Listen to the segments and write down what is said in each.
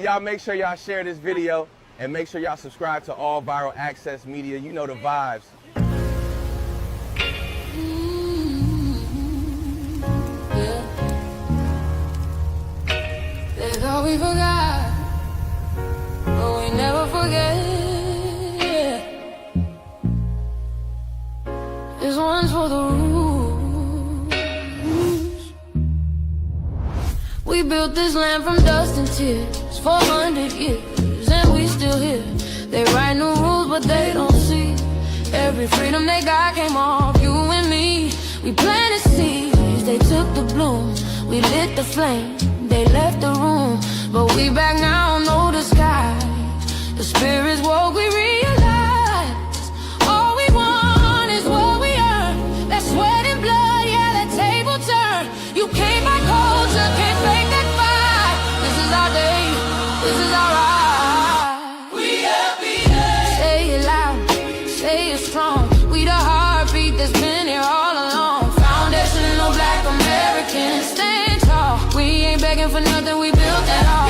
y'all make sure y'all share this video and make sure y'all subscribe to all Viral Access Media. You know the vibes. They thought we forgot, but we never forget. This one's for the rules. We built this land from dust and tears, 400 years, and we still here. They write new rules, but they don't see every freedom they got came off you and me. We planted seeds, they took the bloom. We lit the flame, they left the room. But we back now, no disguise. The spirit's woke, we realize all we want is what we earn. That sweat and blood, yeah, that table turn. You can't buy culture, can't fake that fight. This is our day, this is our ride. We FBI. Say it loud, say it strong. We the heartbeat that's been here all along. Foundational Black Americans, stand tall. We ain't begging for nothing, we built that all.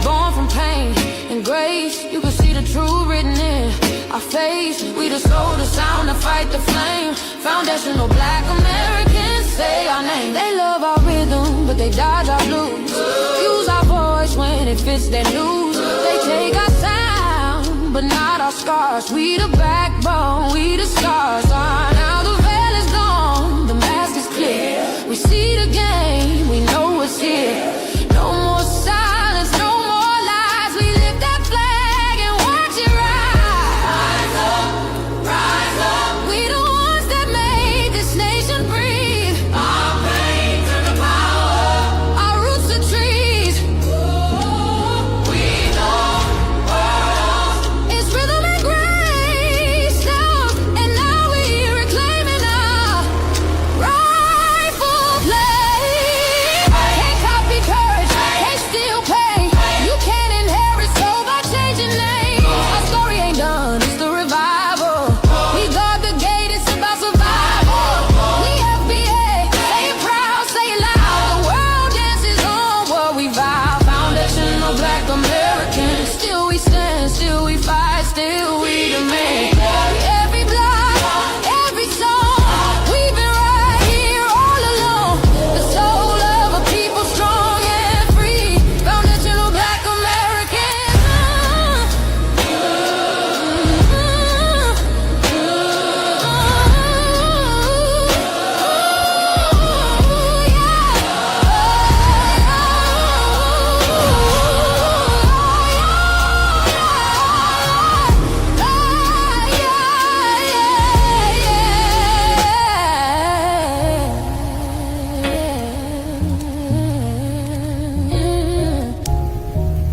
Born from pain and grace, you can see the truth written in our face. We the soul, the sound, to fight the flame. Foundational Black Americans, say our name. They love our rhythm, but they dodge our blues. Use our voice when it fits their news. They take our sound, but not our scars. We the backbone, we the stars. Now the veil is gone, the mask is clear. We see the game, we know what's here. No more silence, no more lies. We lift that flag and watch it rise. Rise up. We the ones that made this nation breathe. Our pain turned to power. Our roots are trees. We know world. It's rhythm and grace now, and now we reclaiming our rightful place. Can't copy courage, can't steal pain. You can't inherit soul by changing names. Our story ain't done, it's the revival. We guard the gate, it's about survival. We FBA, say it proud, say it loud. The world dances on what we vow. Foundational Black Americans, still we stand, still we fight, still we demand. Every block, every song, we've been right here all along. The soul of a people strong and free. Foundational Black Americans.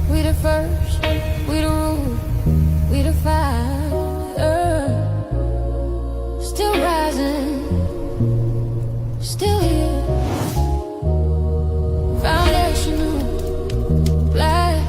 We the first, we the rule, we the fire. Still rising, still here. Foundational Black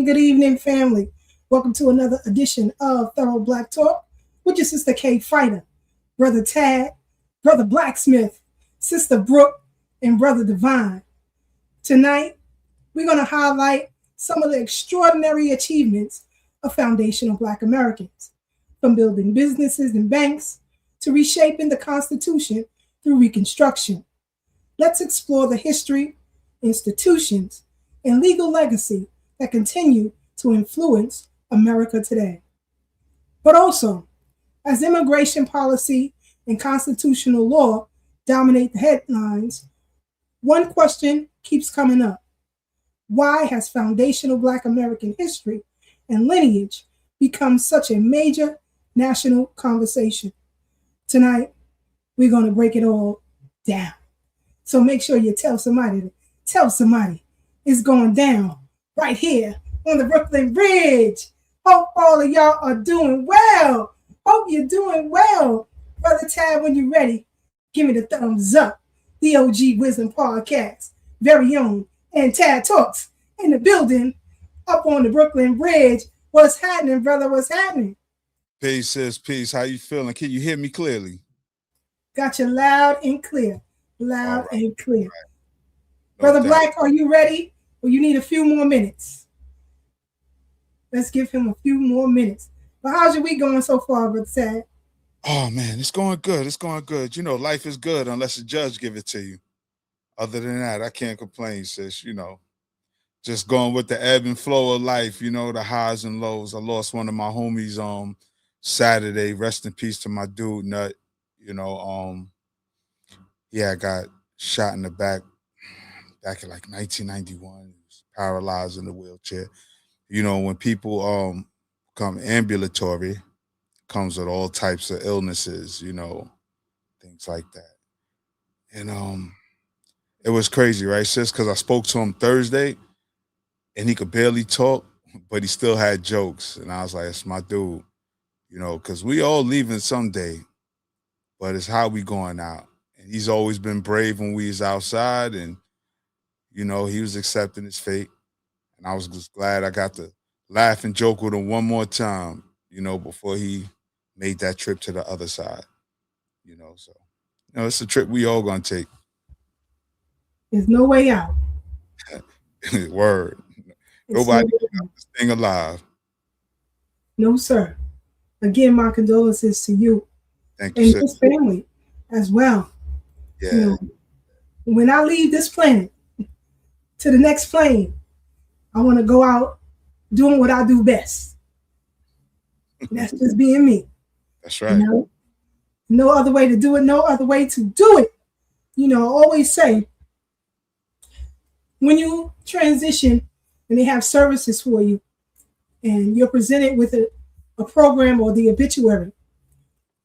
Good evening, family. Welcome to another edition of Thorough Black Talk with your sister K Fighter, Brother Tad, Brother Blacksmith, Sister Brooke, and Brother Divine. Tonight, we're going to highlight some of the extraordinary achievements of foundational Black Americans, from building businesses and banks to reshaping the Constitution through Reconstruction. Let's explore the history, institutions, and legal legacy that continue to influence America today. But also, as immigration policy and constitutional law dominate the headlines, one question keeps coming up. Why has foundational Black American history and lineage become such a major national conversation? Tonight, we're going to break it all down. So make sure you tell somebody it's going down right here on the Brooklyn Bridge. Hope all of y'all are doing well. Hope you're doing well. Brother Tad, when you're ready, give me the thumbs up. The OG Wisdom Podcast, very own, and Tad Talks in the building up on the Brooklyn Bridge. What's happening, brother? What's happening? Peace, sis. Peace. How you feeling? Can you hear me clearly? Got you loud and clear. All Loud right. and clear. No Brother doubt. Black, are you ready? Or you need a few more minutes? Let's give him a few more minutes. But how's your week going so far, Brother Sad? Oh man, it's going good. It's going good. You know, life is good unless the judge give it to you. Other than that, I can't complain, sis. You know, just going with the ebb and flow of life. You know, the highs and lows. I lost one of my homies Saturday. Rest in peace to my dude Nut. You know, I got shot in the back in like 1991. He was paralyzed in the wheelchair. You know, when people become ambulatory, comes with all types of illnesses, you know, things like that. And it was crazy, right, sis? Because I spoke to him Thursday and he could barely talk, but he still had jokes. And I was like, it's my dude, you know, because we all leaving someday, but it's how we going out. And he's always been brave when we was outside, and, you know, he was accepting his fate. And I was just glad I got to laugh and joke with him one more time, you know, before he made that trip to the other side, you know. So, you know, it's a trip we all gonna take. There's no way out. Word. It's Nobody no way got out. this thing alive. No, sir. Again, my condolences to you Thank you, and sis. his family as well. Yeah. You know, when I leave this planet to the next plane, I want to go out doing what I do best. That's just being me. That's right. You know? No other way to do it, no other way to do it. You know, I always say, when you transition and they have services for you and you're presented with a program or the obituary,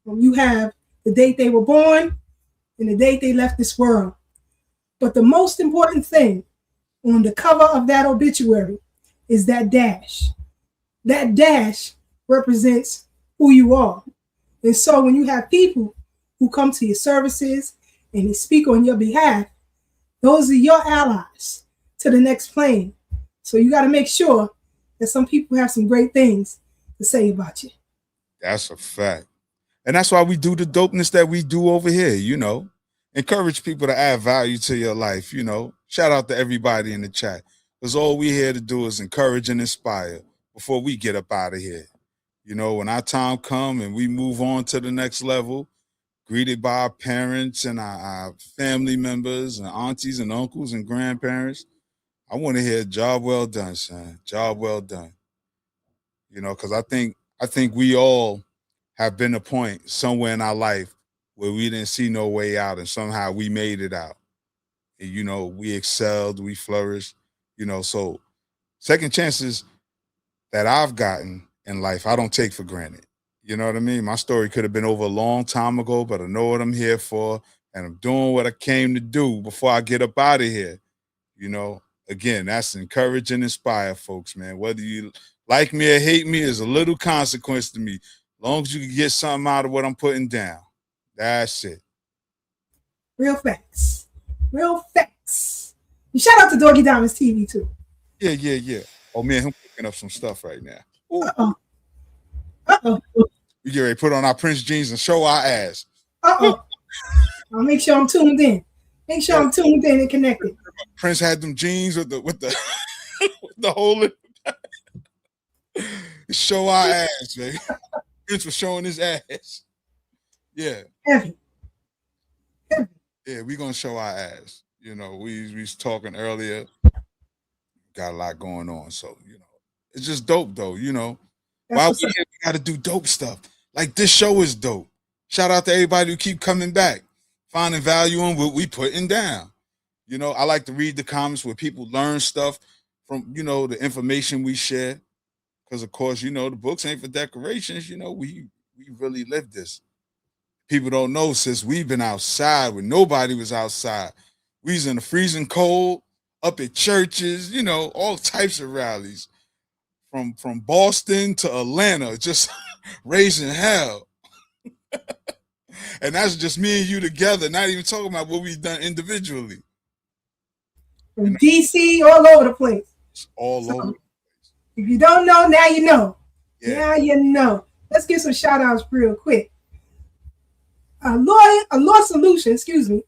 you have the date they were born and the date they left this world. But the most important thing on the cover of that obituary is that dash. That dash represents who you are. And so when you have people who come to your services and they speak on your behalf, those are your allies to the next plane. So you got to make sure that some people have some great things to say about you. That's a fact. And that's why we do the dopeness that we do over here, you know. Encourage people to add value to your life, you know. Shout out to everybody in the chat. Because all we here to do is encourage and inspire before we get up out of here. You know, when our time come and we move on to the next level, greeted by our parents and our family members and aunties and uncles and grandparents, I want to hear job well done, son. Job well done. You know, because I think we all have been a point somewhere in our life where we didn't see no way out and somehow we made it out. And, you know, we excelled, we flourished, you know, so second chances that I've gotten in life, I don't take for granted. You know what I mean? My story could have been over a long time ago, but I know what I'm here for, and I'm doing what I came to do before I get up out of here. You know, again, that's encourage and inspire folks, man. Whether you like me or hate me is a little consequence to me. As long as you can get something out of what I'm putting down. That's it. Real facts. Real facts. You shout out to Doggy Diamonds TV too. Yeah. Oh man, I'm picking up some stuff right now. Ooh. Uh-oh. We get ready to put on our Prince jeans and show our ass. I'll make sure I'm tuned in. Make sure I'm tuned in and connected. Prince had them jeans with the with the hole in the back. Show our ass, baby. Prince was showing his ass. Yeah. Heavy. Yeah, we gonna show our ass. You know, we was talking earlier. Got a lot going on, so you know, it's just dope though. You know, while we here, we gotta do dope stuff. Like this show is dope. Shout out to everybody who keep coming back, finding value in what we putting down. You know, I like to read the comments where people learn stuff from, you know, the information we share. Because of course, you know, the books ain't for decorations. You know, we really live this. People don't know, since we've been outside when nobody was outside. We was in the freezing cold, up at churches, you know, all types of rallies. From Boston to Atlanta, just raising hell. And that's just me and you together, not even talking about what we've done individually. From DC, all over the place. It's all over. If you don't know, now you know. Yeah. Now you know. Let's get some shout outs real quick. A law solution, excuse me.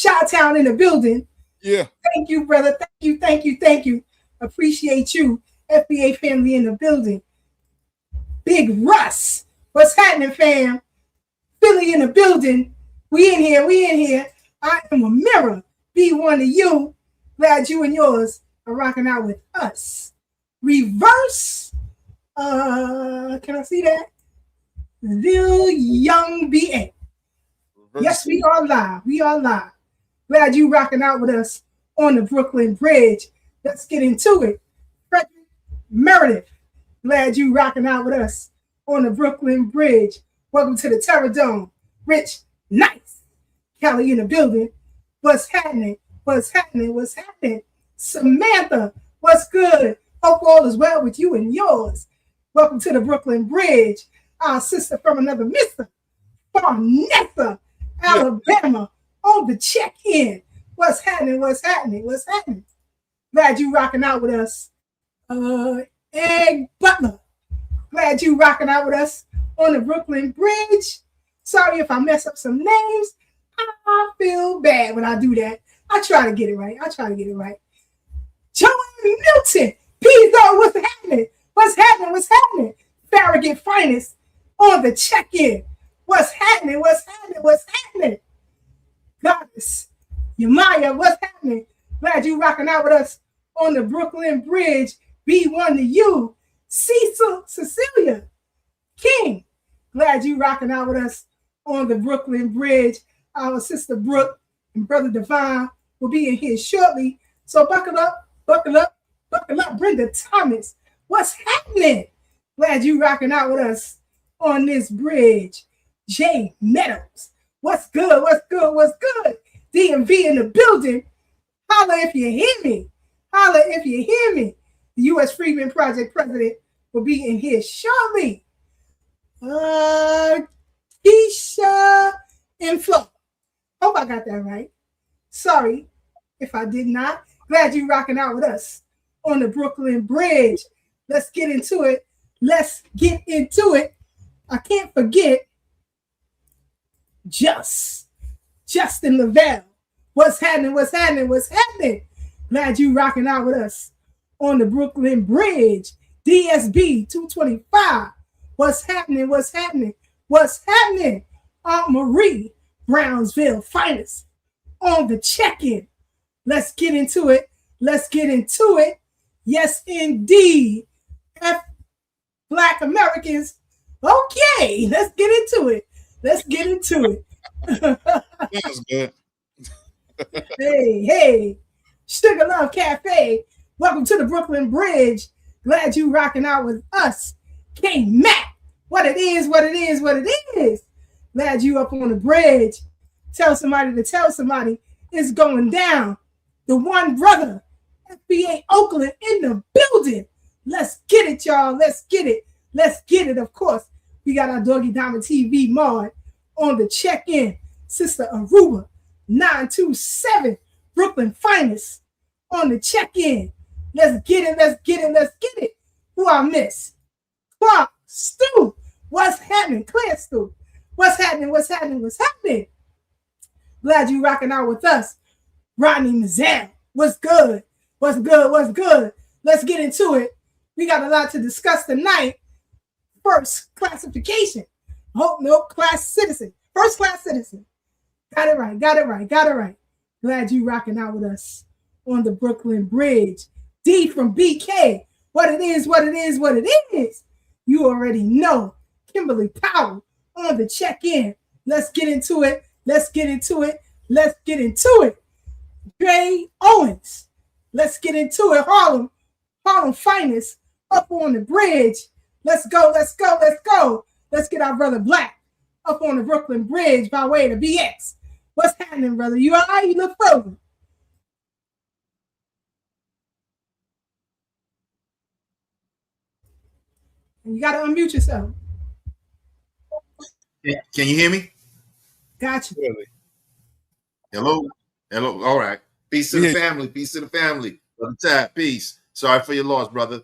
Chi-Town in the building. Yeah. Thank you, brother. Thank you. Appreciate you. FBA family in the building. Big Russ. What's happening, fam? Philly in the building. We in here. I am a mirror. Be one of you. Glad you and yours are rocking out with us. Reverse. Can I see that? Lil Young BA. Yes, we are live. Glad you rocking out with us on the Brooklyn Bridge. Let's get into it. Frederick Meredith. Glad you rocking out with us on the Brooklyn Bridge. Welcome to the Terror Dome. Rich, nice. Kelly in the building. What's happening? Samantha, what's good? Hope all is well with you and yours. Welcome to the Brooklyn Bridge. Our sister from another mister, Farnessa, Alabama, on the check-in. What's happening? Glad you rocking out with us. Egg Butler. Glad you rocking out with us on the Brooklyn Bridge. Sorry if I mess up some names. I feel bad when I do that. I try to get it right. Joanne Milton. P-Dog, what's happening? Farragut Finest on the check-in. What's happening? Goddess Yamaya, what's happening? Glad you rocking out with us on the Brooklyn Bridge. B1 to you. Cecilia King. Glad you rocking out with us on the Brooklyn Bridge. Our sister Brooke and brother Divine will be in here shortly. So buckle up. Brenda Thomas, what's happening? Glad you rocking out with us on this bridge. Jay Meadows, what's good? DMV in the building. Holla if you hear me. The U.S. Freedmen Project president will be in here shortly. Keisha and Flo. Hope I got that right. Sorry if I did not. Glad you rocking out with us on the Brooklyn Bridge. Let's get into it. I can't forget Justin Lavelle. What's happening? Glad you rocking out with us on the Brooklyn Bridge. DSB 225. What's happening? Aunt Marie, Brownsville Finest on the check-in. Let's get into it. Yes, indeed. Black Americans. Okay, let's get into it. That's good. Hey. Sugar Love Cafe. Welcome to the Brooklyn Bridge. Glad you rocking out with us. K Mac. What it is. Glad you up on the bridge. Tell somebody to tell somebody it's going down. The one brother, FBA Oakland in the building. Let's get it, y'all. Let's get it. Of course, we got our Doggy Diamond TV mod on the check-in. Sister Aruba 927, Brooklyn Finest on the check-in. Let's get it. Who I miss? Clark Stu. What's happening? Claire Stu. What's happening? Glad you rocking out with us. Rodney Mazel. What's good? Let's get into it. We got a lot to discuss tonight. First classification. Class citizen. First class citizen. Got it right. Glad you rocking out with us on the Brooklyn Bridge. D from BK. What it is. You already know. Kimberly Powell on the check-in. Let's get into it. Dre Owens. Let's get into it. Harlem Finest up on the bridge. Let's go. Let's get our brother Black up on the Brooklyn Bridge by way of the BX. What's happening, brother? You all right? You look frozen. And you got to unmute yourself. Can you hear me? Gotcha. Really? Hello. All right. Peace to the family. Brother Tab, peace. Sorry for your loss, brother.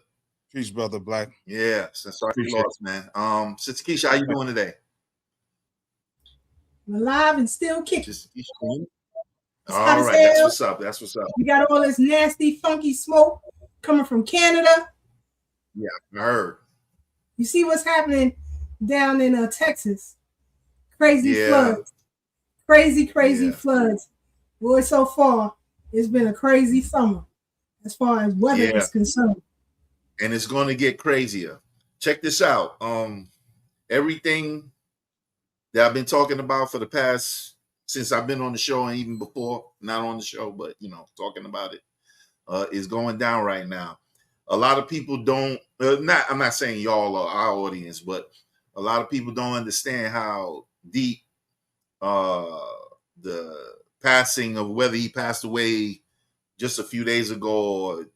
Peace, brother Black. Yeah, sorry for Appreciate your loss, man. SisKeisha, how you doing today? I'm alive and still kicking. SisKeisha. It's hot All as right, that's hell. what's up. That's what's up. We got all this nasty, funky smoke coming from Canada. Yeah, I heard. You see what's happening down in Texas? Crazy floods. Crazy floods. Boy, so far, it's been a crazy summer as far as weather is concerned. And it's going to get crazier. Check this out. Everything that I've been talking about for the past, since I've been on the show and even before, not on the show, but, talking about it, is going down right now. A lot of people don't, I'm not saying y'all or our audience, but a lot of people don't understand how deep the passing of, whether he passed away just a few days ago or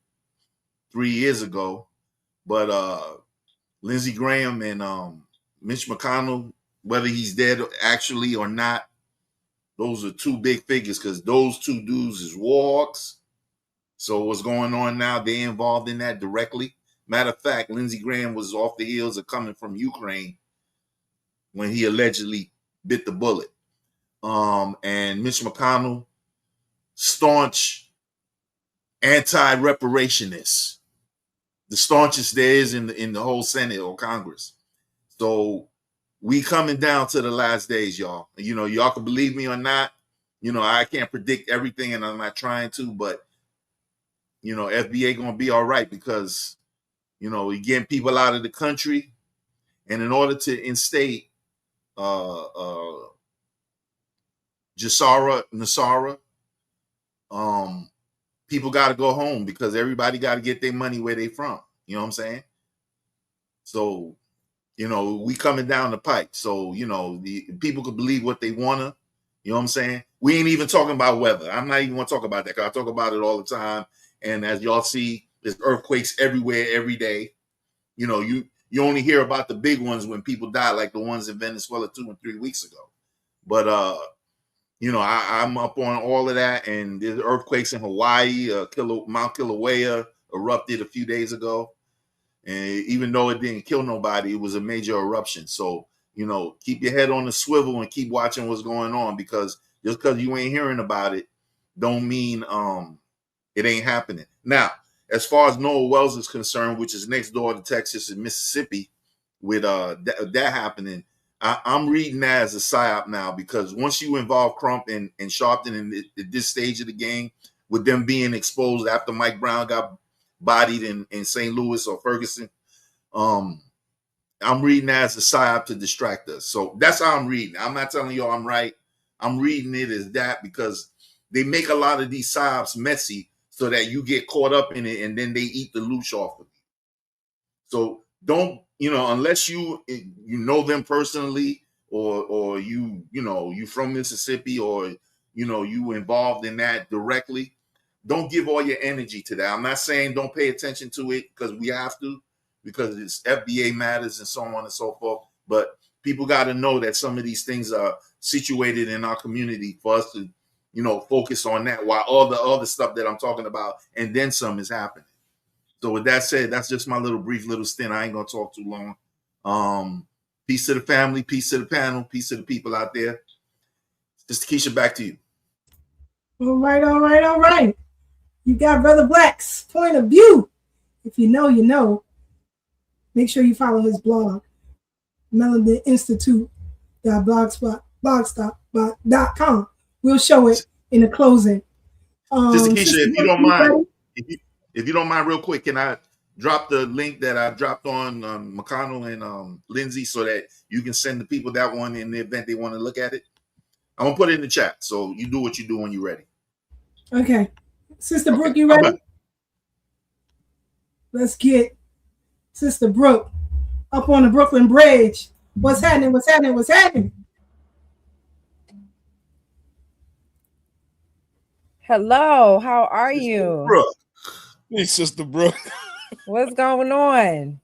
3 years ago, but Lindsey Graham and Mitch McConnell, whether he's dead actually or not, those are two big figures because those two dudes is war hawks. So what's going on now, they involved in that directly. Matter of fact, Lindsey Graham was off the heels of coming from Ukraine when he allegedly bit the bullet. And Mitch McConnell, staunch anti-reparationist, the staunchest there is in the whole Senate or Congress. So we coming down to the last days, y'all. Y'all can believe me or not. I can't predict everything, and I'm not trying to, but FBA gonna be all right because we're getting people out of the country, and in order to instate Nasara, people got to go home because everybody got to get their money where they from. You know what I'm saying? So, we coming down the pipe. So, the people could believe what they wanna. You know what I'm saying? We ain't even talking about weather. I'm not even gonna talk about that because I talk about it all the time. And as y'all see, there's earthquakes everywhere, every day. You only hear about the big ones when people die, like the ones in Venezuela 2 and 3 weeks ago. But I'm up on all of that, and there's earthquakes in Hawaii. Mount Kilauea erupted a few days ago, and even though it didn't kill nobody, it was a major eruption. So keep your head on the swivel and keep watching what's going on, because just because you ain't hearing about it, don't mean it ain't happening. Now, as far as Noah Wells is concerned, which is next door to Texas and Mississippi, with that happening, I'm reading that as a psyop now, because once you involve Crump and Sharpton at this stage of the game, with them being exposed after Mike Brown got bodied in St. Louis or Ferguson, I'm reading that as a psyop to distract us. So that's how I'm reading. I'm not telling you I'm right. I'm reading it as that because they make a lot of these psyops messy so that you get caught up in it, and then they eat the loosh off of you. So don't, unless you know them personally, or you from Mississippi, or you involved in that directly, don't give all your energy to that. I'm not saying don't pay attention to it, because we have to, because it's FBA matters and so on and so forth. But people got to know that some of these things are situated in our community for us to focus on that, while all the other stuff that I'm talking about and then some is happening. So with that said, that's just my brief little stint. I ain't gonna talk too long. Peace to the family, peace to the panel, peace to the people out there. SisKeisha, back to you. All right. You got Brother Black's point of view. If you know, you know. Make sure you follow his blog, melaninstitute.blogspot.com. We'll show it in the closing. SisKeisha, if you don't mind, if you don't mind, real quick, can I drop the link that I dropped on McConnell and Lindsey, so that you can send the people that one in the event they want to look at it? I'm gonna put it in the chat, so you do what you do when you're ready. Okay, Sister Brooke, you ready? Let's get Sister Brooke up on the Brooklyn Bridge. What's happening? Hello, how are you? Brooke. Hey, Sister Brooke. What's going on?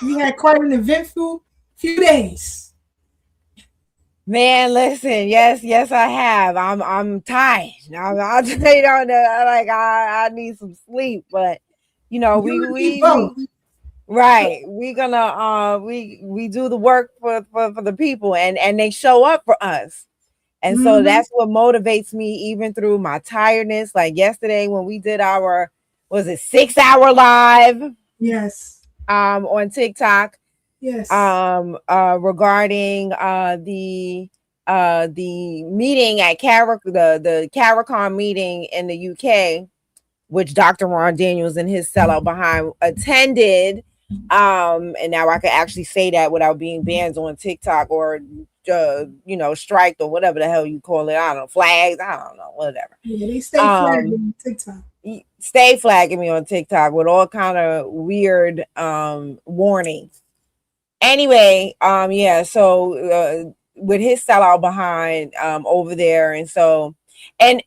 You had quite an eventful few days. Man, listen, yes, I have. I'm tired. I need some sleep, but you know, We vote. right. We're gonna we do the work for the people, and they show up for us. And so that's what motivates me even through my tiredness. Like yesterday when we did our, was it 6-hour live? Yes. On TikTok. Yes. Regarding the meeting at the CARICOM meeting in the UK, which Dr. Ron Daniels and his sellout behind attended. And now I can actually say that without being banned on TikTok or you know, striked or whatever the hell you call it. I don't know, flags. I don't know, whatever. Yeah, they stay flagging on TikTok. Stay flagging me on TikTok with all kind of weird warnings. Anyway, yeah, so with his sellout behind over there, and so and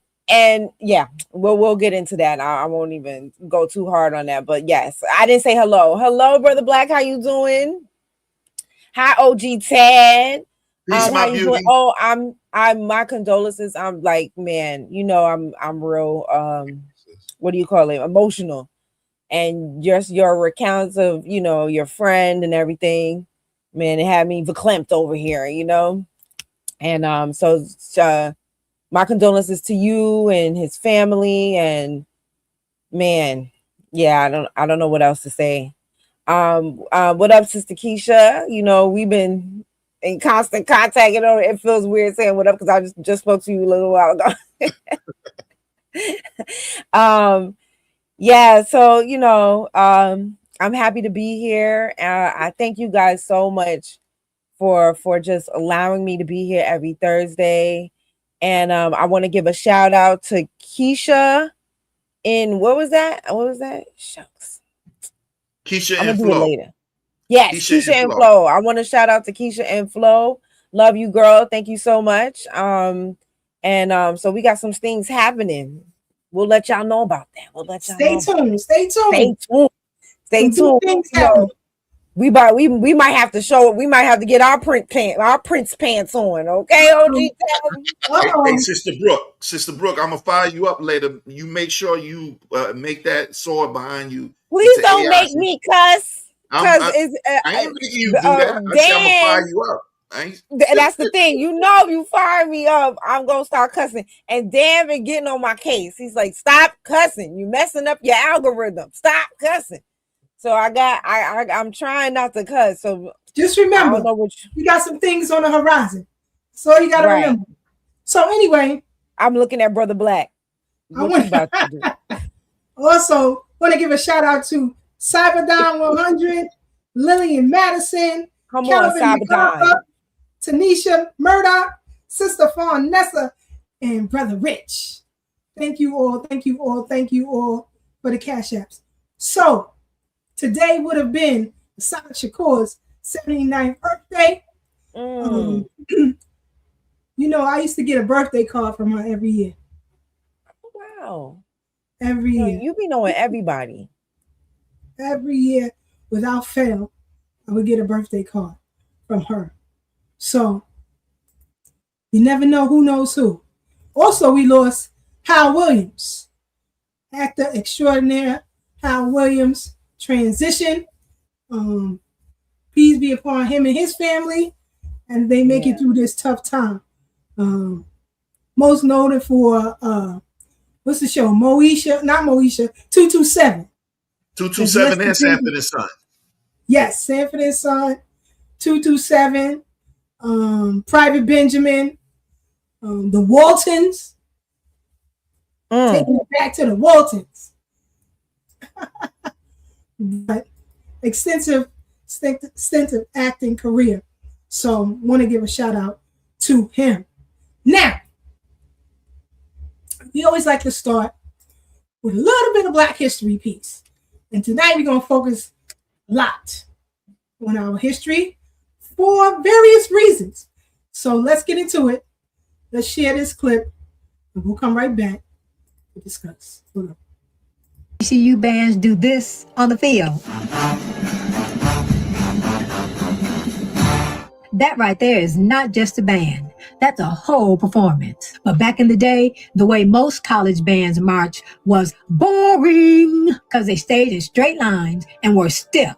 yeah, we'll get into that. I won't even go too hard on that, but yes, I didn't say hello, Brother Black. How you doing? Hi, OG Ted. Peace, How you doing? Oh, I'm my condolences. I'm like, man, you know, I'm real what do you call it? Emotional. And just your recounts of, you know, your friend and everything, man, it had me verklempt over here, you know. And so my condolences to you and his family, and man, yeah, I don't know what else to say. What up, Sister Keisha? You know, we've been in constant contact. You know, it feels weird saying what up because I just spoke to you a little while ago. Yeah, so you know, I'm happy to be here. I thank you guys so much for just allowing me to be here every Thursday. And I want to give a shout out to Keisha in what was that? Shucks. Keisha I'm and gonna do Flo. it later. Yes, Keisha and Flo. I want to shout out to Keisha and Flo. Love you, girl. Thank you so much. And so we got some things happening. We'll let y'all know about that. We'll let y'all know. Stay tuned. Stay tuned. Things you know, we might have to show it. We might have to get our Prince pants on. Okay, OG. Hey, Sister Brooke, I'm gonna fire you up later. You make sure you make that sword behind you. Please don't make me cuss. I ain't making you do that. I'm gonna fire you up. That's the thing. You know, you fire me up, I'm gonna start cussing. And Dan been getting on my case. He's like, stop cussing. You messing up your algorithm. Stop cussing. So I'm trying not to cuss. So just remember, you got some things on the horizon. So you gotta remember. So anyway, I'm looking at Brother Black. What you about to do? Also, want to give a shout out to Cyberdown 100, Lillian Madison, come on, Cyberdown, Tanisha Murdoch, Sister Fawn Nessa, and Brother Rich. Thank you all for the cash apps. So today would have been Asad Shakur's 79th birthday. You know, I used to get a birthday card from her every year. Wow. Every year. You be knowing everybody. Every year, without fail, I would get a birthday card from her. So, you never know who knows who. Also, we lost Hal Williams. Actor extraordinaire Hal Williams transition. Peace be upon him and his family. And they make it through this tough time. Most noted for, what's the show? Not Moesha, 227. 227 and Sanford and Son. Yes, Sanford and Son, 227, Private Benjamin, the Waltons. Taking it back to the Waltons. But extensive acting career. So want to give a shout out to him. Now, we always like to start with a little bit of Black history piece. And tonight we're going to focus a lot on our history for various reasons. So let's get into it. Let's share this clip and we'll come right back to discuss. CU bands do this on the field. That right there is not just a band. That's a whole performance. But back in the day, the way most college bands march was boring because they stayed in straight lines and were stiff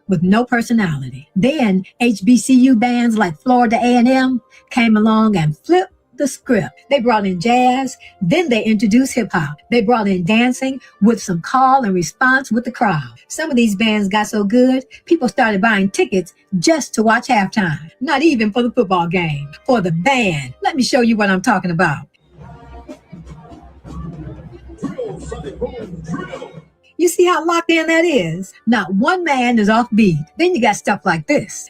with no personality. Then HBCU bands like Florida A&M came along and flipped the script. They brought in jazz, then they introduced hip hop. They brought in dancing with some call and response with the crowd. Some of these bands got so good, people started buying tickets just to watch halftime. Not even for the football game, for the band. Let me show you what I'm talking about. You see how locked in that is? Not one man is off beat. Then you got stuff like this.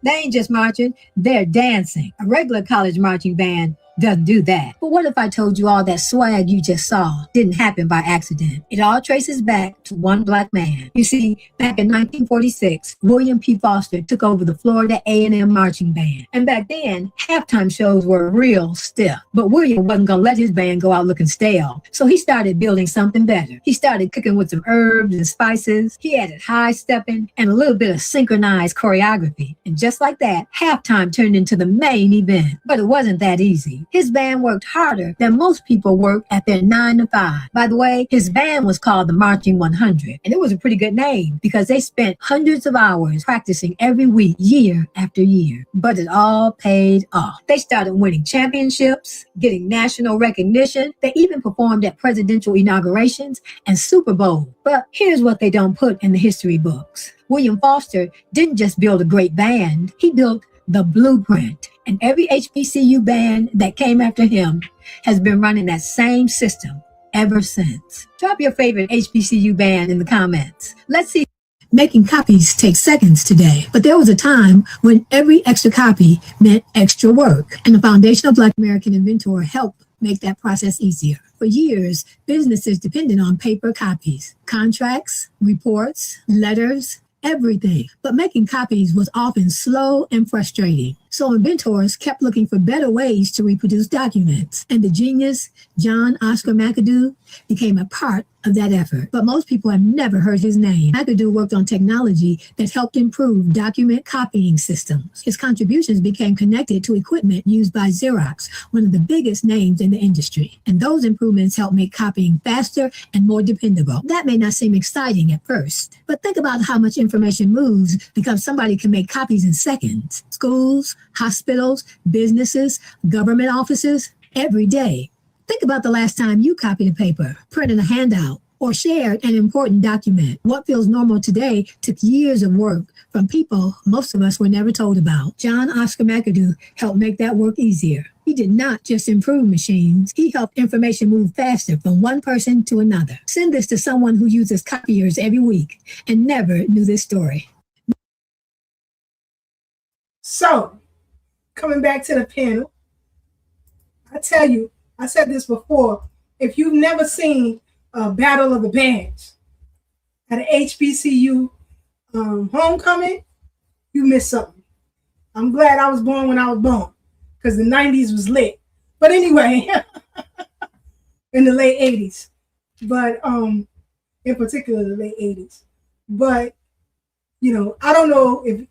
They ain't just marching, they're dancing. A regular college marching band doesn't do that. But what if I told you all that swag you just saw didn't happen by accident? It all traces back to one black man. You see, back in 1946, William P. Foster took over the Florida A&M marching band. And back then, halftime shows were real stiff. But William wasn't going to let his band go out looking stale. So he started building something better. He started cooking with some herbs and spices. He added high stepping and a little bit of synchronized choreography. And just like that, halftime turned into the main event. But it wasn't that easy. His band worked harder than most people work at their 9 to 5. By the way, his band was called the Marching 100, and it was a pretty good name because they spent hundreds of hours practicing every week, year after year. But it all paid off. They started winning championships, getting national recognition. They even performed at presidential inaugurations and Super Bowl. But here's what they don't put in the history books. William Foster didn't just build a great band, he built the blueprint. And every HBCU band that came after him has been running that same system ever since. Drop your favorite HBCU band in the comments. Let's see. Making copies takes seconds today, but there was a time when every extra copy meant extra work, and the Foundation of Black American Inventor helped make that process easier. For years, businesses depended on paper copies, contracts, reports, letters, everything. But making copies was often slow and frustrating. So inventors kept looking for better ways to reproduce documents. And the genius, John Oscar McAdoo, became a part of that effort. But most people have never heard his name. McAdoo worked on technology that helped improve document copying systems. His contributions became connected to equipment used by Xerox, one of the biggest names in the industry. And those improvements helped make copying faster and more dependable. That may not seem exciting at first, but think about how much information moves because somebody can make copies in seconds. Schools, hospitals, businesses, government offices, every day. Think about the last time you copied a paper, printed a handout, or shared an important document. What feels normal today took years of work from people most of us were never told about. John Oscar McAdoo helped make that work easier. He did not just improve machines, he helped information move faster from one person to another. Send this to someone who uses copiers every week and never knew this story. So, coming back to the panel, I tell you, I said this before, if you've never seen a Battle of the Bands at an HBCU homecoming, you missed something. I'm glad I was born when I was born because the 90s was lit. But anyway, in the late 80s, but in particular the late 80s. But, you know, I don't know if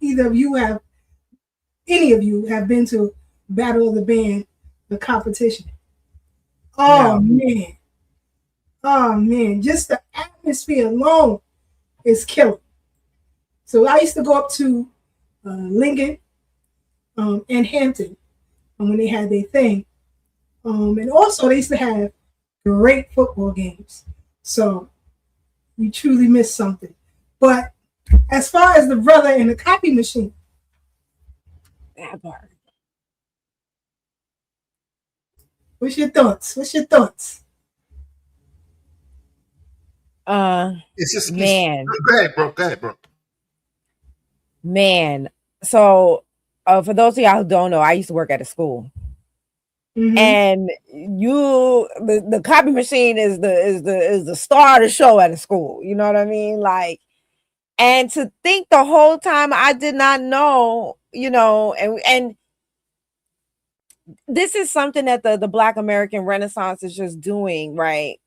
any of you have been to Battle of the Band, the competition. Oh, no. Man. Just the atmosphere alone is killing. So I used to go up to Lincoln and Hampton when they had their thing. And also they used to have great football games. So you truly missed something. But as far as the brother and the copy machine, That part. what's your thoughts? It's just Man. Go ahead, bro. Man. So for those of y'all who don't know, I used to work at a school. Mm-hmm. And the copy machine is the star of the show at a school. You know what I mean? Like, and to think the whole time I did not know, you know, and this is something that the Black American Renaissance is just doing, right?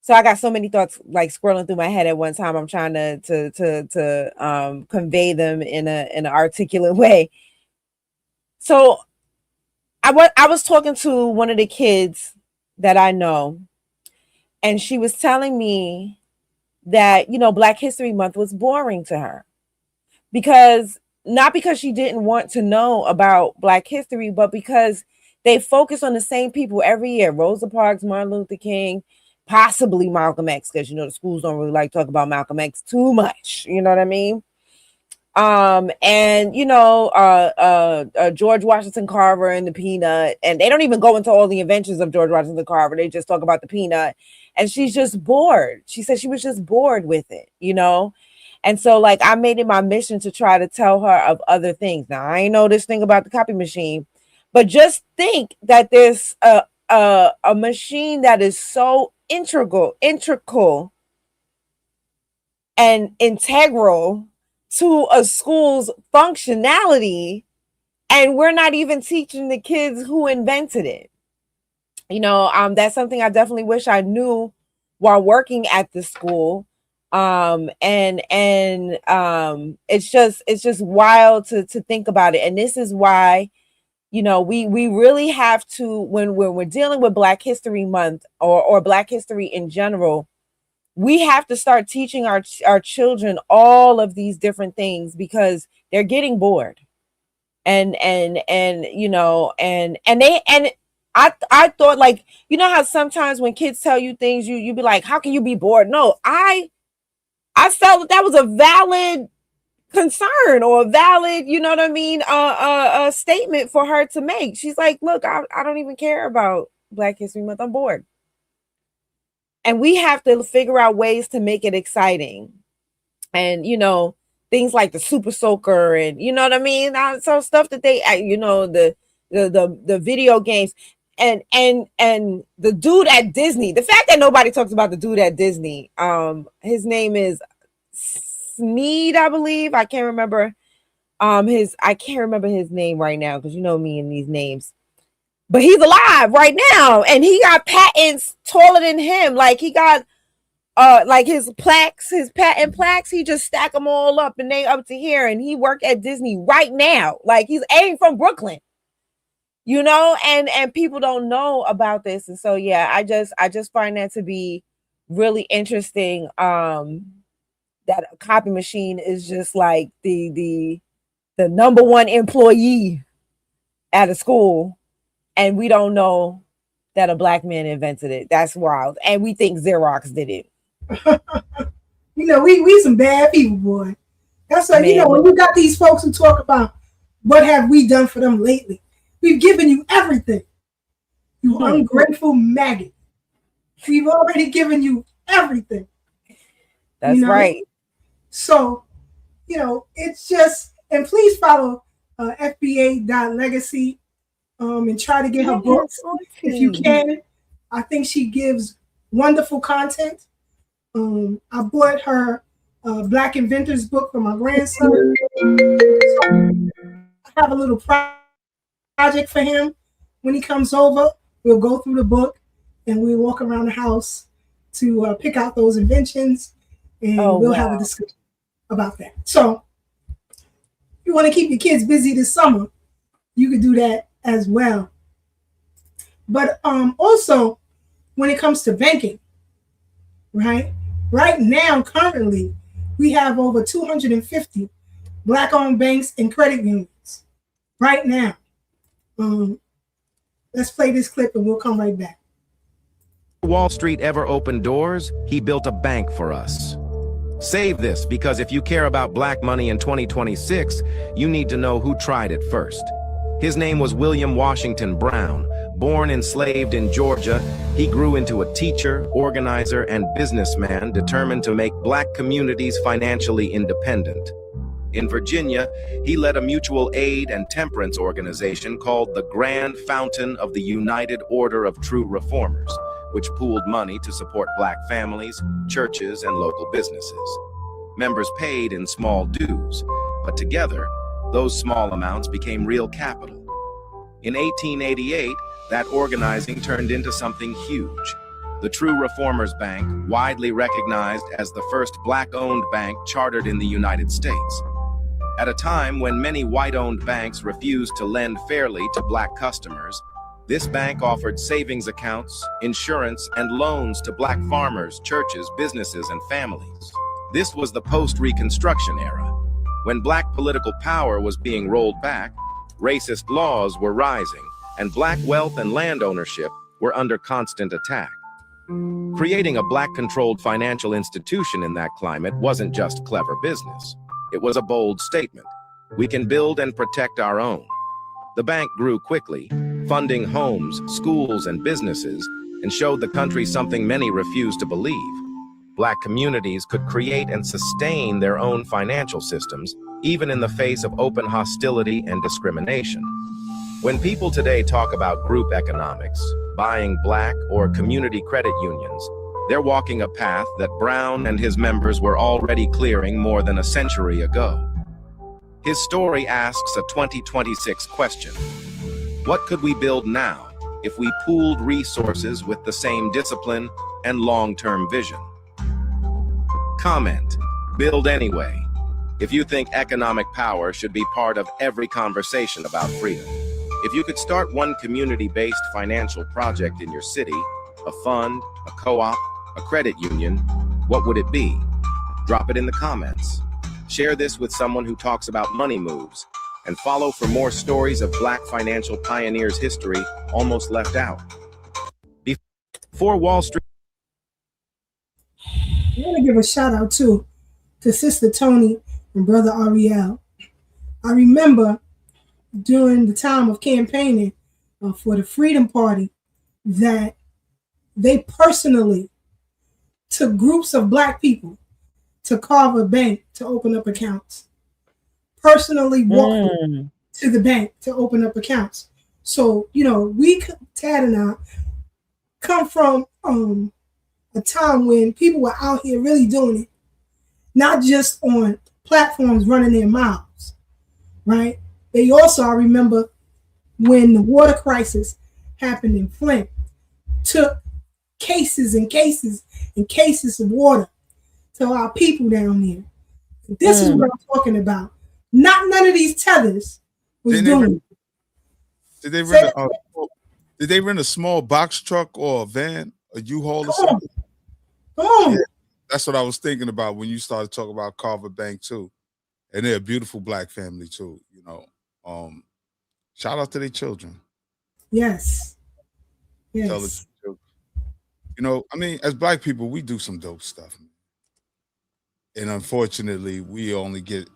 So I got so many thoughts like swirling through my head at one time. I'm trying to convey them in an articulate way. So I was talking to one of the kids that I know, and she was telling me that, you know, Black History Month was boring to her, because not because she didn't want to know about Black history, but because they focus on the same people every year: Rosa Parks, Martin Luther King, possibly Malcolm X, because, you know, the schools don't really like to talk about Malcolm X too much. You know what I mean? And, you know, George Washington Carver and the peanut, and they don't even go into all the inventions of George Washington Carver. They just talk about the peanut, and she's just bored. She said she was just bored with it, you know? And so, like, I made it my mission to try to tell her of other things. Now, I ain't know this thing about the copy machine, but just think that there's a machine that is so integral and integral to a school's functionality, and we're not even teaching the kids who invented it. You know, that's something I definitely wish I knew while working at the school. It's just wild to think about it. And this is why, you know, we really have to, when we're dealing with Black History Month or Black history in general, we have to start teaching our children all of these different things, because they're getting bored. And you know, I thought, like, you know how sometimes when kids tell you things, you be like, how can you be bored? No, I felt that was a valid concern, or a valid, you know what I mean, a statement for her to make. She's like, look, I don't even care about Black History Month. I'm bored. And we have to figure out ways to make it exciting. And, you know, things like the Super Soaker, and, you know what I mean? So stuff that they, you know, the video games, and the dude at Disney. The fact that nobody talks about the dude at Disney, his name is Sneed, I believe. I can't remember his name right now, because you know me and these names. But he's alive right now, and he got patents taller than him. Like, he got like his patent plaques, he just stack them all up, and they up to here, and he work at Disney right now. Like, he's from Brooklyn, you know, and people don't know about this. And so, yeah, I just find that to be really interesting. That a copy machine is just like the number one employee at a school, and we don't know that a Black man invented it. That's wild. And we think Xerox did it. You know, we some bad people, boy. That's why, you know, when you got these folks who talk about what have we done for them lately, we've given you everything. You ungrateful maggot. We've already given you everything. That's, you know? Right. So, you know, it's just, and please follow FBA.legacy and try to get her books if you can. I think she gives wonderful content. I bought her Black Inventors book for my grandson. I have a little project for him. When he comes over, we'll go through the book and we'll walk around the house to pick out those inventions, and we'll have a discussion about that. So if you want to keep your kids busy this summer, you could do that as well. But also, when it comes to banking, right now, currently, we have over 250 Black-owned banks and credit unions right now. Let's play this clip and we'll come right back. Wall Street ever opened doors, he built a bank for us. Save this, because if you care about Black money in 2026, you need to know who tried it first. His name was William Washington Brown. Born enslaved in Georgia, he grew into a teacher, organizer, and businessman determined to make Black communities financially independent. In Virginia, he led a mutual aid and temperance organization called the Grand Fountain of the United Order of True Reformers, which pooled money to support Black families, churches, and local businesses. Members paid in small dues, but together, those small amounts became real capital. In 1888, that organizing turned into something huge. the True Reformers Bank, widely recognized as the first black-owned bank chartered in the United States. At a time when many white-owned banks refused to lend fairly to black customers, this bank offered savings accounts, insurance, and loans to black farmers, churches, businesses, and families. This was the post-Reconstruction era. When black political power was being rolled back, racist laws were rising, and black wealth and land ownership were under constant attack. Creating a black-controlled financial institution in that climate wasn't just clever business. It was a bold statement. We can build and protect our own. The bank grew quickly, funding homes, schools, and businesses, and showed the country something many refused to believe. Black communities could create and sustain their own financial systems, even in the face of open hostility and discrimination. When people today talk about group economics, buying black or community credit unions, they're walking a path that Brown and his members were already clearing more than a century ago. His story asks a 2026 question. What could we build now if we pooled resources with the same discipline and long-term vision? Comment, build anyway, if you think economic power should be part of every conversation about freedom. If you could start one community-based financial project in your city, a fund, a co-op, a credit union, what would it be? Drop it in the comments. Share this with someone who talks about money moves, and follow for more stories of black financial pioneers' history almost left out. Before Wall Street. I want to give a shout out to Sister Tony and Brother Ariel. I remember during the time of campaigning for the Freedom Party that they personally took groups of black people to Carver Bank to open up accounts. Personally walked to the bank to open up accounts. So, we, Tad and I, come from a time when people were out here really doing it, not just on platforms running their mouths, right? They also, I remember when the water crisis happened in Flint, took cases and cases and cases of water to our people down there. This is what I'm talking about. Not none of these tethers was doing it. Did they rent a small box truck or a van, a U-Haul or something? Come on. Yeah, that's what I was thinking about when you started talking about Carver Bank too. And they're a beautiful black family too, Shout out to their children. Yes. Yes. As black people, we do some dope stuff. And unfortunately, we only get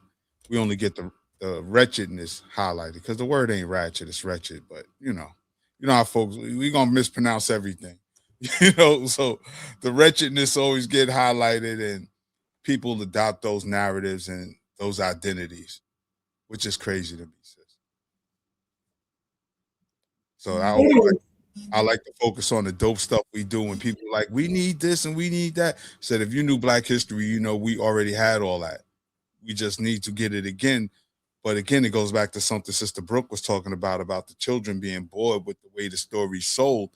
the wretchedness highlighted, because the word ain't ratchet, it's wretched. But you know how folks, we gonna mispronounce everything. So the wretchedness always get highlighted, and people adopt those narratives and those identities, which is crazy to me, sis. So I like to focus on the dope stuff we do when people are like, we need this and we need that. Said, if you knew black history, we already had all that. We just need to get it again. But again, it goes back to something Sister Brooke was talking about the children being bored with the way the story's sold.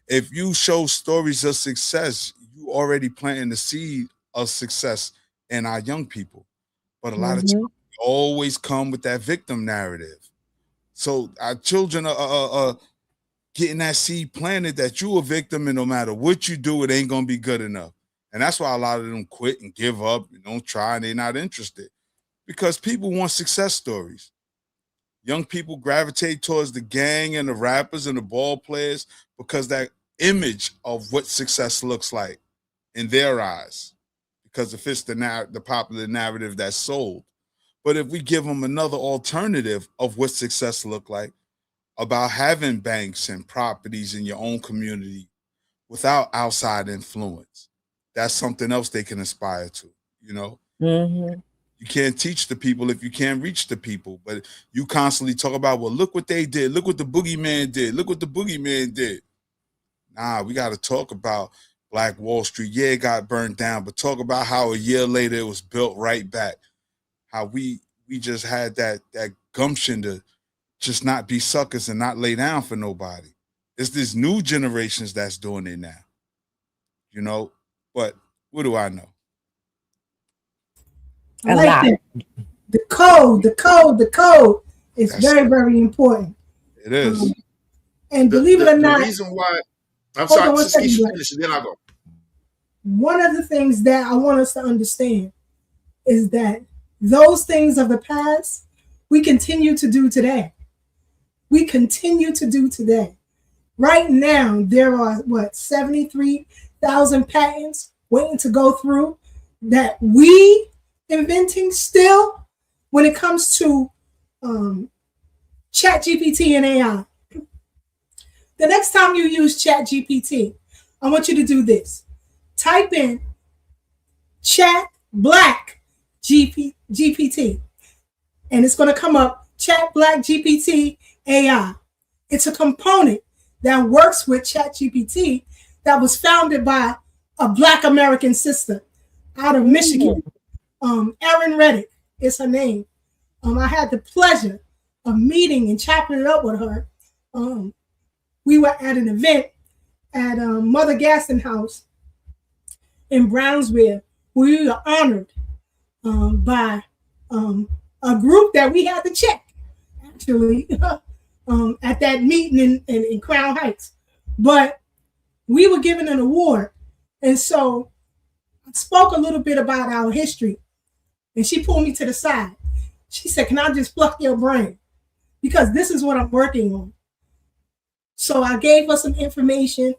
If you show stories of success, you already planting the seed of success in our young people. But a lot of times we always come with that victim narrative. So our children are getting that seed planted that you a victim, and no matter what you do, it ain't gonna be good enough. And that's why a lot of them quit and give up and don't try, and they're not interested. Because people want success stories. Young people gravitate towards the gang and the rappers and the ball players because that image of what success looks like in their eyes, because it fits the popular narrative that's sold. But if we give them another alternative of what success look like, about having banks and properties in your own community without outside influence, that's something else they can aspire to, You can't teach the people if you can't reach the people. But you constantly talk about, well, look what they did. Look what the boogeyman did. Look what the boogeyman did. Nah, we got to talk about Black Wall Street. Yeah, it got burned down, but talk about how a year later it was built right back. How we just had that gumption to just not be suckers and not lay down for nobody. It's these new generations that's doing it now. you know. But what do I know? I like that. The code is very, very important. It is. And believe it or not, the reason why, I'm sorry, SisKeisha, finish it, then I'll go. One of the things that I want us to understand is that those things of the past, we continue to do today. We continue to do today. Right now, there are, 73,000 patents waiting to go through that we inventing still when it comes to ChatGPT and AI. The next time you use ChatGPT, I want you to do this. Type in Chat Black GPT, and it's going to come up Chat Black GPT AI. It's a component that works with ChatGPT that was founded by a Black American sister out of Michigan. Erin Reddick is her name. I had the pleasure of meeting and chopping it up with her. We were at an event at Mother Gaston House in Brownsville. We were honored by a group that we had to check, actually, at that meeting in Crown Heights. But we were given an award. And so I spoke a little bit about our history. And she pulled me to the side. She said, "Can I just pluck your brain? Because this is what I'm working on." So I gave her some information,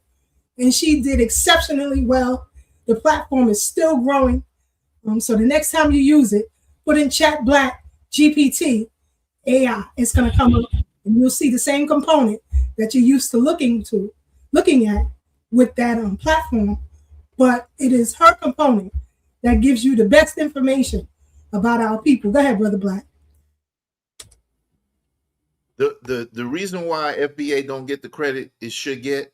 and she did exceptionally well. The platform is still growing. So the next time you use it, put in Chat Black GPT AI. It's going to come up, and you'll see the same component that you're used to looking at with that platform. But it is her component that gives you the best information about our people. Go ahead, Brother Black. The reason why FBA don't get the credit it should get,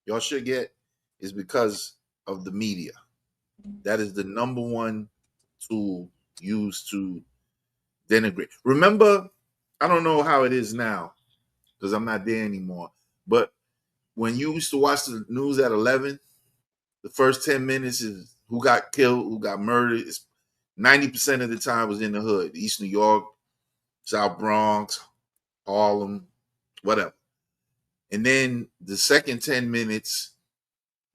y'all should get, is because of the media. That is the number one tool used to denigrate. Remember, I don't know how it is now because I'm not there anymore, but when you used to watch the news at 11, the first 10 minutes is who got killed, who got murdered. It's 90% of the time was in the hood, East New York, South Bronx, Harlem, whatever. And then the second 10 minutes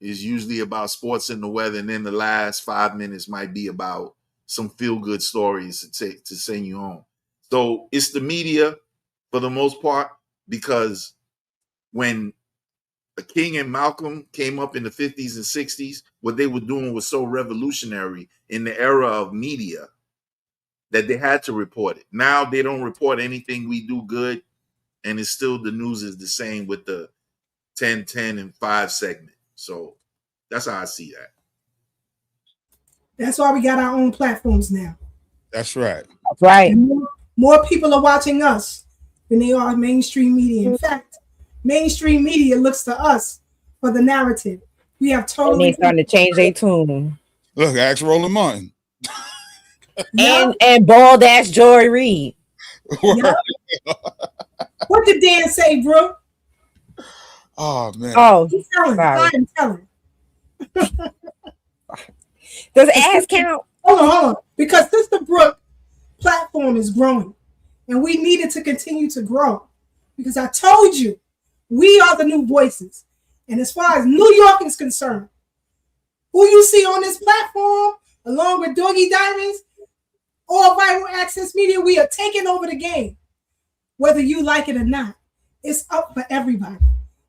is usually about sports and the weather, and then the last 5 minutes might be about some feel-good stories to send you home. So it's the media for the most part, because when King and Malcolm came up in the 50s and 60s, what they were doing was so revolutionary in the era of media that they had to report it. Now they don't report anything we do good, and it's still, the news is the same with the 10, 10, and 5 segment. So that's how I see that. That's why we got our own platforms now. That's right. That's right. More people are watching us than they are mainstream media. In fact, mainstream media looks to us for the narrative. We have totally. And they starting to change their tune. Look, ask Roland Martin. And bald ass Joy Reid. Yep. What did Dan say, bro? Oh man. Oh, He's telling. I am telling. Does ass count? Hold on. Because Sister Brooke platform is growing, and we need it to continue to grow. Because I told you, we are the new voices. And as far as New York is concerned, who you see on this platform, along with Doggy Diamonds, All Viral Access Media, we are taking over the game, whether you like it or not. It's up for everybody.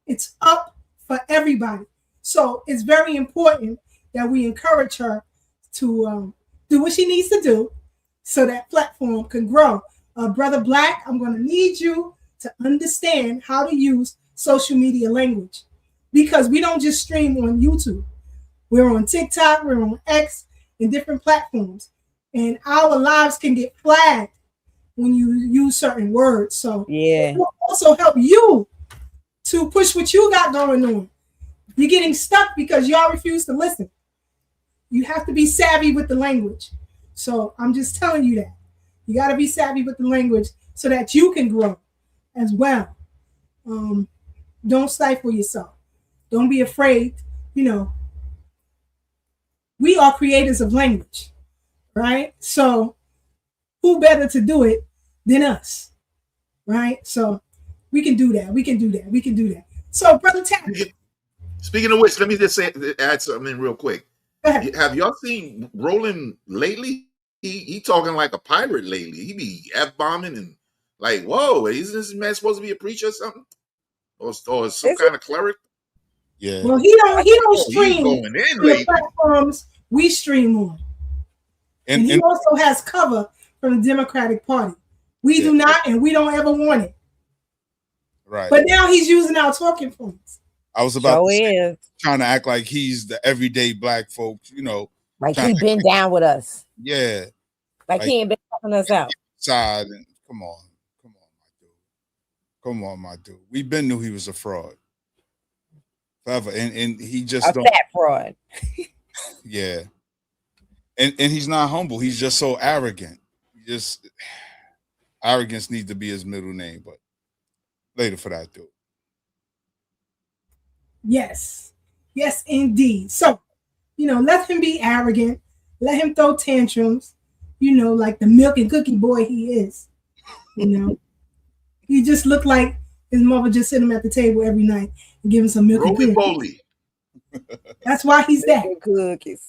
It's up for everybody. So it's very important that we encourage her to do what she needs to do so that platform can grow. Brother Black, I'm going to need you to understand how to use social media language, because we don't just stream on YouTube. We're on TikTok, we're on X, and different platforms. And our lives can get flagged when you use certain words. So yeah, it will also help you to push what you got going on. You're getting stuck because y'all refuse to listen. You have to be savvy with the language. So I'm just telling you that. You got to be savvy with the language so that you can grow as well. Don't stifle yourself. Don't be afraid, we are creators of language, right? So who better to do it than us, right? So we can do that. We can do that. We can do that. So, Brother Tapp. Speaking of which, let me just add something in real quick. Go ahead. Have y'all seen Roland lately? He talking like a pirate lately. He be F-bombing and like, whoa, isn't this man supposed to be a preacher or something? Or some kind of cleric? Yeah. Well, he don't stream going in on the lately. platforms we stream on. And he also has cover from the Democratic Party. We do not, and we don't ever want it. Right. But now he's using our talking points. I was about to say, trying to act like he's the everyday black folks, you know. Like he been down with us. Yeah. Like he ain't been helping us out. Side and come on, my dude. Come on, my dude. We been knew he was a fraud. Forever. And he just a fat fraud. Yeah. And he's not humble. He's just so arrogant. Arrogance needs to be his middle name, but later for that, dude. Yes. Yes, indeed. So, let him be arrogant. Let him throw tantrums, like the milk and cookie boy he is. He just looked like his mother just sit him at the table every night and give him some milk and cookies. That's why he's that.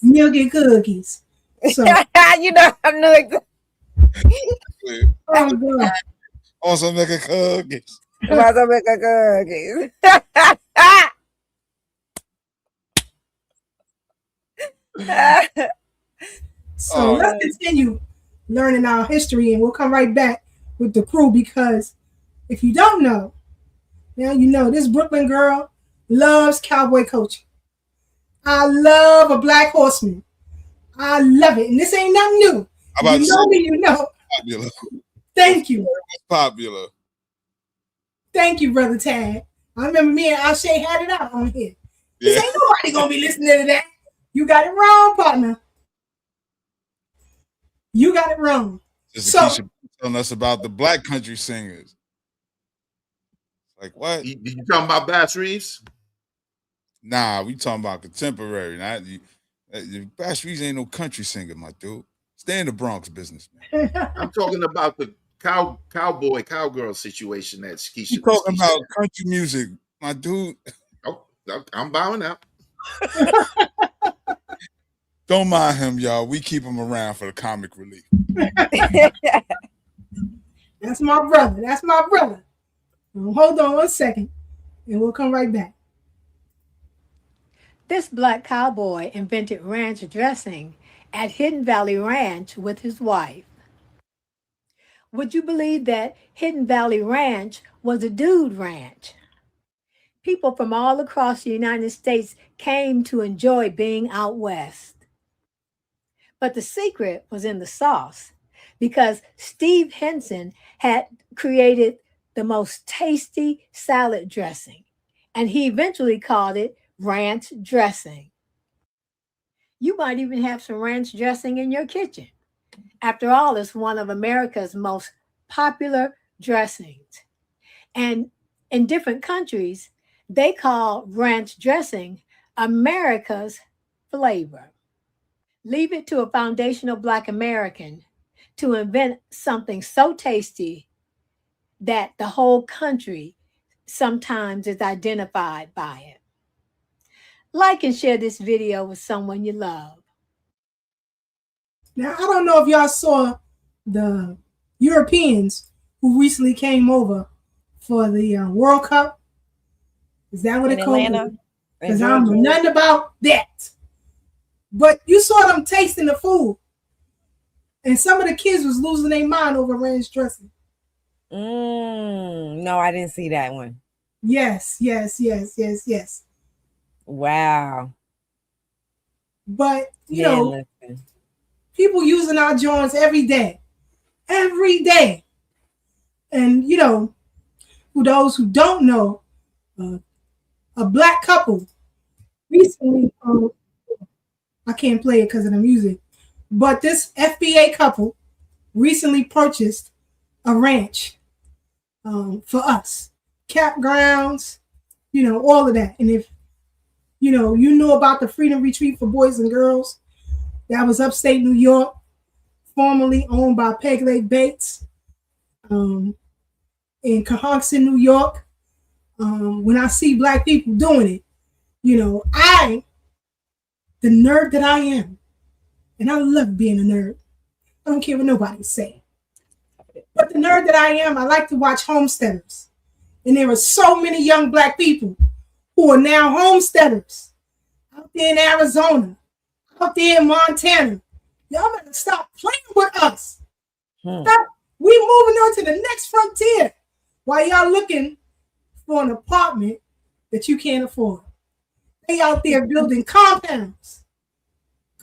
Milk and cookies. So I'm like oh God. Also make a cookies. Also make a cookies. So let's continue learning our history, and we'll come right back with the crew, because if you don't know, now you know this Brooklyn girl loves cowboy culture. I love a black horseman. I love it. And this ain't nothing new. You know me, you know. Popular. Thank you. Popular. Thank you, Brother Tad. I remember me and Ashay had it out on here. Yeah. Ain't nobody gonna be listening to that. You got it wrong, partner. You got it wrong. SisKeisha telling us about the black country singers. Like what? You talking about Bass Reeves? Nah, we talking about contemporary. Bass Reeves ain't no country singer, my dude. Stay in the Bronx business, man. I'm talking about the cowgirl situation that SisKeisha. You talking about country music, my dude? Oh, I'm bowing out. Don't mind him, y'all. We keep him around for the comic relief. That's my brother. That's my brother. Hold on one second, and we'll come right back. This black cowboy invented ranch dressing at Hidden Valley Ranch with his wife. Would you believe that Hidden Valley Ranch was a dude ranch? People from all across the United States came to enjoy being out west. But the secret was in the sauce, because Steve Henson had created the most tasty salad dressing, and he eventually called it ranch dressing. You might even have some ranch dressing in your kitchen. After all, it's one of America's most popular dressings. And in different countries, they call ranch dressing America's flavor. Leave it to a foundational Black American to invent something so tasty that the whole country sometimes is identified by it. Like and share this video with someone you love. Now, I don't know if y'all saw the Europeans who recently came over for the World Cup. Is that what it called? Because I don't know nothing about that. But you saw them tasting the food. And some of the kids was losing their mind over ranch dressing. No, I didn't see that one. Yes. Wow. But, people using our joints every day. Every day. And, for those who don't know, a black couple recently, I can't play it because of the music, but this FBA couple recently purchased a ranch for us. Campgrounds, all of that. And if, you know about the Freedom Retreat for Boys and Girls, that was upstate New York, formerly owned by Peg Leg Bates, in Cohasset, New York. When I see Black people doing it, you know, the nerd that I am, and I love being a nerd. I don't care what nobody's saying. But the nerd that I am, I like to watch homesteaders. And there are so many young Black people who are now homesteaders out there in Arizona, out there in Montana. Y'all better stop playing with us. Stop. We moving on to the next frontier while y'all looking for an apartment that you can't afford. They out there building compounds.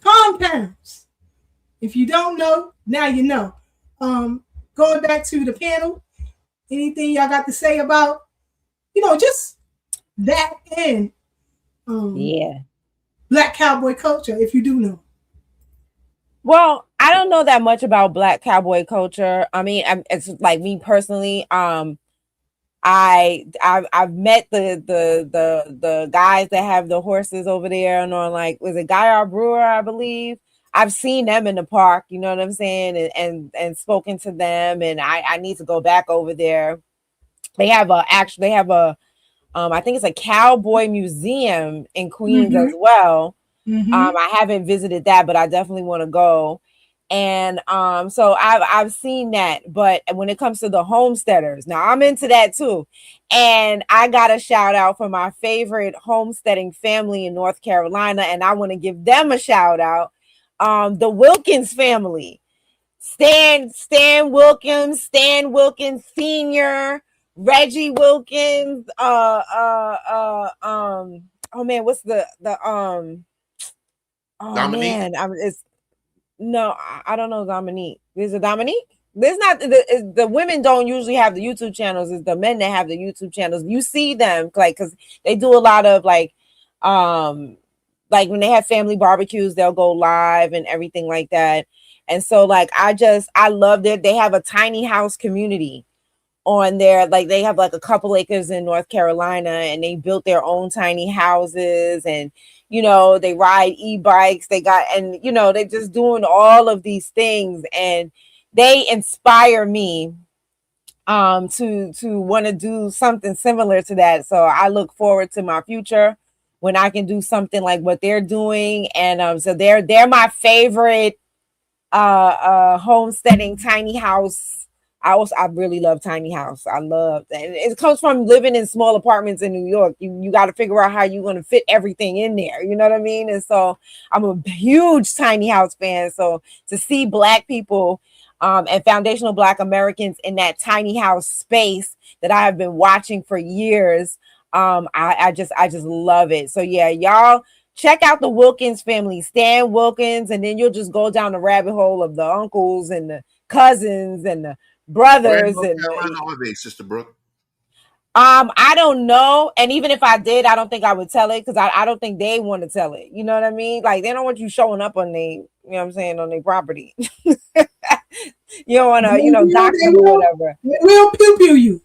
Compounds. If you don't know, now you know. Going back to the panel, anything y'all got to say about, you know, just that and Black cowboy culture, if you do know? Well, I don't know that much about Black cowboy culture. I mean, it's like me personally. I've met the guys that have the horses over there, and on like, was it Guy R. Brewer, I believe. I've seen them in the park, you know what I'm saying, and spoken to them, and I need to go back over there. They have a I think it's a cowboy museum in Queens as well. I haven't visited that, but I definitely want to go. And so I've seen that. But when it comes to the homesteaders, now I'm into that too. And I got a shout out for my favorite homesteading family in North Carolina, and I want to give them a shout out. The Wilkins family. Stan Wilkins Sr., Reggie Wilkins, oh man, what's the Dominique? I don't know Dominique. There's a Dominique? There's not the women don't usually have the YouTube channels, it's the men that have the YouTube channels. You see them like because they do a lot of like when they have family barbecues, they'll go live and everything like that. And so like I love that they have a tiny house community on there. Like they have like a couple acres in North Carolina, and they built their own tiny houses, and you know, they ride e-bikes, they're just doing all of these things, and they inspire me to want to do something similar to that. So I look forward to my future when I can do something like what they're doing. And so they're my favorite homesteading tiny house. I really love tiny house. I love that. It comes from living in small apartments in New York. You got to figure out how you're going to fit everything in there. You know what I mean? And so I'm a huge tiny house fan. So to see Black people and foundational Black Americans in that tiny house space that I have been watching for years, I just love it. So yeah, y'all check out the Wilkins family, Stan Wilkins, and then you'll just go down the rabbit hole of the uncles and the cousins and the brothers. And Sister Brooke? I don't know. And even if I did, I don't think I would tell it because I don't think they want to tell it. You know what I mean? Like they don't want you showing up on you know what I'm saying, on their property. You don't want to, dox them or whatever. They will pew you.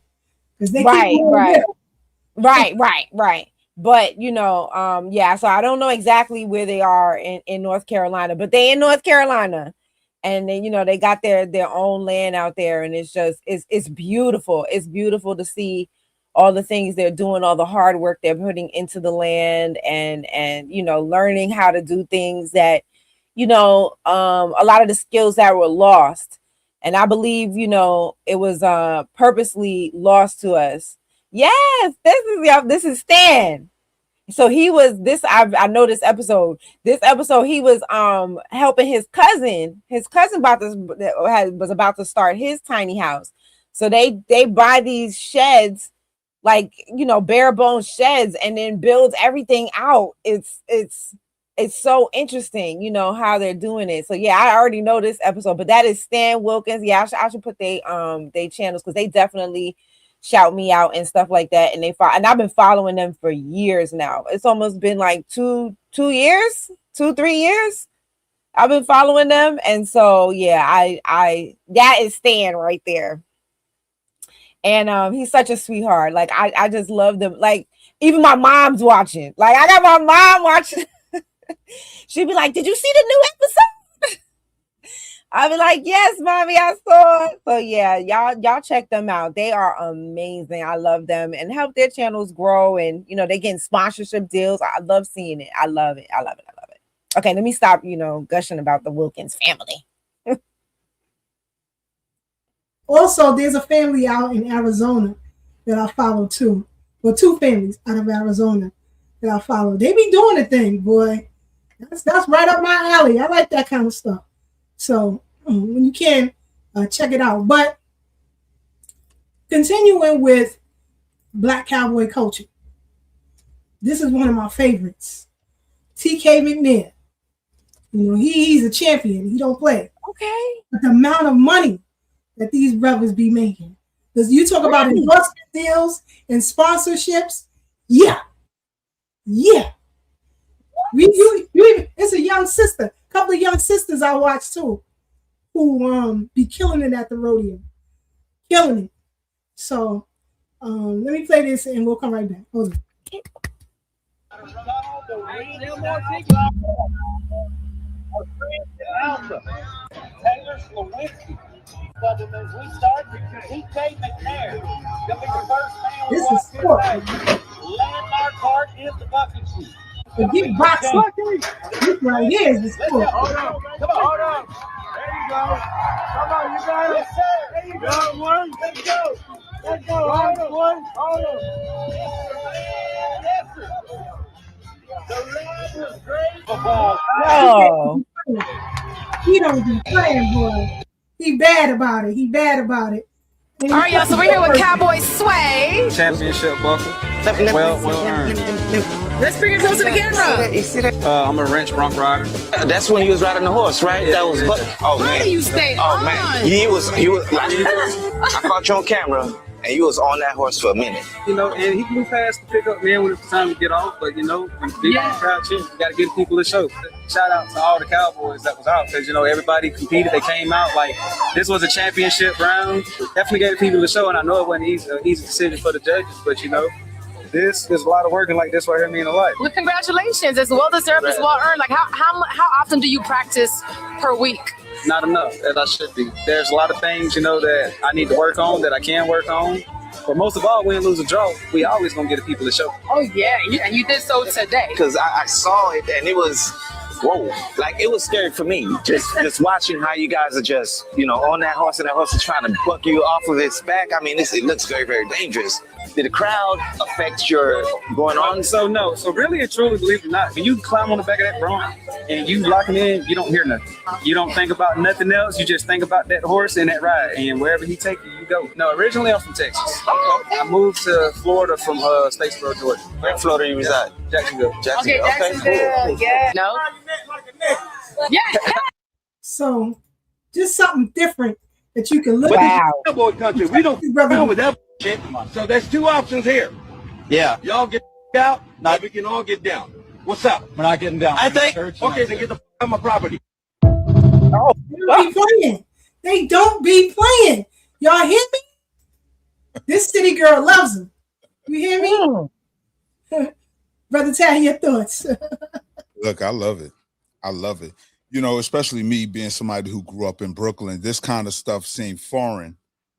Right. But so I don't know exactly where they are in North Carolina, but they in North Carolina. And then, they got their own land out there, and it's beautiful. It's beautiful to see all the things they're doing, all the hard work they're putting into the land, and learning how to do things that, a lot of the skills that were lost. And I believe, it was purposely lost to us. Yes, this is Stan. So he was I know this episode. This episode he was helping his cousin. His cousin was about to start his tiny house. So they buy these sheds, like bare bones sheds, and then builds everything out. It's so interesting, how they're doing it. So yeah, I already know this episode, but that is Stan Wilkins. Yeah, I should put they channels because they definitely shout me out and stuff like that. And and I've been following them for years now. It's almost been like 3 years. I've been following them. And so, yeah, I that is Stan right there. And he's such a sweetheart. Like, I just love them. Like, even my mom's watching. Like, I got my mom watching. She'd be like, did you see the new episode? I'll be like, yes, mommy, I saw it. So yeah, y'all check them out. They are amazing. I love them and help their channels grow. And you know, they getting sponsorship deals. I love seeing it. I love it. I love it. I love it. Okay, let me stop, gushing about the Wilkins family. Also, there's a family out in Arizona that I follow too. Well, two families out of Arizona that I follow. They be doing the thing, boy. That's right up my alley. I like that kind of stuff. So when you can, check it out. But continuing with Black cowboy culture, this is one of my favorites. T.K. McNair. He's a champion. He don't play. Okay. But the amount of money that these brothers be making. Because you talk about endorsement deals and sponsorships. Yeah. It's a young sister, a couple of young sisters I watch too, who be killing it at the rodeo. Killing it. So let me play this and we'll come right back. Hold on. Taylor Slowinski. But as we start, T.K. McNair. He'll be the first man we This watch is sport. Landmark part is the bucket shoot. The big box. This right here is the sport. Hold on. Come on. Hold on. There you go. Come on, you got it. There you go. One. Let's go. Let's go. Hold on. Hold on. Yes, sir. The line was great. Oh. He don't be playing, boy. He bad about it. All right, y'all, so we're here with Cowboy Sway. Championship buckle. Well earned. Let's bring it close to the camera. I'm a wrench bronc rider. That's when he was riding the horse, right? That was. Oh man. How do you stay on? Man, he was. I caught you on camera, and you was on that horse for a minute. And he can move fast to pick up men when it's time to get off. But when the big crowd cheers, you got to give people a show. Shout out to all the Cowboys that was out because everybody competed. They came out like this was a championship round. Definitely gave people a show, and I know it wasn't an easy decision for the judges, but this is a lot of work, and like this right here mean a lot. Well, congratulations. It's well deserved, it's well earned. Like how often do you practice per week? Not enough, as I should be. There's a lot of things, that I need to work on, that I can work on. But most of all, win, lose, or draw, we always gonna get the people to show. Oh yeah, and you did so today. Because I saw it, and it was, whoa, like it was scary for me. Just watching how you guys are just, on that horse, and that horse is trying to buck you off of its back. I mean, it looks very, very dangerous. Did the crowd affect your going on? So no. So really and truly, believe it or not, when you climb on the back of that bronc and you locking in, you don't hear nothing. You don't think about nothing else. You just think about that horse and that ride. And wherever he take you, you go. No, originally I'm from Texas. Okay. I moved to Florida from Statesboro, Georgia. Where in Florida you reside? Jacksonville. Okay, Jacksonville. Cool. Yeah. No. Yeah. So just something different that you can look But at. this is cowboy country. We don't deal with that shit. So there's two options here. Yeah. Y'all get out, now we can all get down. What's up? We're not getting down. I think. Okay, then get the f out of my property. They don't be playing. Y'all hear me? This city girl loves him. You hear me? Brother Tad, your thoughts. Look, I love it. Especially me being somebody who grew up in Brooklyn, this kind of stuff seemed foreign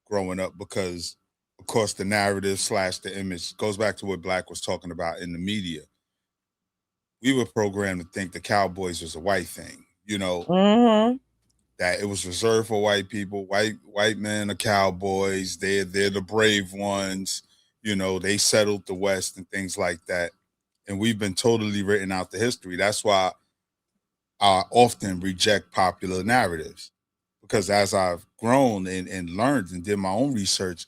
growing up because, of course, the narrative / the image goes back to what Black was talking about in the media. We were programmed to think the Cowboys was a white thing, that it was reserved for white people. White men are cowboys. They're the brave ones. They settled the West and things like that. And we've been totally written out the history. That's why I often reject popular narratives, because as I've grown and learned and did my own research,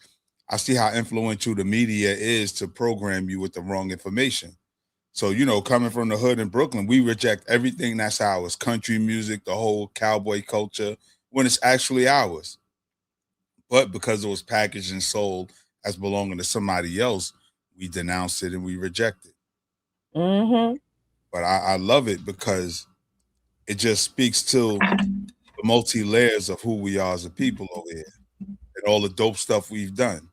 I see how influential the media is to program you with the wrong information. So, coming from the hood in Brooklyn, we reject everything that's ours, country music, the whole cowboy culture, when it's actually ours. But because it was packaged and sold as belonging to somebody else, we denounce it and we reject it. Mm-hmm. But I love it because it just speaks to the multi-layers of who we are as a people over here and all the dope stuff we've done.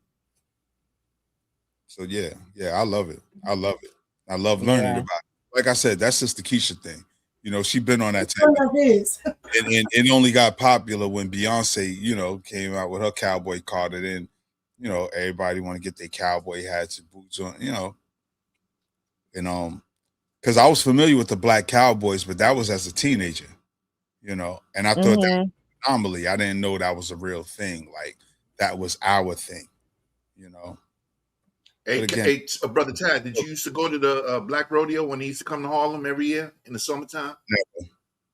So yeah, I love it. I love learning about it. Like I said, that's just the Keisha thing. You know, she been on that Which type one of his? and it only got popular when Beyonce, you know, came out with her cowboy card. And then, you know, everybody want to get their cowboy hats and boots on, you know. And because I was familiar with the Black Cowboys, but that was as a teenager, you know, and I thought that was an anomaly. I didn't know that was a real thing. Like that was our thing, you know. Hey, But again, hey, Brother Tad, did you used to go to the Black Rodeo when he used to come to Harlem every year in the summertime?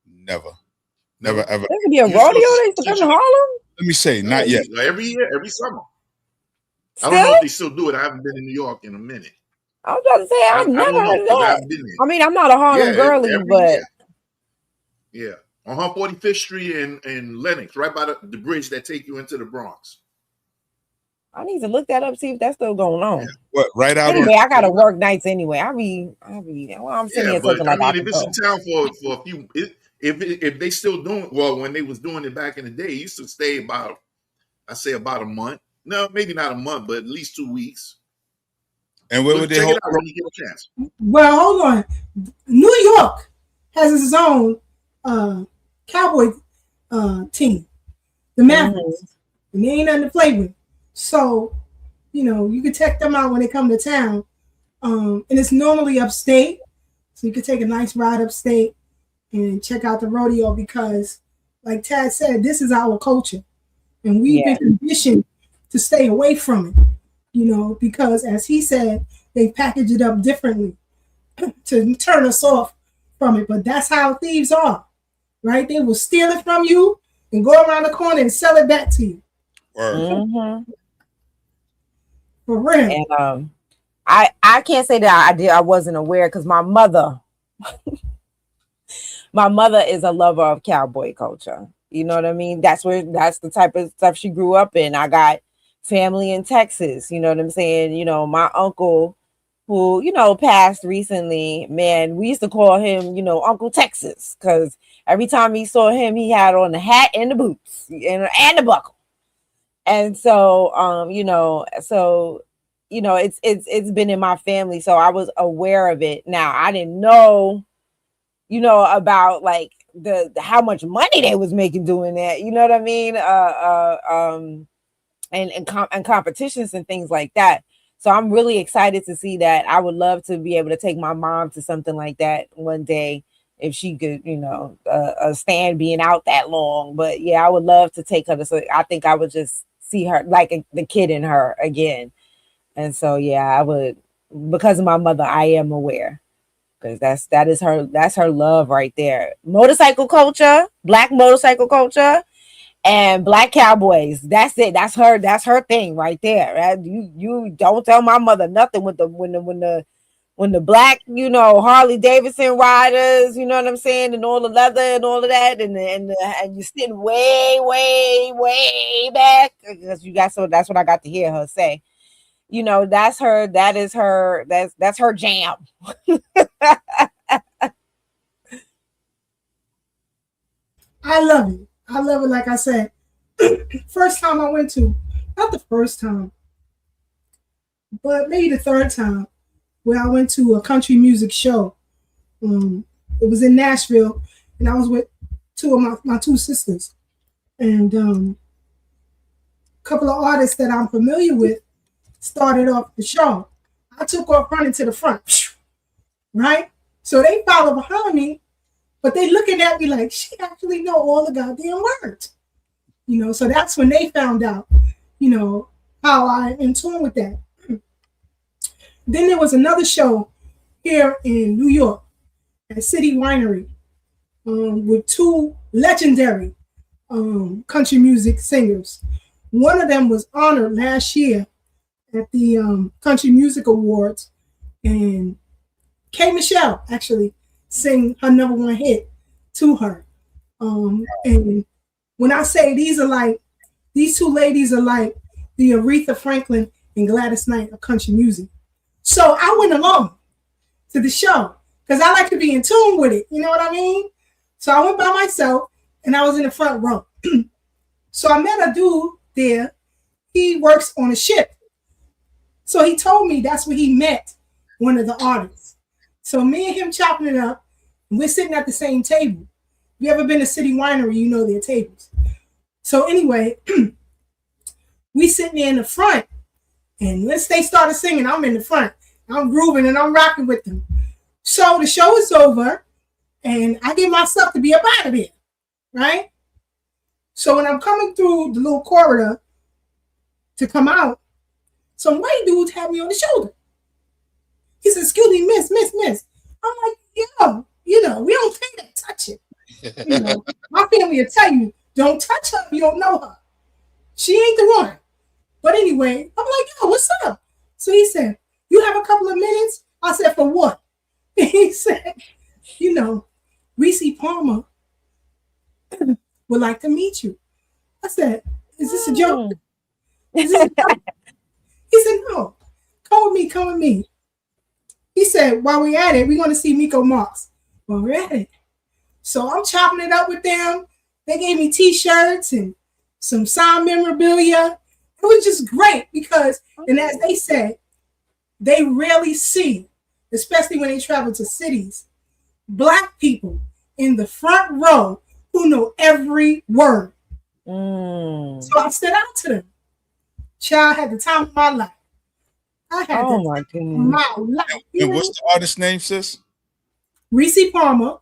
never, No? ever. There could be a rodeo that used to come to Harlem. Let me say, not yet. Every year, every summer. Still? I don't know if they still do it. I haven't been in New York in a minute. I was about to say I've never don't know, heard of 'cause I that. haven't been there. I mean, I'm not a Harlem girly, every but year. Yeah, on 145th Street and Lenox, right by the bridge that take you into the Bronx. I need to look that up, see if that's still going on. Yeah. What, right out Anyway, on, I gotta work nights anyway. Well, I'm sitting here but taking like I I mean, if can it's go. in town for a few, if they still doing well, when they was doing it back in the day, it used to stay about a month. No, maybe not a month, but at least 2 weeks. and where would they Check hold? it out when you get a chance. Well, hold on. New York has its own cowboy team, the Mavericks, and they ain't nothing to play with. So, you know, you can check them out when they come to town. And it's normally upstate, so you can take a nice ride upstate and check out the rodeo because, like Tad said, this is our culture, and we've been conditioned to stay away from it. You know, because as he said, they package it up differently to turn us off from it. But that's how thieves are, right? They will steal it from you and go around the corner and sell it back to you. For real. And I can't say that I wasn't aware because my mother is a lover of cowboy culture. You know what I mean? That's the type of stuff she grew up in. I got family in Texas. You know what I'm saying? You know, my uncle who, you know, passed recently, man, we used to call him, you know, Uncle Texas, because every time he saw him, he had on the hat and the boots and the buckle. And so, you know, it's been in my family. So I was aware of it. Now, I didn't know, you know, about like the how much money they was making doing that. You know what I mean? And competitions and things like that. So I'm really excited to see that. I would love to be able to take my mom to something like that one day if she could, you know, stand being out that long. But yeah, I would love to take her to. So I think I would just see her like the kid in her again. And so yeah, I would, because of my mother, I am aware. Because that's her love right there. Motorcycle culture, Black motorcycle culture, and Black cowboys. That's it. That's her thing right there. You don't tell my mother nothing when the Black, you know, Harley Davidson riders, you know what I'm saying, and all the leather and all of that, and you're sitting way back because that's what I got to hear her say. You know, that's her jam. I love it. I love it. Like I said, first time I went to, not the first time, but maybe the third time, where I went to a country music show. It was in Nashville, and I was with two of my two sisters, and a couple of artists that I'm familiar with started off the show. I took off running to the front, right? So they follow behind me, but they looking at me like, she actually know all the goddamn words. You know, so that's when they found out, you know, how I'm in tune with that. Then there was another show here in New York at City Winery with two legendary country music singers. One of them was honored last year at the Country Music Awards, and K. Michelle actually sang her #1 hit to her. And when I say these two ladies are like the Aretha Franklin and Gladys Knight of country music. So I went along to the show because I like to be in tune with it. You know what I mean? So I went by myself and I was in the front row. So I met a dude there. He works on a ship. So he told me that's where he met one of the artists. So me and him chopping it up, And we're sitting at the same table. If you ever been to City Winery, you know their tables. So anyway, we sitting there in the front, and once they started singing, I'm in the front. I'm grooving and I'm rocking with them. So the show is over, and I get myself to be up out of there, right? So when I'm coming through the little corridor to come out, some white dude tapped me on the shoulder. He said, "Excuse me, miss. I'm like, yo, we don't pay that. Touch it. My family will tell you, don't touch her if you don't know her. She ain't the one. But anyway, I'm like, yo, what's up? So he said, you have a couple of minutes? I said, for what? He said, Reese Palmer would like to meet you. I said, is this a joke? Is this a joke? He said, no, come with me. He said, while we're at it, we're going to see Miko Marks. Well, we're at it. So I'm chopping it up with them. They gave me t-shirts and some signed memorabilia. It was just great because, and as they said, they rarely see, especially when they travel to cities, Black people in the front row who know every word. So I stood out to them. Child, had the time of my life. I had the time of my life. And what's the artist name, sis? Reese Palmer,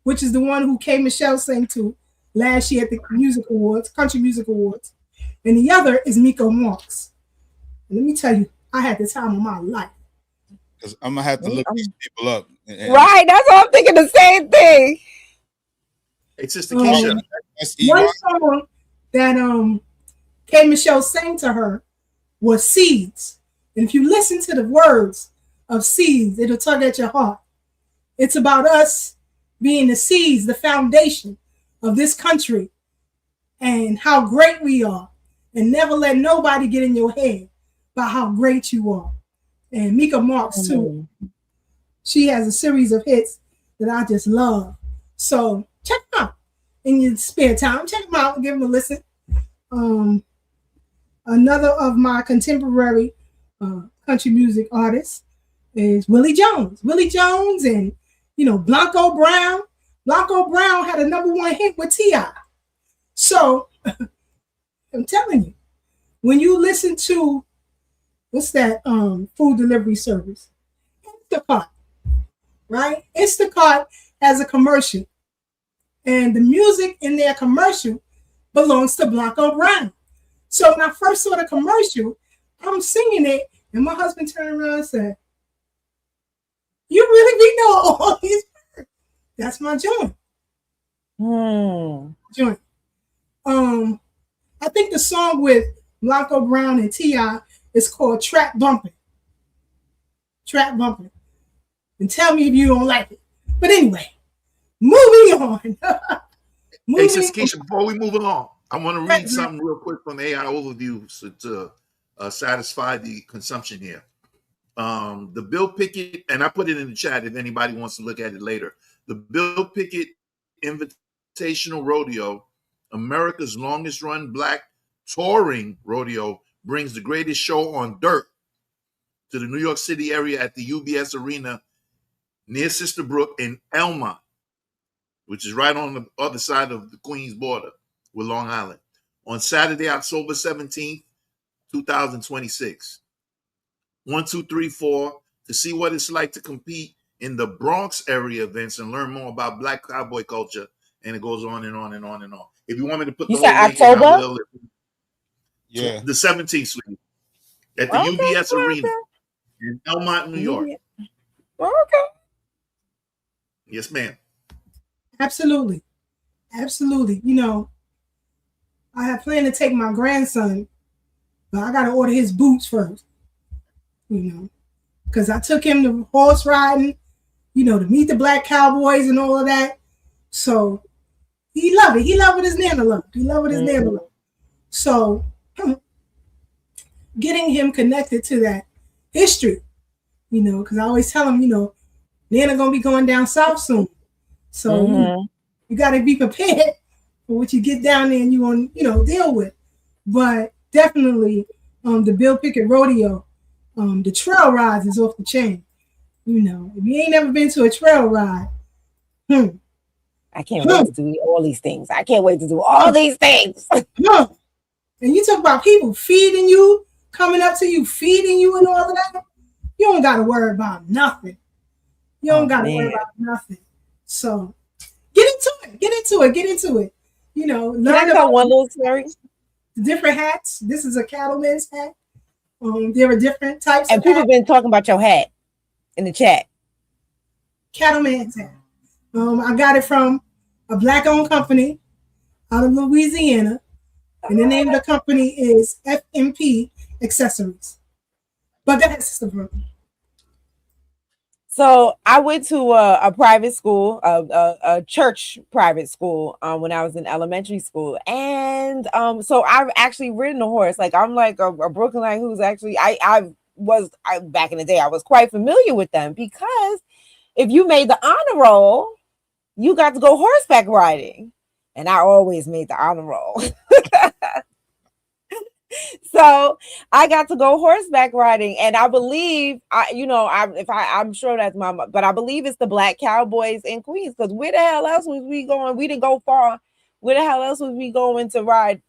which is the one who K. Michelle sang to last year at the Country Music Awards. And the other is Miko Marks. And let me tell you, I had the time of my life. Because I'm going to have to look these people up. Right, that's what I'm thinking, the same thing. It's just SisKeisha. One song that K. Michelle sang to her was Seeds. And if you listen to the words of Seeds, it'll tug at your heart. It's about us being the seeds, the foundation of this country, and how great we are. And never let nobody get in your head about how great you are. And Mika Marks, too. She has a series of hits that I just love. So check them out in your spare time. Check them out and give them a listen. Another of my contemporary country music artists is Willie Jones. Willie Jones and, Blanco Brown. Blanco Brown had a #1 hit with T.I. So I'm telling you, when you listen to, what's that food delivery service? Instacart, right? Instacart has a commercial. And the music in their commercial belongs to Blanco Brown. So when I first saw the commercial, I'm singing it, and my husband turned around and said, you really be know all these words. That's my joint. Joint. I think the song with Blanco Brown and T.I. is called Trap Bumpin'. Trap Bumpin'. And tell me if you don't like it. But anyway, moving on. Hey, SisKeisha, before we move along, I want to read something real quick from the AI overview to satisfy the consumption here. The Bill Pickett, and I put it in the chat if anybody wants to look at it later. The Bill Pickett Invitational Rodeo, America's longest run Black touring rodeo, brings the greatest show on dirt to the New York City area at the UBS Arena near Sister Brook in Elmont, which is right on the other side of the Queens border with Long Island, on Saturday, October 17th, 2026. 1, 2, 3, 4, to see what it's like to compete in the Bronx area events and learn more about Black cowboy culture. And it goes on and on and on and on. If you want me to put the whole link in, I will. Yeah. The 17th, sweetie. At the UBS Arena in Elmont, New York. Okay. Yes, ma'am. Absolutely. Absolutely. I have planned to take my grandson, but I got to order his boots first. Because I took him to horse riding, to meet the Black cowboys and all of that. So he loved it. He loved what his nana loved. So getting him connected to that history, because I always tell him, Nana going to be going down south soon. So you got to be prepared for what you get down there and you want, deal with. But definitely the Bill Pickett Rodeo, the trail rides is off the chain. If you ain't never been to a trail ride, I can't wait to do all these things. I can't wait to do all these things. And you talk about people feeding you, coming up to you, feeding you and all of that. You don't got to worry about nothing. You don't got to worry about nothing. So get into it. You know, Can I tell one little story? Different hats. This is a cattleman's hat. There are different types and of people hats. been talking about your hat in the chat. Cattleman's hat. I got it from a Black-owned company out of Louisiana. And the name of the company is FMP Accessories. But that is the Brooke. So I went to a private school, a church private school, when I was in elementary school, and so I've actually ridden a horse. Like I'm like a Brooklynite who's actually I back in the day I was quite familiar with them, because if you made the honor roll, you got to go horseback riding, and I always made the honor roll. So I got to go horseback riding, and I believe I'm sure that's but I believe it's the Black Cowboys in Queens, because where the hell else was we going? We didn't go far. Where the hell else was we going to ride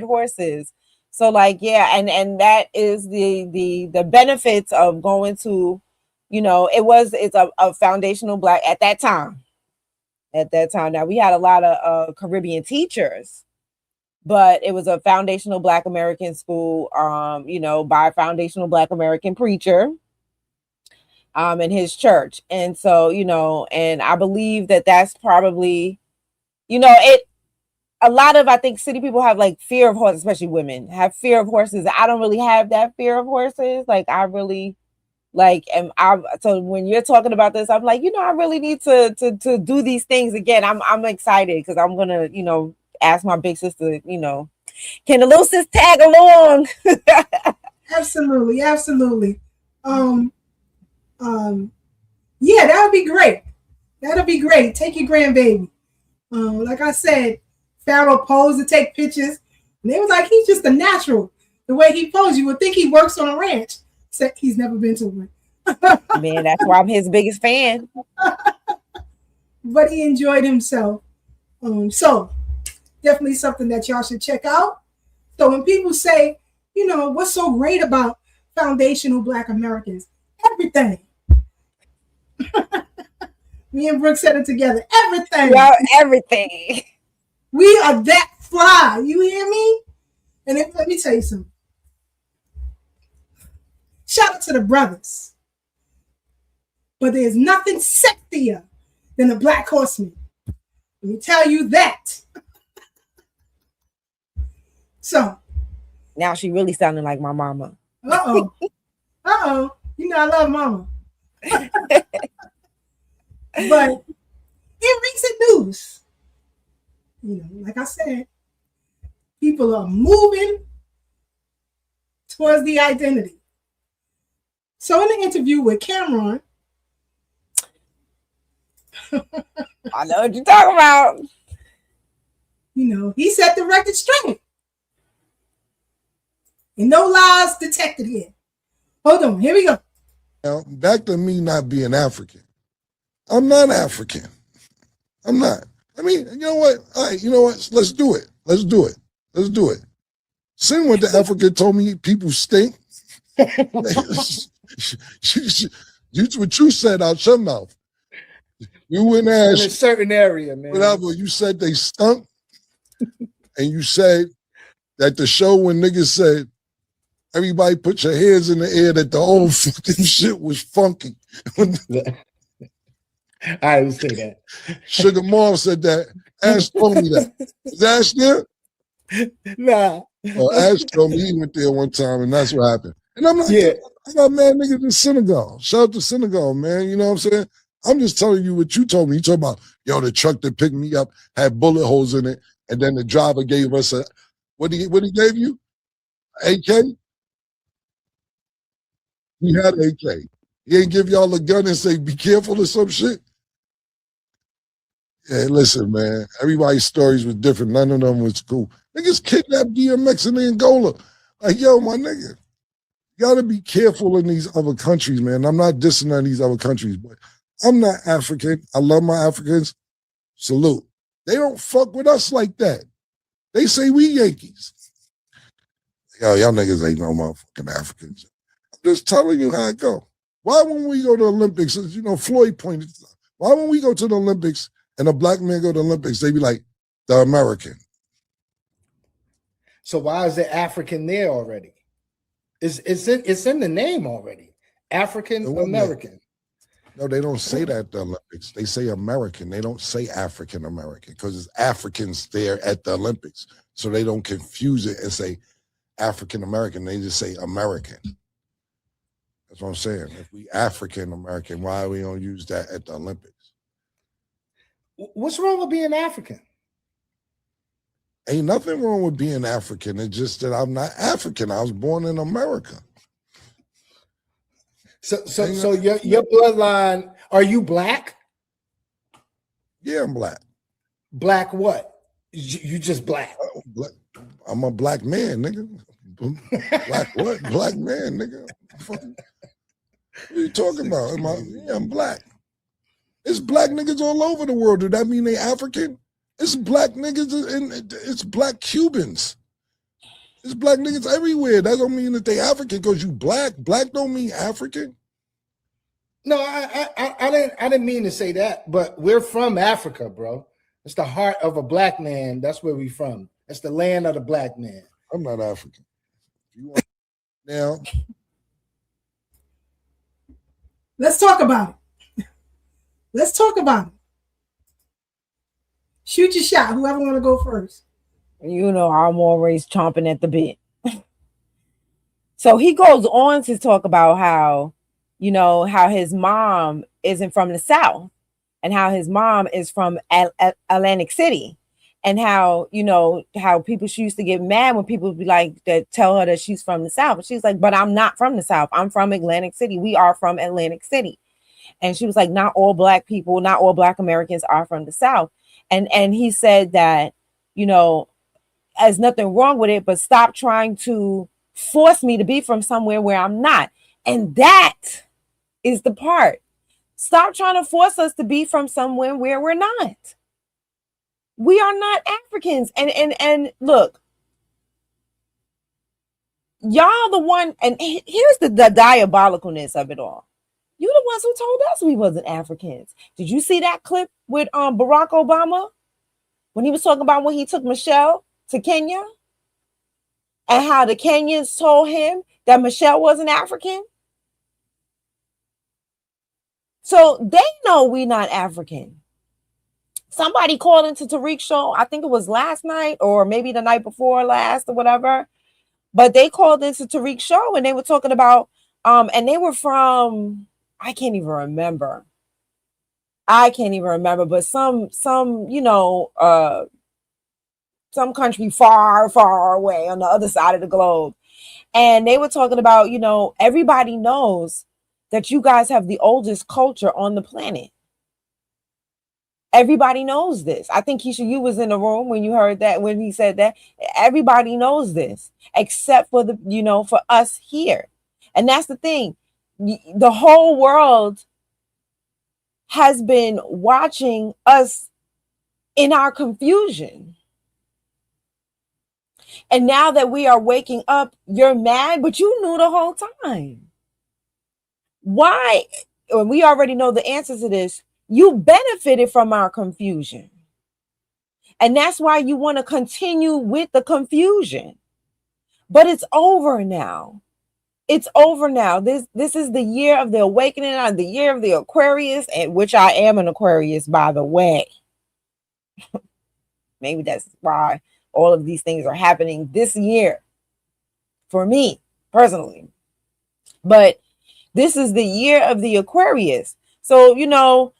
horses? So like, yeah, and that is the benefits of going to, it's a foundational Black at that time. Now we had a lot of Caribbean teachers, but it was a foundational Black American school, by a foundational Black American preacher, in his church. And so, and I believe that that's probably, a lot of, I think city people have like fear of horses, especially women have fear of horses. I don't really have that fear of horses. Like I really so when you're talking about this, I'm like, I really need to do these things again. I'm excited because I'm going to, ask my big sister, can the little sis tag along? Absolutely. Yeah, that would be great. That'll be great. Take your grandbaby. Like I said, Pharaoh posed to take pictures, and they was like, he's just a natural. The way he posed, you would think he works on a ranch, except he's never been to one. Man, that's why I'm his biggest fan. But he enjoyed himself. So definitely something that y'all should check out. So when people say, what's so great about foundational Black Americans? Everything. Me and Brooke said it together. Everything. Well, everything. We are that fly. You hear me? And let me tell you something. Shout out to the brothers. But there's nothing sexier than a Black horseman. Let me tell you that. So now she really sounding like my mama. I love mama. But in recent news, like I said, people are moving towards the identity. So in the interview with Cameron, I know what you're talking about. He set the record straight. And no lies detected here. Hold on, here we go. Now, back to me not being African. I'm not African. I'm not. I mean, you know what? All right, you know what? Let's do it. Sin went to Africa and told me people stink. What you said out your mouth. You went and asked. In a certain area, man. Whatever, you said they stunk. And you said that the show when niggas said, everybody put your hands in the air, that the whole fucking shit was funky. I didn't say that. Sugar Mom said that. Ash told me that. Is Ash there? Nah. Well, Ash told me he went there one time, and that's what happened. And I'm like, I got mad niggas in Senegal. Shout out to Senegal, man. You know what I'm saying? I'm just telling you what you told me. You talking about, the truck that picked me up had bullet holes in it, and then the driver gave us what he gave you? AK? He had AK. He ain't give y'all a gun and say, be careful or some shit? Yeah, listen, man. Everybody's stories was different. None of them was cool. Niggas kidnapped DMX in Angola. Like, yo, my nigga, you gotta be careful in these other countries, man. I'm not dissing on these other countries, but I'm not African. I love my Africans. Salute. They don't fuck with us like that. They say we Yankees. Yo, y'all niggas ain't no motherfucking Africans. I'm just telling you how it go. Why when we go to the Olympics, you know, Floyd pointed, why when we go to the Olympics and a black man go to the Olympics, they be like, the American. So why is the African there already? It's in the name already. African American. No, they don't say that at the Olympics. They say American. They don't say African American because it's Africans there at the Olympics. So they don't confuse it and say African American. They just say American. That's what I'm saying. If we African American, why we don't use that at the Olympics? What's wrong with being African? Ain't nothing wrong with being African. It's just that I'm not African. I was born in America. So your bloodline, are you black? Yeah, I'm black. Black what? You just black. I'm a black man, nigga. Black what? Black man, nigga. What are you talking about? I'm black. It's black niggas all over the world. Do that mean they African? It's black niggas and it's black Cubans. It's black niggas everywhere. That don't mean that they African because you black. Black don't mean African. No, I didn't mean to say that, but we're from Africa, bro. It's the heart of a black man. That's where we from. It's the land of the black man. I'm not African. You want now? Let's talk about it. Let's talk about it. Shoot your shot. Whoever want to go first. You know, I'm always chomping at the bit. So he goes on to talk about how, you know, how his mom isn't from the South and how his mom is from Atlantic City, and how, you know, how people used to get mad when people would be like, that tell her that she's from the South. And she's like, but I'm not from the South. I'm from Atlantic City. We are from Atlantic City. And she was like, not all black people, not all black Americans are from the South. And he said that, you know, there's nothing wrong with it, but stop trying to force me to be from somewhere where I'm not. And that is the part. Stop trying to force us to be from somewhere where we're not. We are not Africans. And look, y'all the one, and here's the diabolicalness of it all. You the ones who told us we wasn't Africans. Did you see that clip with Barack Obama when he was talking about when he took Michelle to Kenya and how the Kenyans told him that Michelle wasn't African? So they know we not African. Somebody called into Tariq's show. I think it was last night or maybe the night before last or whatever. But they called into Tariq's show and they were talking about, and they were from, I can't even remember, but some, you know, some country far, far away on the other side of the globe. And they were talking about, you know, everybody knows that you guys have the oldest culture on the planet. Everybody knows this. I think Keisha, you was in the room when you heard that, when he said that. Everybody knows this, except for the, you know, for us here. And that's the thing. The whole world has been watching us in our confusion. And now that we are waking up, you're mad, but you knew the whole time. Why? When we already know the answer to this, you benefited from our confusion. And that's why you want to continue with the confusion. But it's over now. It's over now. This is the year of the awakening, the year of the Aquarius, and which I am an Aquarius, by the way. Maybe that's why all of these things are happening this year for me personally. But this is the year of the Aquarius. So, you know,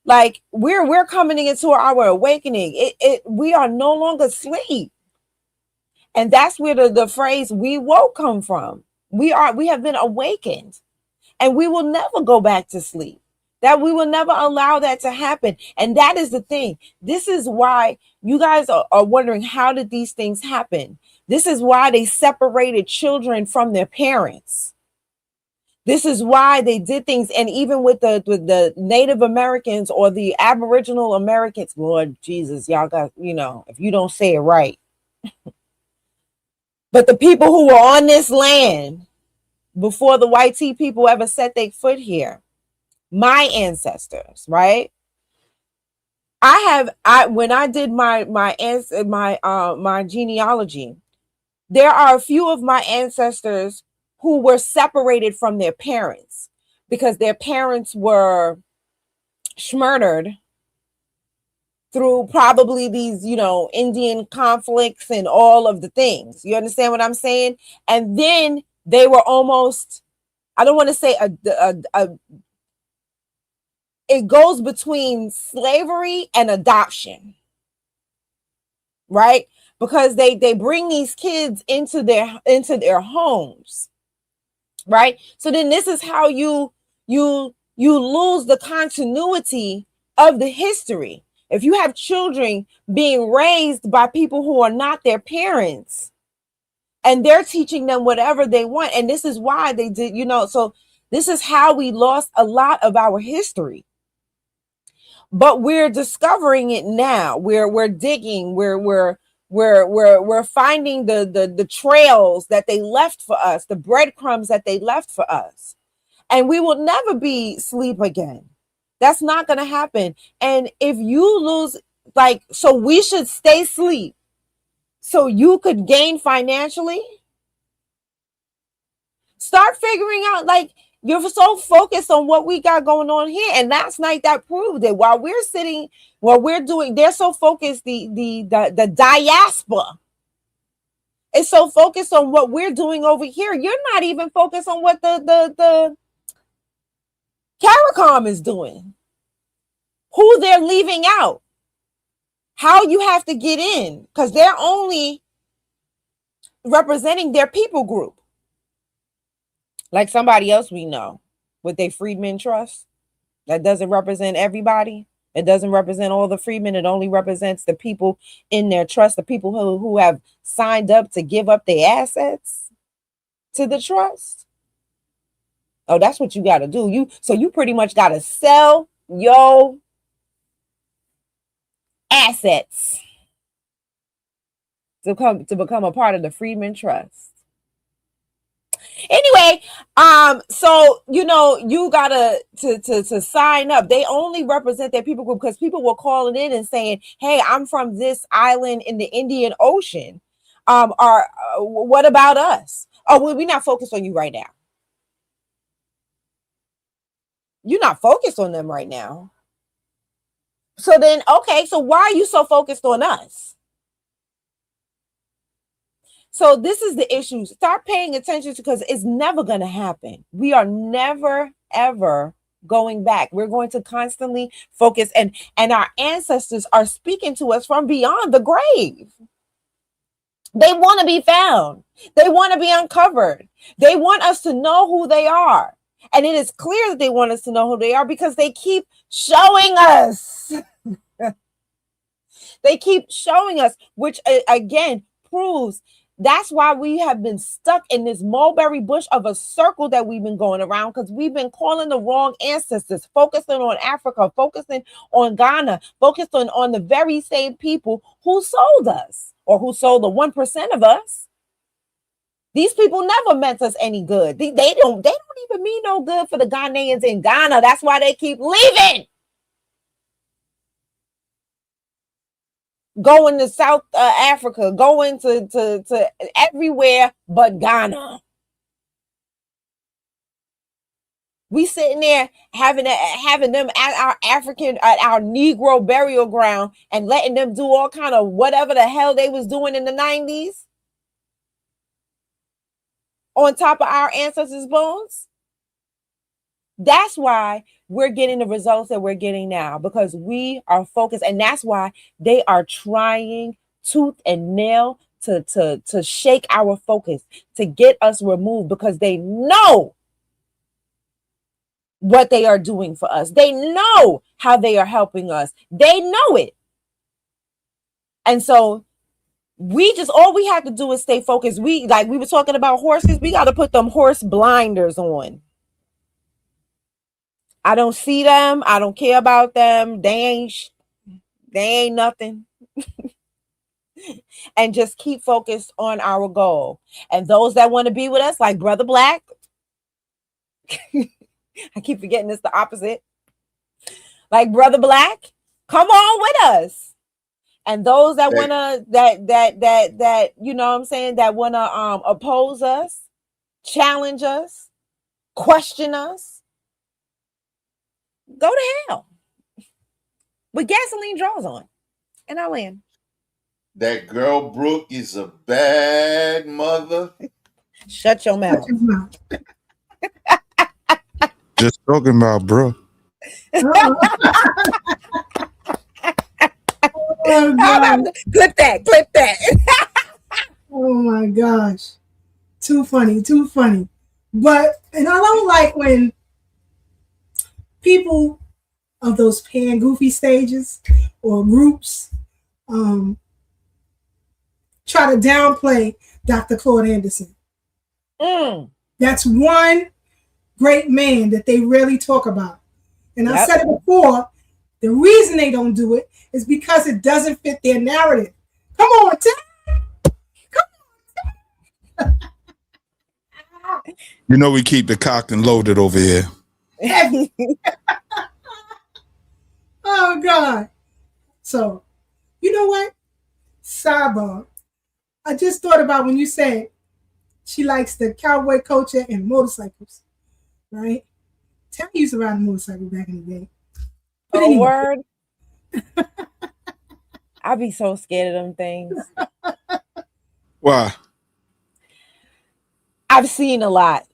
like we're coming into our awakening. We are no longer asleep. And that's where the phrase "we woke" come from. We have been awakened, and we will never go back to sleep. That we will never allow that to happen. And that is the thing. This is why you guys are wondering, how did these things happen? This is why they separated children from their parents. This is why they did things. And even with the Native Americans or the Aboriginal Americans, Lord Jesus, y'all got, if you don't say it right. But the people who were on this land before the white tea people ever set their foot here, my ancestors, right? When I did my genealogy, there are a few of my ancestors who were separated from their parents because their parents were murdered through probably these, Indian conflicts and all of the things. You understand what I'm saying? And then they were almost, I don't want to say it goes between slavery and adoption, right? Because they bring these kids into their homes, right? So then this is how you lose the continuity of the history. If you have children being raised by people who are not their parents and they're teaching them whatever they want, and this is why they did, so this is how we lost a lot of our history. But we're discovering it now. We're digging, we're finding the trails that they left for us, the breadcrumbs that they left for us. And we will never be asleep again. That's not going to happen. And if you lose, so we should stay asleep so you could gain financially. Start figuring out, you're so focused on what we got going on here. And last night that proved it. While we're doing, they're so focused, the diaspora is so focused on what we're doing over here. You're not even focused on what the CARICOM is doing, who they're leaving out, how you have to get in, because they're only representing their people group. Like somebody else we know with their Freedmen Trust, that doesn't represent everybody. It doesn't represent all the freedmen. It only represents the people in their trust, the people who have signed up to give up their assets to the trust. Oh, that's what you got to do. You pretty much got to sell your assets to become a part of the Freedmen Trust. Anyway, so you gotta to sign up. They only represent their people group because people were calling in and saying, "Hey, I'm from this island in the Indian Ocean. What about us? Oh, well, we're not focused on you right now. You're not focused on them right now. So then, okay, so why are you so focused on us?" So this is the issue. Start paying attention because it's never going to happen. We are never, ever going back. We're going to constantly focus, and our ancestors are speaking to us from beyond the grave. They want to be found. They want to be uncovered. They want us to know who they are. And it is clear that they want us to know who they are because they keep showing us. They keep showing us, which again proves that's why we have been stuck in this mulberry bush of a circle that we've been going around, because we've been calling the wrong ancestors, focusing on Africa, focusing on Ghana, focused on the very same people who sold us or who sold the 1% of us. These people never meant us any good. They don't even mean no good for the Ghanaians in Ghana. That's why they keep leaving. Going to South Africa, going to everywhere but Ghana. We sitting there having them at our our Negro burial ground and letting them do all kind of whatever the hell they was doing in the 90s on top of our ancestors' bones. That's why we're getting the results that we're getting now, because we are focused. And that's why they are trying tooth and nail to shake our focus, to get us removed, because they know what they are doing for us. They know how they are helping us. They know it. And so all we have to do is stay focused. We were talking about horses. We got to put them horse blinders on. I don't see them. I don't care about them. They ain't nothing. And just keep focused on our goal. And those that want to be with us, like Brother Black, I keep forgetting it's the opposite. Like Brother Black, come on with us. And those that wanna that you know what I'm saying, that wanna oppose us, challenge us, question us, go to hell. With gasoline draws on. And I land. That girl Brooke is a bad mother. Shut your mouth. Just talking about, bro. Oh, God. Clip that. Oh my gosh. Too funny. But, and I don't like when people of those pan goofy stages or groups try to downplay Dr. Claude Anderson. That's one great man that they rarely talk about. And I said it before, the reason they don't do it is because it doesn't fit their narrative. Come on, Tim. You know we keep the cocked and loaded over here. Oh, God. So, you know what? Sidebar. I just thought about when you said she likes the cowboy culture and motorcycles, right? Tammy used to ride a motorcycle back in the day. But anyway. Word. I'd be so scared of them things. Why? I've seen a lot,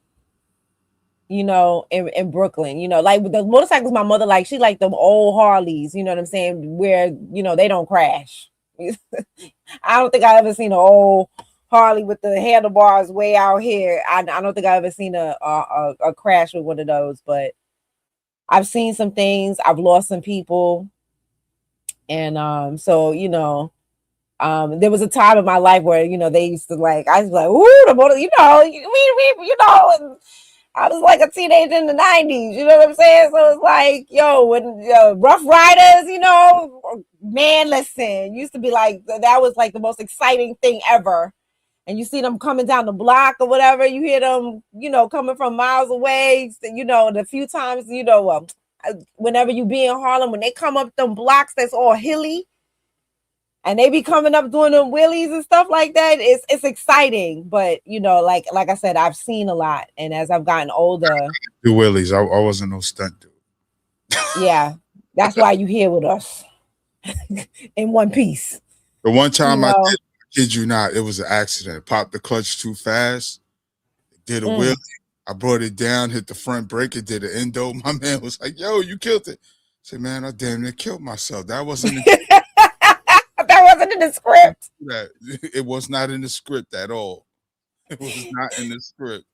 you know, in Brooklyn, you know, like the motorcycles my mother likes, she like them old Harleys, you know what I'm saying, where, you know, they don't crash. I don't think I ever seen an old Harley with the handlebars way out here. I don't think I ever seen a crash with one of those, but I've seen some things. I've lost some people. And so, you know, there was a time in my life where, you know, they used to like, I was like, ooh, the motor, you know, you know, and I was like a teenager in the 90s, you know what I'm saying? So it's like, when Rough Riders, you know, man, listen, used to be like, that was like the most exciting thing ever. And you see them coming down the block or whatever, you hear them, you know, coming from miles away, you know, the few times, you know, whenever you be in Harlem, when they come up them blocks that's all hilly, and they be coming up doing them wheelies and stuff like that. It's exciting, but you know, like I said, I've seen a lot, and as I've gotten older, do wheelies. I wasn't no stunt dude. Yeah, that's why you here with us in one piece. The one time I kid you not, it was an accident. Popped the clutch too fast. Did a wheelie. I brought it down, hit the front brake, it did an endo. My man was like, "Yo, you killed it." I said, "Man, I damn near killed myself. That wasn't." That wasn't in the script. It was not in the script at all. It was not in the script.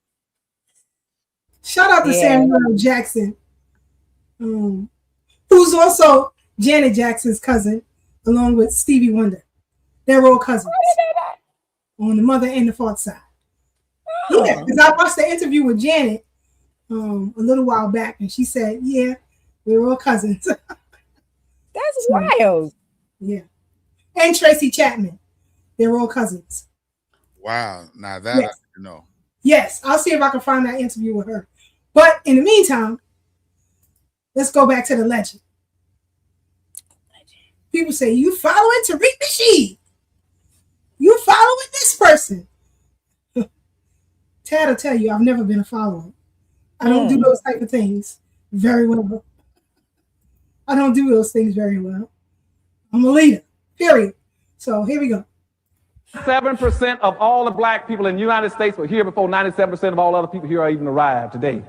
Shout out to Samuel Jackson, who's also Janet Jackson's cousin, along with Stevie Wonder. They're all cousins on the mother and the father side. Yeah, because I watched the interview with Janet a little while back, and she said, "Yeah, we're all cousins." That's wild. Yeah. And Tracy Chapman. They're all cousins. Wow. Now that I didn't know. Yes. I'll see if I can find that interview with her. But in the meantime, let's go back to the legend. People say, you following Tariq Nasheed. You following this person. Tad will tell you, I've never been a follower. I don't do those type of things very well. I don't do those things very well. I'm a leader. Period. So here we go. 7% of all the black people in the United States were here before 97% of all other people here are even arrived today.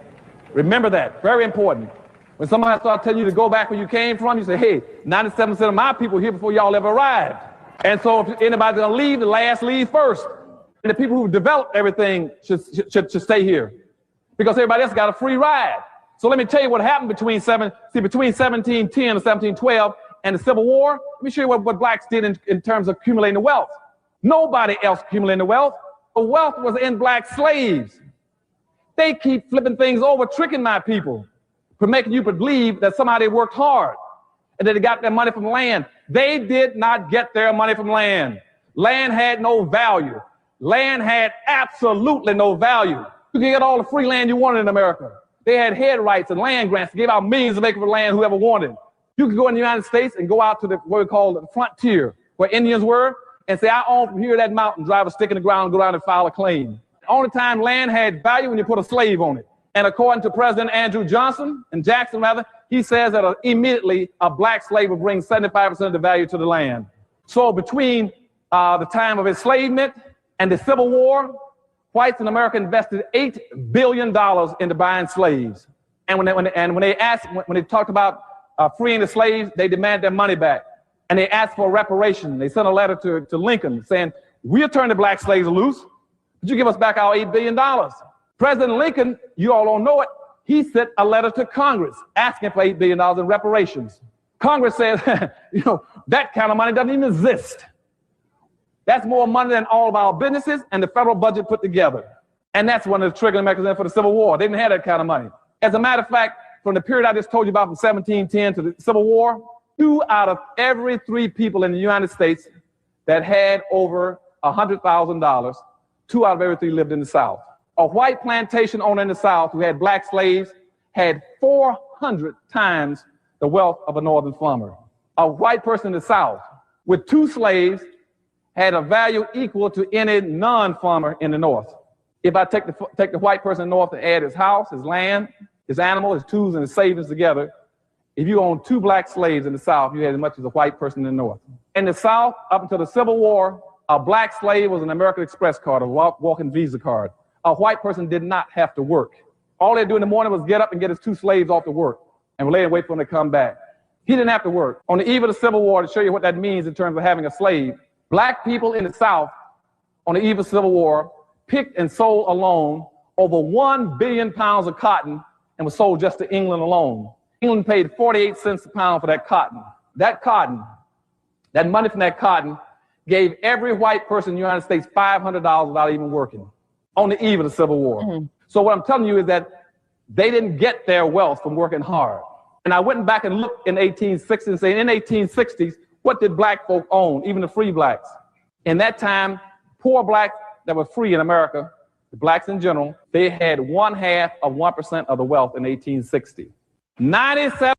Remember that. Very important. When somebody starts telling you to go back where you came from, you say, hey, 97% of my people here before y'all ever arrived. And so if anybody's going to leave, the last leave first. And the people who developed everything should stay here. Because everybody else got a free ride. So let me tell you what happened between 1710 and 1712 and the Civil War. Let me show you what blacks did in terms of accumulating the wealth. Nobody else accumulated the wealth. The wealth was in black slaves. They keep flipping things over, tricking my people. for making you believe that somebody worked hard and that they got their money from land. They did not get their money from land. Land had no value. Land had absolutely no value. You could get all the free land you wanted in America. They had head rights and land grants, gave out millions of acres of land whoever wanted. You could go in the United States and go out to what we call the frontier, where Indians were, and say, I own from here to that mountain, drive a stick in the ground, go down and file a claim. The only time land had value when you put a slave on it. And according to President Andrew Johnson, and Jackson rather, he says that immediately a black slave would bring 75% of the value to the land. So between the time of enslavement and the Civil War, whites in America invested $8 billion into buying slaves. And when they talked about freeing the slaves, they demanded their money back. And they asked for reparation. They sent a letter to Lincoln saying, we'll turn the black slaves loose, but you give us back our $8 billion. President Lincoln, you all don't know it, he sent a letter to Congress asking for $8 billion in reparations. Congress says, that kind of money doesn't even exist. That's more money than all of our businesses and the federal budget put together. And that's one of the triggering mechanisms for the Civil War. They didn't have that kind of money. As a matter of fact, from the period I just told you about from 1710 to the Civil War, 2 out of every 3 people in the United States that had over $100,000, 2 out of every 3 lived in the South. A white plantation owner in the South who had black slaves had 400 times the wealth of a northern farmer. A white person in the South with 2 slaves had a value equal to any non-farmer in the North. If I take the white person in the North and add his house, his land, his animal, his tools, and his savings together, if you own 2 black slaves in the South, you had as much as a white person in the North. In the South, up until the Civil War, a black slave was an American Express card, a walking Visa card. A white person did not have to work. All they'd do in the morning was get up and get his 2 slaves off to work and lay and wait for them to come back. He didn't have to work. On the eve of the Civil War, to show you what that means in terms of having a slave, black people in the South on the eve of the Civil War picked and sold alone over 1 billion pounds of cotton and was sold just to England alone. England paid 48 cents a pound for that cotton. That money from that cotton gave every white person in the United States $500 without even working on the eve of the Civil War. Mm-hmm. So what I'm telling you is that they didn't get their wealth from working hard. And I went back and looked in 1860 and say, in 1860s, what did black folk own, even the free blacks? In that time, poor blacks that were free in America, the blacks in general, they had 1/2 of 1% of the wealth in 1860. 97,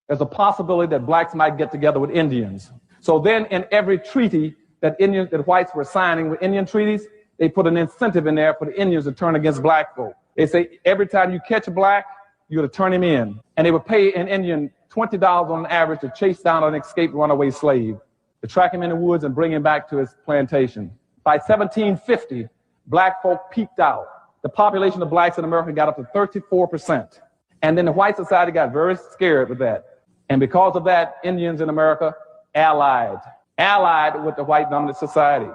there's a possibility that blacks might get together with Indians. So then in every treaty that whites were signing with Indian treaties, they put an incentive in there for the Indians to turn against black folk. They say every time you catch a black, you're to turn him in. And they would pay an Indian $20 on average to chase down an escaped runaway slave, to track him in the woods and bring him back to his plantation. By 1750, black folk peaked out. The population of blacks in America got up to 34%. And then the white society got very scared with that. And because of that, Indians in America allied with the white dominant society.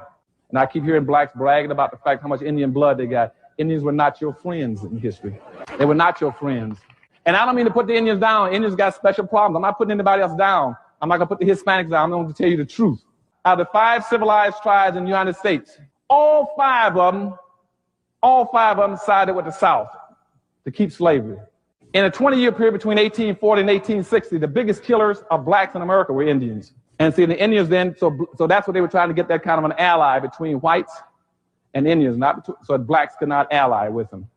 And I keep hearing blacks bragging about the fact how much Indian blood they got. Indians were not your friends in history. They were not your friends. And I don't mean to put the Indians down. Indians got special problems. I'm not putting anybody else down. I'm not going to put the Hispanics down. I'm going to tell you the truth. Out of the 5 civilized tribes in the United States, all five of them sided with the South to keep slavery. In a 20-year period between 1840 and 1860, the biggest killers of blacks in America were Indians. And see, the Indians then, so that's what they were trying to get, that kind of an ally between whites and Indians, so that blacks could not ally with them.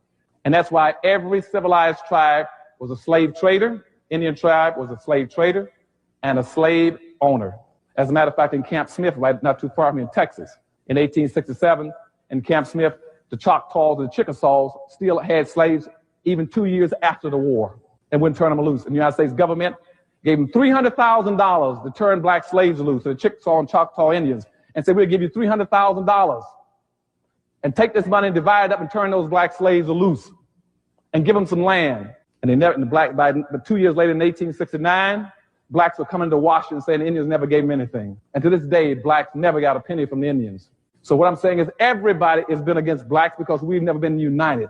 And that's why every civilized tribe was a slave trader. Indian tribe was a slave trader and a slave owner. As a matter of fact, in Camp Smith, right not too far from me in Texas, in 1867, in Camp Smith, the Choctaws and the Chickasaws still had slaves even 2 years after the war and wouldn't turn them loose. And the United States government gave them $300,000 to turn black slaves loose, to the Chickasaw and Choctaw Indians, and said, we'll give you $300,000 and take this money and divide it up and turn those black slaves loose and give them some land. And they never, but 2 years later in 1869, blacks were coming to Washington saying the Indians never gave them anything. And to this day, blacks never got a penny from the Indians. So what I'm saying is everybody has been against blacks because we've never been united.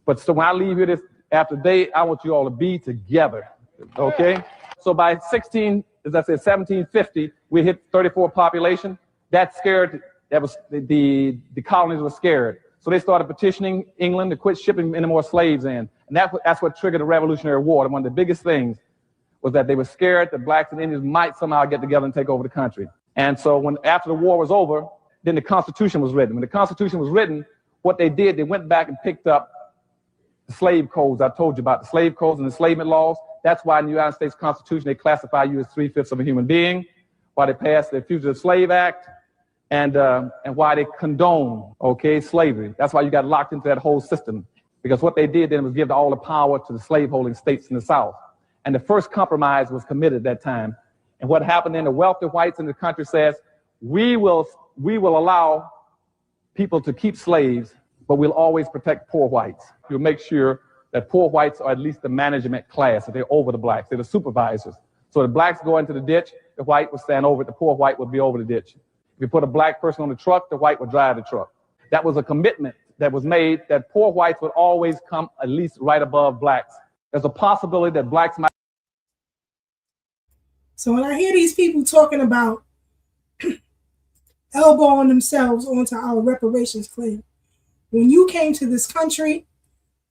But so when I leave here after today, I want you all to be together, okay? So by 1750, we hit 34 population. That was the colonies were scared. So they started petitioning England to quit shipping any more slaves in. And that's what triggered the Revolutionary War. And one of the biggest things was that they were scared that blacks and Indians might somehow get together and take over the country. And so after the war was over, then the Constitution was written. When the Constitution was written, what they did, they went back and picked up the slave codes I told you about, the slave codes and enslavement laws. That's why in the United States Constitution, they classify you as 3/5 of a human being, why they passed the Fugitive Slave Act, and why they condone, slavery. That's why you got locked into that whole system, because what they did then was give all the power to the slaveholding states in the South. And the first compromise was committed at that time. And what happened then, the wealthy whites in the country says, we will allow people to keep slaves, but we'll always protect poor whites. We'll make sure that poor whites are at least the management class, that they're over the blacks, they're the supervisors. So the blacks go into the ditch, the white will stand over it, the poor white will be over the ditch. If you put a black person on the truck, the white will drive the truck. That was a commitment that was made that poor whites would always come at least right above blacks. There's a possibility that blacks might. So when I hear these people talking about elbowing themselves onto our reparations claim, when you came to this country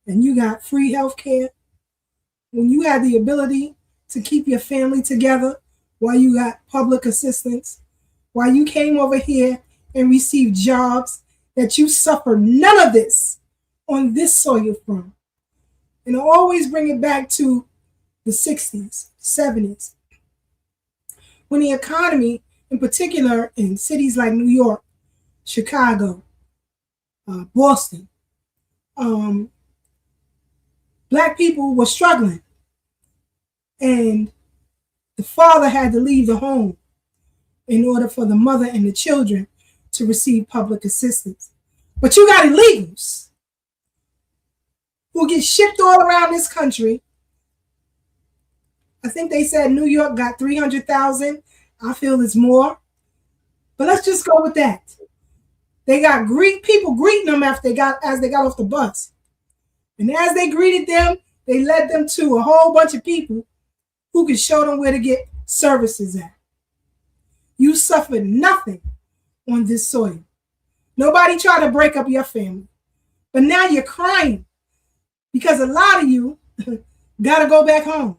and you got free health care, when you had the ability to keep your family together while you got public assistance, while you came over here and received jobs, that you suffered none of this on this soil from. And I always bring it back to the 60s, 70s, when the economy, in particular in cities like New York, Chicago, Boston, Black people were struggling. And the father had to leave the home in order for the mother and the children to receive public assistance. But you got illegals who get shipped all around this country. I think they said New York got 300,000. I feel it's more. But let's just go with that. They got people greeting them as they got off the bus. And as they greeted them, they led them to a whole bunch of people who could show them where to get services at. You suffered nothing on this soil. Nobody tried to break up your family. But now you're crying because a lot of you got to go back home.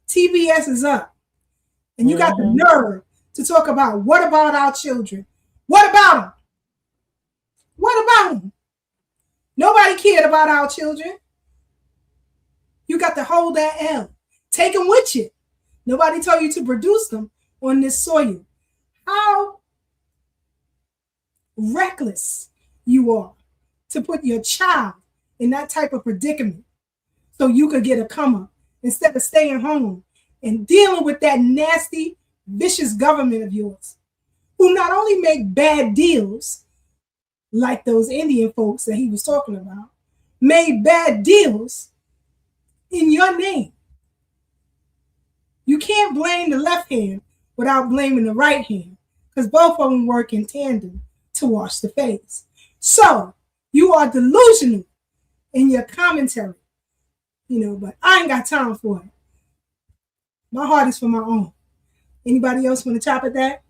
TBS is up. And you got the nerve to talk about what about our children? What about them? What about them? Nobody cared about our children. You got to hold that L. Take them with you. Nobody told you to produce them on this soil. How reckless you are to put your child in that type of predicament so you could get a come up instead of staying home and dealing with that nasty, vicious government of yours, who not only make bad deals like those Indian folks that he was talking about, made bad deals in your name. You can't blame the left hand without blaming the right hand, because both of them work in tandem to wash the face. So you are delusional in your commentary, but I ain't got time for it. My heart is for my own. Anybody else want to chop at that?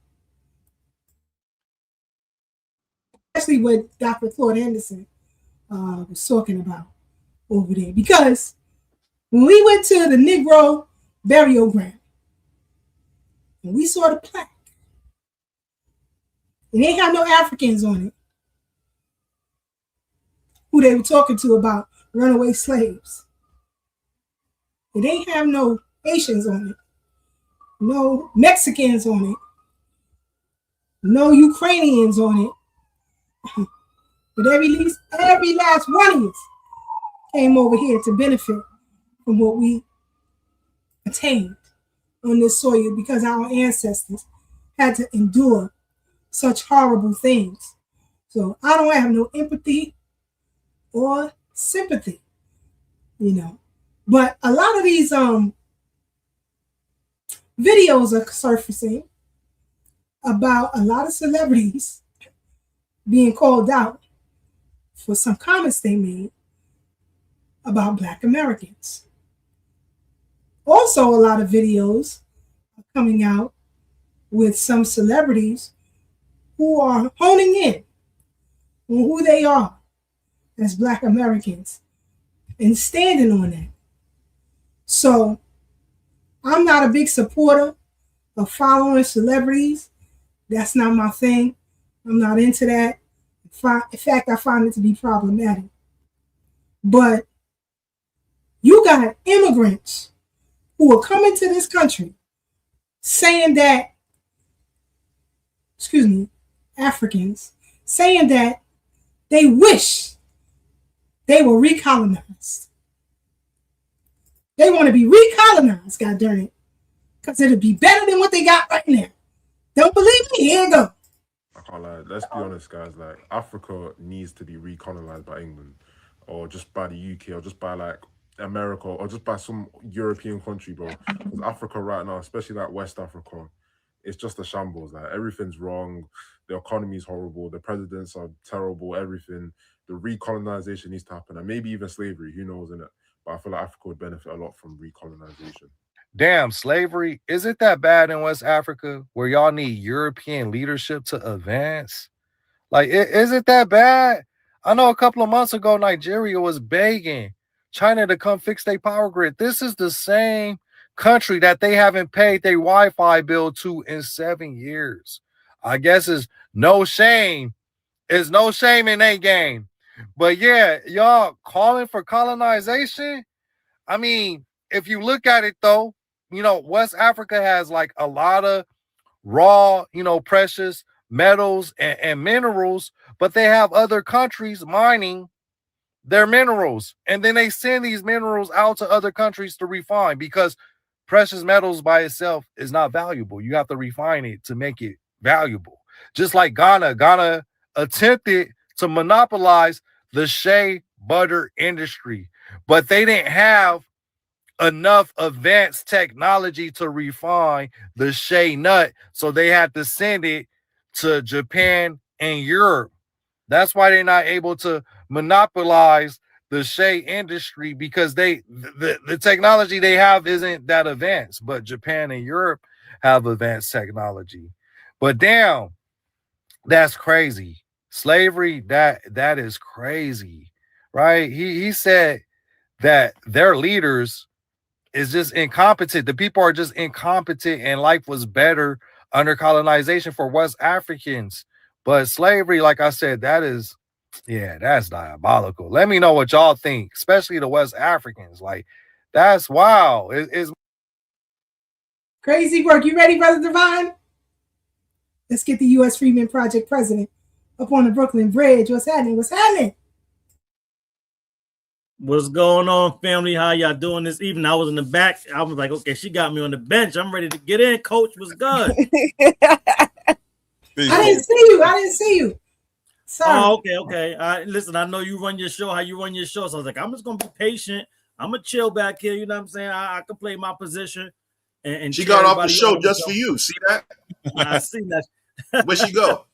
Especially what Dr. Claude Henderson was talking about over there. Because when we went to the Negro burial ground, and we saw the plaque, and they had no Africans on it who they were talking to about runaway slaves. They didn't have no Haitians on it, no Mexicans on it, no Ukrainians on it. But every last one of us came over here to benefit from what we attained on this soil because our ancestors had to endure such horrible things. So I don't have no empathy or sympathy, But a lot of these videos are surfacing about a lot of celebrities being called out for some comments they made about Black Americans. Also, a lot of videos are coming out with some celebrities who are honing in on who they are as Black Americans and standing on that. So I'm not a big supporter of following celebrities. That's not my thing. I'm not into that. In fact, I find it to be problematic. But you got immigrants who are coming to this country saying that, Africans, saying that they wish they were recolonized. They want to be recolonized, God darn it, because it'll be better than what they got right now. Don't believe me? Here you go. I can't lie. Let's be honest, guys. Like, Africa needs to be recolonized by England, or just by the UK, or just by like America, or just by some European country, bro. Because Africa right now, especially like West Africa, it's just a shambles. Like, everything's wrong. The economy is horrible. The presidents are terrible. Everything. The recolonization needs to happen, and maybe even slavery. Who knows, innit? But I feel like Africa would benefit a lot from recolonization. Damn, slavery, is it that bad in West Africa where y'all need European leadership to advance? Like, is it that bad? I know a couple of months ago, Nigeria was begging China to come fix their power grid. This is the same country that they haven't paid their Wi-Fi bill to in 7 years. I guess it's no shame. It's no shame in that game. But yeah, y'all calling for colonization? I mean, if you look at it though, you know, West Africa has like a lot of raw, you know, precious metals and minerals, but they have other countries mining their minerals. And then they send these minerals out to other countries to refine, because precious metals by itself is not valuable. You have to refine it to make it valuable. Just like Ghana attempted to monopolize the shea butter industry, but they didn't have enough advanced technology to refine the shea nut, so they had to send it to Japan and Europe. That's why they're not able to monopolize the shea industry, because the technology they have isn't that advanced, but Japan and Europe have advanced technology. But damn, that's crazy. Slavery, that is crazy, right? He said that their leaders is just incompetent. The people are just incompetent, and life was better under colonization for West Africans. But slavery, like I said, that's diabolical. Let me know what y'all think, especially the West Africans. Like, that's wow. It's crazy work. You ready, Brother Divine? Let's get the U.S. Freedmen Project president up on the Brooklyn Bridge. What's happening? What's happening? What's going on, family? How y'all doing this evening? I was in the back. I was like, okay, she got me on the bench. I'm ready to get in. Coach, what's good? I didn't see you. Sorry. Oh, okay. Listen, I know you run your show, how you run your show. So I was like, I'm just going to be patient. I'm going to chill back here. You know what I'm saying? I can play my position. And she got off the show just for you. See that? I see that. Where'd she go?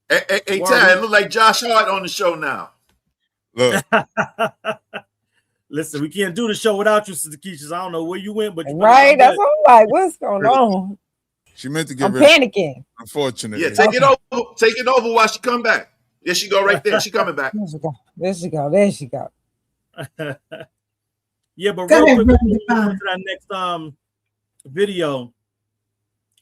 Hey, Ty, it look like Josh Hart on the show now. Look. Listen, we can't do the show without you, SisKeisha. I don't know where you went, but right, that's what I'm like. What's going on? She meant to get I'm panicking. Unfortunately. Yeah, take it over while she come back. There she go right there. She coming back. There she go. Yeah, but real quick, to that next video.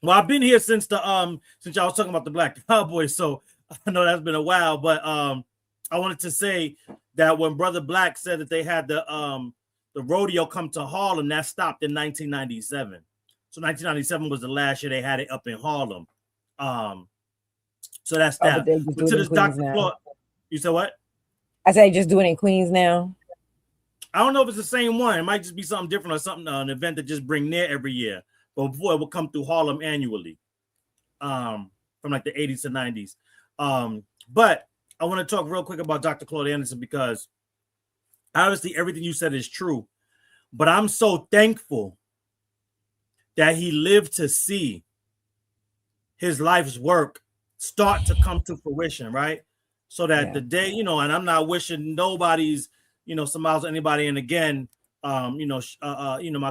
Well, I've been here since y'all was talking about the Black Cowboys, so I know that's been a while, but I wanted to say that when Brother Black said that they had the rodeo come to Harlem, that stopped in 1997. So 1997 was the last year they had it up in Harlem. So that's that. But to this Dr. Claude, you said what? I say just do it in Queens now. I don't know if it's the same one. It might just be something different or something, an event that just bring there every year. But before it will come through Harlem annually, from like the 80s to 90s. But I want to talk real quick about Dr. Claude Anderson, because obviously everything you said is true. But I'm so thankful that he lived to see his life's work start to come to fruition, right? So that the day, and I'm not wishing nobody's, smiles to anybody. And again, my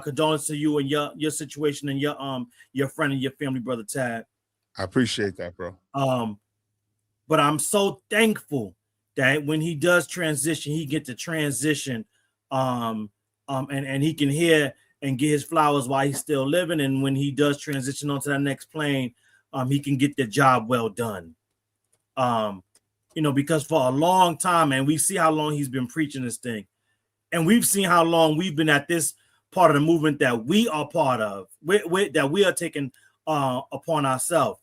condolences to you and your situation and your friend and your family, Brother Tad. I appreciate that, bro. But I'm so thankful that when he does transition, he get to transition, and he can hear and get his flowers while he's still living. And when he does transition onto that next plane, he can get the job well done. Because for a long time, and we see how long he's been preaching this thing, and we've seen how long we've been at this part of the movement that we are part of, that we are taking upon ourselves.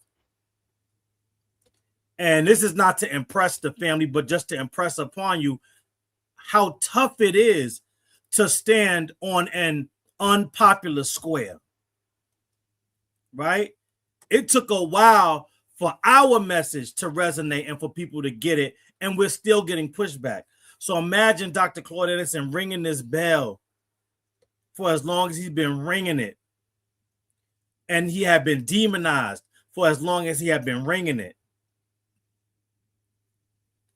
And this is not to impress the family, but just to impress upon you how tough it is to stand on an unpopular square, right? It took a while for our message to resonate and for people to get it, and we're still getting pushback. So imagine Dr. Claude Edison ringing this bell for as long as he's been ringing it, and he had been demonized for as long as he had been ringing it,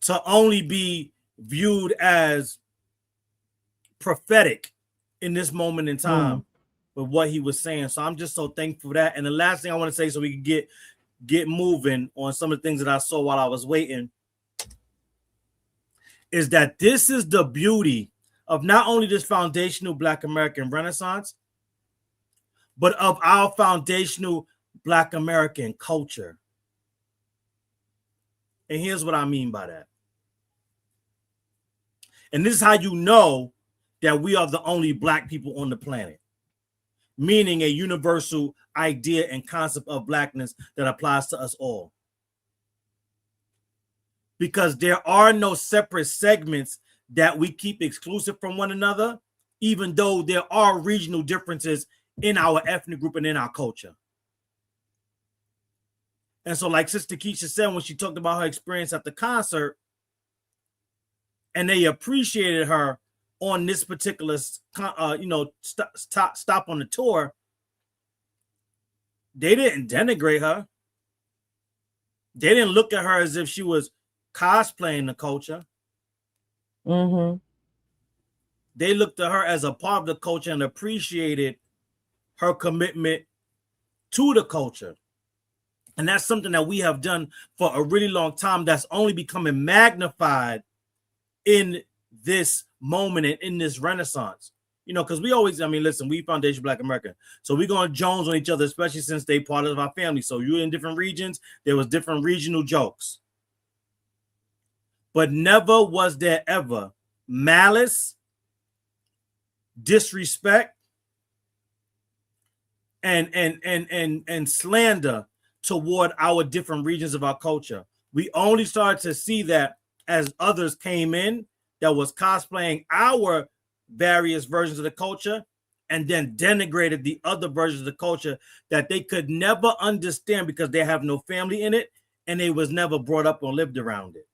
to only be viewed as prophetic in this moment in time with what he was saying. So I'm just so thankful for that. And the last thing I want to say, so we can get moving on some of the things that I saw while I was waiting, is that this is the beauty of not only this foundational Black American Renaissance, but of our foundational Black American culture. And here's what I mean by that. And this is how you know that we are the only Black people on the planet, meaning a universal idea and concept of Blackness that applies to us all. Because there are no separate segments that we keep exclusive from one another, even though there are regional differences in our ethnic group and in our culture. And so like SisKeisha said when she talked about her experience at the concert, and they appreciated her on this particular, stop on the tour, they didn't denigrate her. They didn't look at her as if she was cosplaying the culture. They looked at her as a part of the culture and appreciated her commitment to the culture. And that's something that we have done for a really long time that's only becoming magnified in this moment and in this Renaissance. Because we always, listen, we Foundation Black American. So we're going to Jones on each other, especially since they part of our family. So you're in different regions, there was different regional jokes. But never was there ever malice, disrespect, and slander toward our different regions of our culture. We only started to see that as others came in that was cosplaying our various versions of the culture and then denigrated the other versions of the culture that they could never understand because they have no family in it and they was never brought up or lived around it.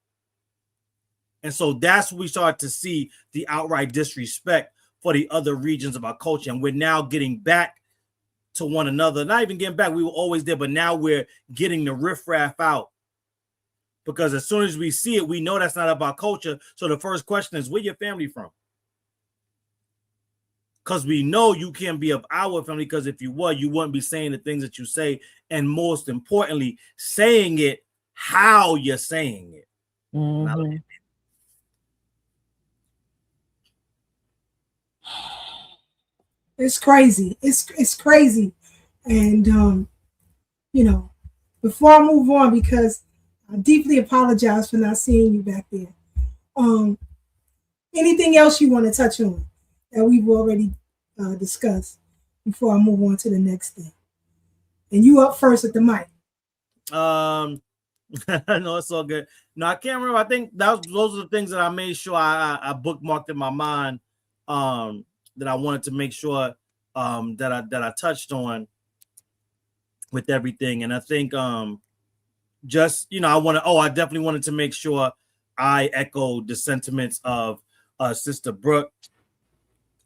And so that's when we start to see the outright disrespect for the other regions of our culture. And we're now getting back to one another. Not even getting back, we were always there, but now we're getting the riffraff out. Because as soon as we see it, we know that's not about culture. So the first question is, where your family from? Because we know you can't be of our family, because if you were, you wouldn't be saying the things that you say. And most importantly, saying it how you're saying it. It's crazy. It's crazy. And, before I move on, because I deeply apologize for not seeing you back there. Anything else you want to touch on that we've already discussed before I move on to the next thing? And you up first at the mic. No, it's all good. No, I can't remember. I think those are the things that I made sure I bookmarked in my mind that I wanted to make sure that I touched on with everything. And I think I definitely wanted to make sure I echoed the sentiments of Sister Brooke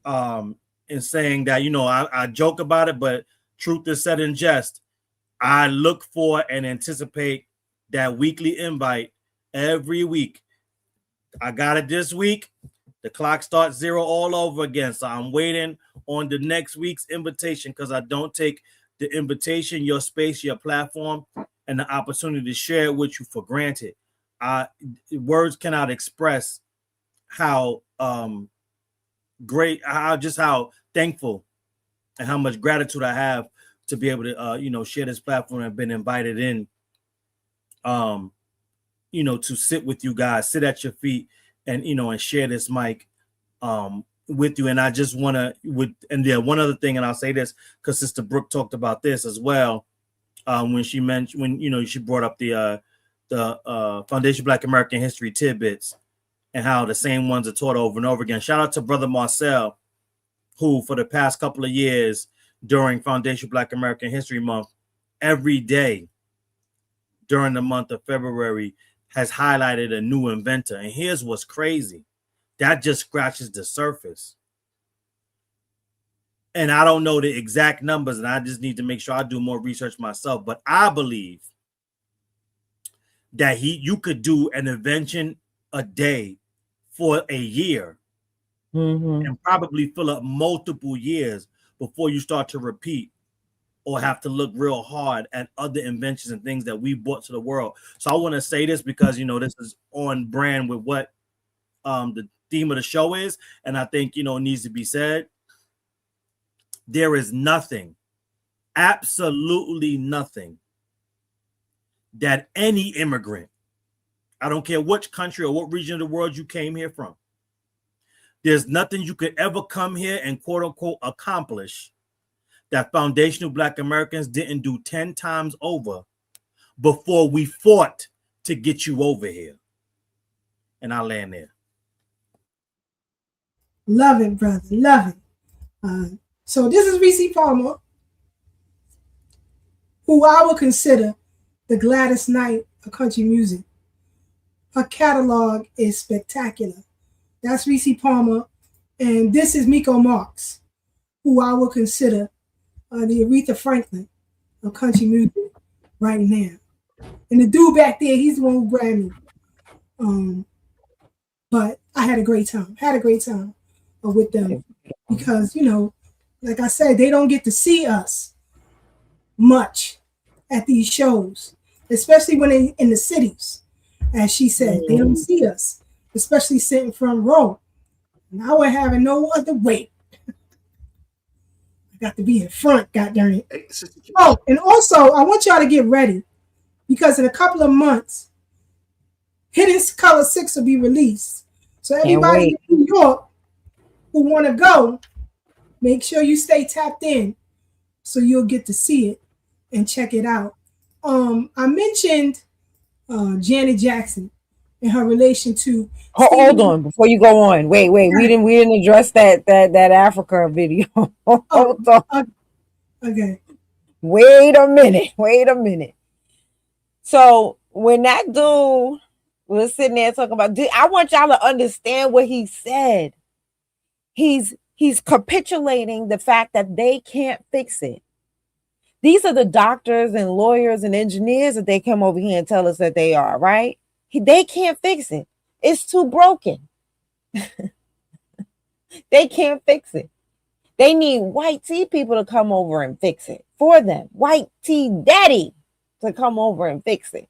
in saying that, I joke about it, but truth is said in jest. I look for and anticipate that weekly invite every week. I got it this week. The clock starts 0 all over again. So I'm waiting on the next week's invitation, because I don't take the invitation, your space, your platform, and the opportunity to share it with you for granted. words cannot express how great, how thankful and how much gratitude I have to be able to share this platform. I've been invited in to sit with you guys, sit at your feet, and and share this mic with you. And I just want to one other thing, and I'll say this because Sister Brooke talked about this as well when she brought up the Foundation Black American History tidbits and how the same ones are taught over and over again. Shout out to Brother Marcel, who for the past couple of years during Foundation Black American History Month, every day during the month of February has highlighted a new inventor. And here's what's crazy. That just scratches the surface. And I don't know the exact numbers, and I just need to make sure I do more research myself. But I believe that you could do an invention a day for a year and probably fill up multiple years before you start to repeat or have to look real hard at other inventions and things that we brought to the world. So I want to say this because, this is on brand with what the theme of the show is. And I think, it needs to be said. There is nothing, absolutely nothing that any immigrant, I don't care which country or what region of the world you came here from, there's nothing you could ever come here and quote unquote accomplish that foundational Black Americans didn't do 10 times over before we fought to get you over here. And I'll land there. Love it, brother. Love it. So this is Reese Palmer, who I would consider the Gladys Knight of country music. Her catalog is spectacular. That's Reese Palmer. And this is Miko Marks, who I would consider the Aretha Franklin of country music right now. And the dude back there, he's the one who grabbed me. But I had a great time. With them because, like I said, they don't get to see us much at these shows, especially when they in the cities. As she said, they don't see us, especially sitting front row. Now we're having no other way. I got to be in front, goddamn it. Oh, and also, I want y'all to get ready because in a couple of months, Hidden Color 6 will be released. So everybody in New York who want to go, make sure you stay tapped in so you'll get to see it and check it out. I mentioned Janet Jackson and her relation to hold on before you go on. Wait. We didn't address that Africa video. Hold on. Okay. Wait a minute. So when that dude was sitting there talking about, I want y'all to understand what he said. He's capitulating the fact that they can't fix it. These are the doctors and lawyers and engineers that they come over here and tell us that they are, right? They can't fix it. It's too broken. They can't fix it. They need white tea people to come over and fix it for them. White tea daddy to come over and fix it.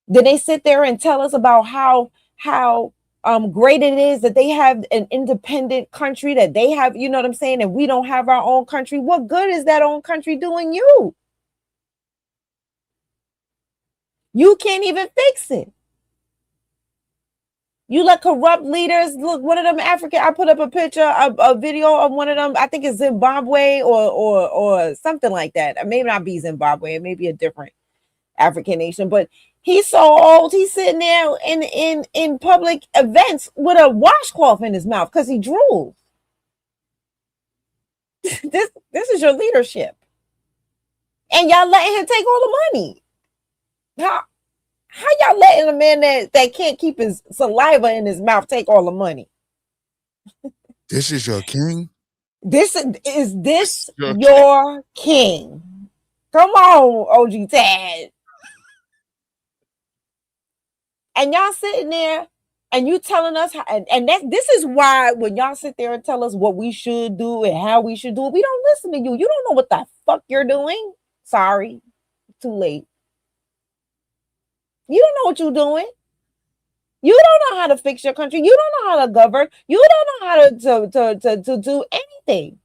Then they sit there and tell us about how great it is that they have an independent country, that they have, you know what I'm saying, and we don't have our own country. What good is that own country doing you? You can't even fix it. You let corrupt leaders, look, one of them African, I put up a picture, a video of one of them, I think it's Zimbabwe or something like that. Maybe not be Zimbabwe, it may be a different African nation, but he's so old, he's sitting there in public events with a washcloth in his mouth because he drools. This is your leadership. And y'all letting him take all the money. How y'all letting a man that can't keep his saliva in his mouth take all the money? This is your king? Is this your king? Come on, OG Tad. And y'all sitting there and you telling us how, and this is why when y'all sit there and tell us what we should do and how we should do it, we don't listen to you. You don't know what the fuck you're doing. Sorry, too late. You don't know what you're doing. You don't know how to fix your country. You don't know how to govern. You don't know how to do anything.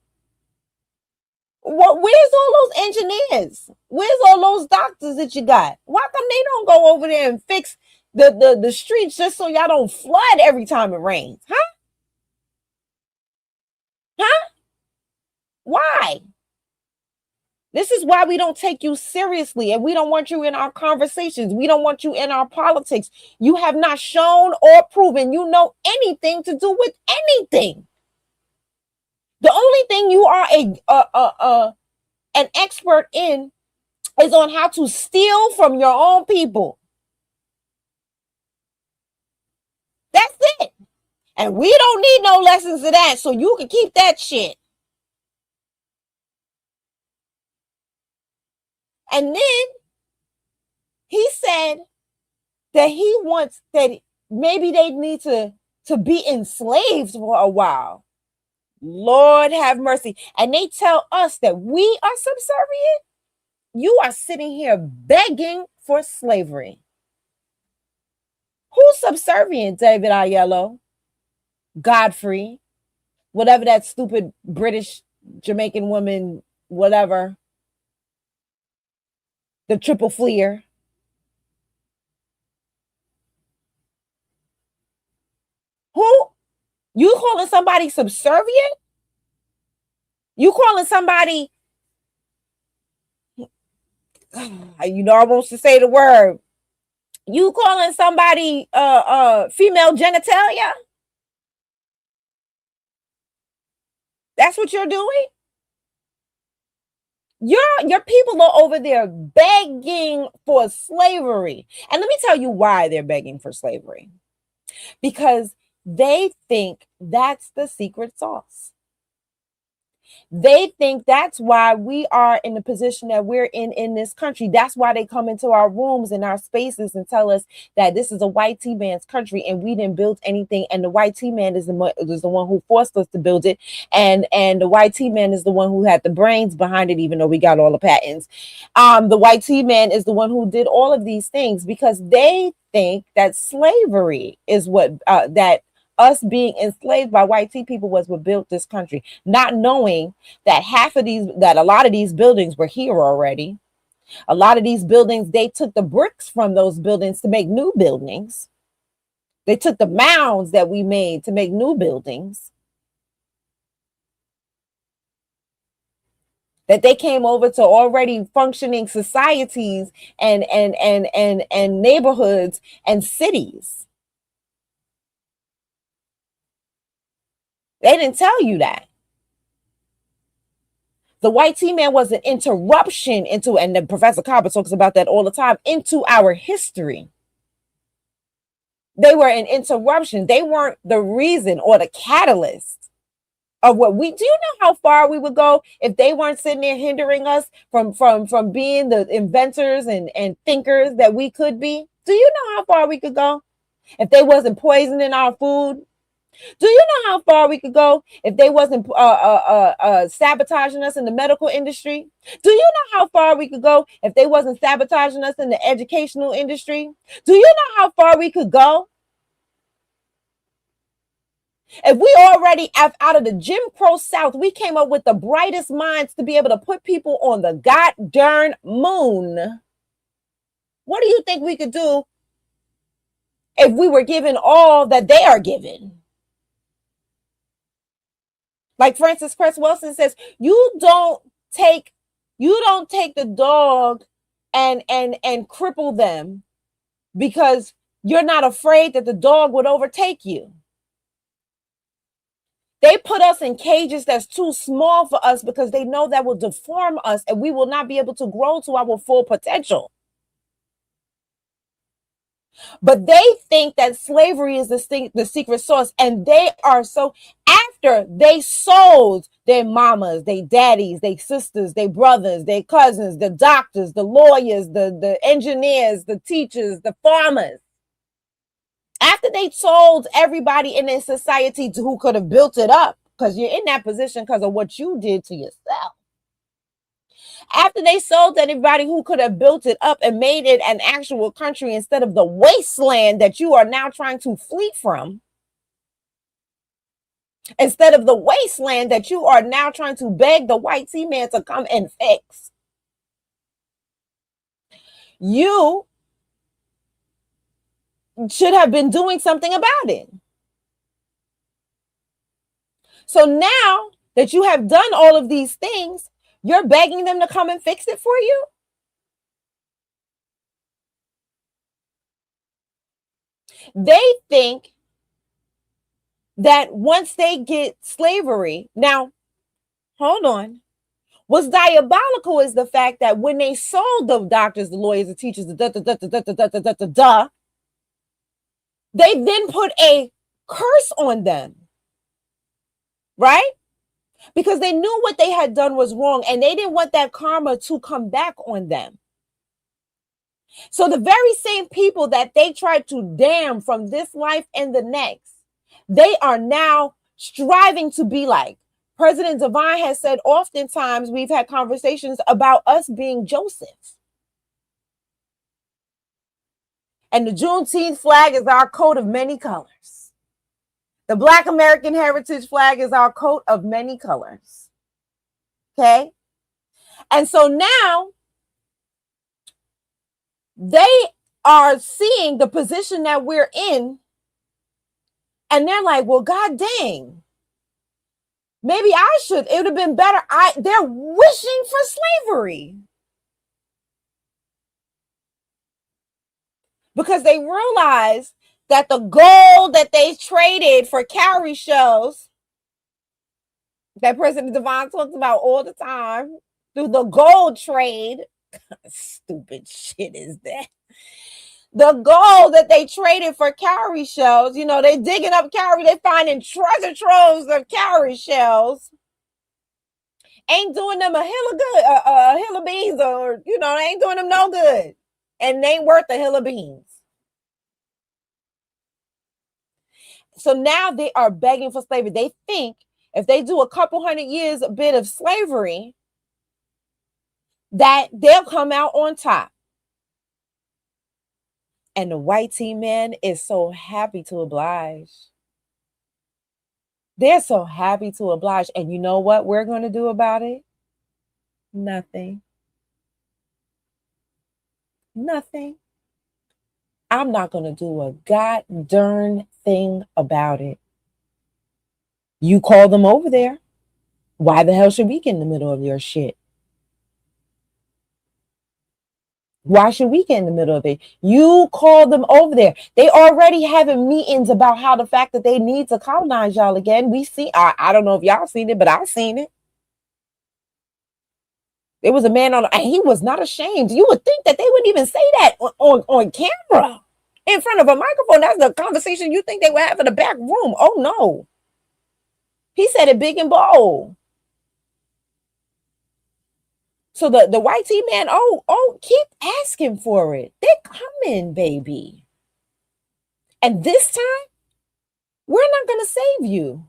Where's all those engineers? Where's all those doctors that you got? Why come they don't go over there and fix the streets just so y'all don't flood every time it rains? Huh? Why? This is why we don't take you seriously, and we don't want you in our conversations. We don't want you in our politics. You have not shown or proven you know anything to do with anything. The only thing you are an expert in is on how to steal from your own people. That's it. And we don't need no lessons of that, so you can keep that shit. And then he said that he wants that maybe they need to be enslaved for a while. Lord have mercy. And they tell us that we are subservient. You are sitting here begging for slavery. Who's subservient, David Aiello? Godfrey, whatever that stupid British Jamaican woman, whatever. The triple fleer. Who? You calling somebody subservient? You calling somebody, you know, I want to say the word. You calling somebody female genitalia? That's what you're doing? Your people are over there begging for slavery. And let me tell you why they're begging for slavery. Because they think that's the secret sauce. They think that's why we are in the position that we're in this country. That's why they come into our rooms and our spaces and tell us that this is a white T-man's country and we didn't build anything. And the white T-man is the one who forced us to build it. And the white T-man is the one who had the brains behind it, even though we got all the patents. The white T-man is the one who did all of these things because they think that slavery is what that us being enslaved by white tea people was what built this country, not knowing that a lot of these buildings were here already. A lot of these buildings, they took the bricks from those buildings to make new buildings. They took the mounds that we made to make new buildings. That they came over to already functioning societies and neighborhoods and cities. They didn't tell you that. The white T-man was an interruption into, and then Professor Carver talks about that all the time, into our history. They were an interruption. They weren't the reason or the catalyst of what we do. You know how far we would go if they weren't sitting there hindering us from being the inventors and thinkers that we could be? Do you know how far we could go if they wasn't poisoning our food? Do you know how far we could go if they wasn't sabotaging us in the medical industry? Do you know how far we could go if they wasn't sabotaging us in the educational industry? Do you know how far we could go if we already, out of the Jim Crow South, we came up with the brightest minds to be able to put people on the goddamn moon? What do you think we could do if we were given all that they are given? Like Francis Cress Wilson says, you don't take the dog and cripple them because you're not afraid that the dog would overtake you. They put us in cages that's too small for us because they know that will deform us and we will not be able to grow to our full potential. But they think that slavery is the secret sauce, and they are so, after they sold their mamas, their daddies, their sisters, their brothers, their cousins, the doctors, the lawyers, the engineers, the teachers, the farmers, after they sold everybody in their society who could have built it up, because you're in that position because of what you did to yourself. After they sold anybody who could have built it up and made it an actual country instead of the wasteland that you are now trying to flee from, instead of the wasteland that you are now trying to beg the white T-man to come and fix, you should have been doing something about it. So now that you have done all of these things, you're begging them to come and fix it for you? They think that once they get slavery, now, hold on. What's diabolical is the fact that when they sold the doctors, the lawyers, the teachers, they then put a curse on them, right? Because they knew what they had done was wrong and they didn't want that karma to come back on them. So the very same people that they tried to damn from this life and the next, they are now striving to be like. President Divine has said oftentimes, we've had conversations about us being Joseph. And the Juneteenth flag is our coat of many colors. The Black American Heritage flag is our coat of many colors. Okay? And so now they are seeing the position that we're in, and they're like, well, God dang, maybe I should. It would have been better. They're wishing for slavery. Because they realize that the gold that they traded for cowrie shells that President Devon talks about all the time through the gold trade, stupid shit is that? The gold that they traded for cowrie shells, you know, they digging up cowrie, they finding treasure troves of cowrie shells, ain't doing them a hill of good, a hill of beans, or, you know, they ain't doing them no good. And they ain't worth a hill of beans. So now they are begging for slavery. They think if they do a couple hundred years a bit of slavery, that they'll come out on top. And the white T-man is so happy to oblige. They're so happy to oblige. And you know what we're going to do about it? Nothing. Nothing. I'm not going to do a god darn thing about it. You call them over there. Why the hell should we get in the middle of your shit? Why should we get in the middle of it? You call them over there. They already having meetings about how the fact that they need to colonize y'all again. We see, I don't know if y'all seen it, but I've seen it. There was a man and he was not ashamed. You would think that they wouldn't even say that on camera in front of a microphone. That's the conversation you think they would have in the back room. Oh no. He said it big and bold. So the white T-man, keep asking for it. They're coming, baby. And this time, we're not going to save you.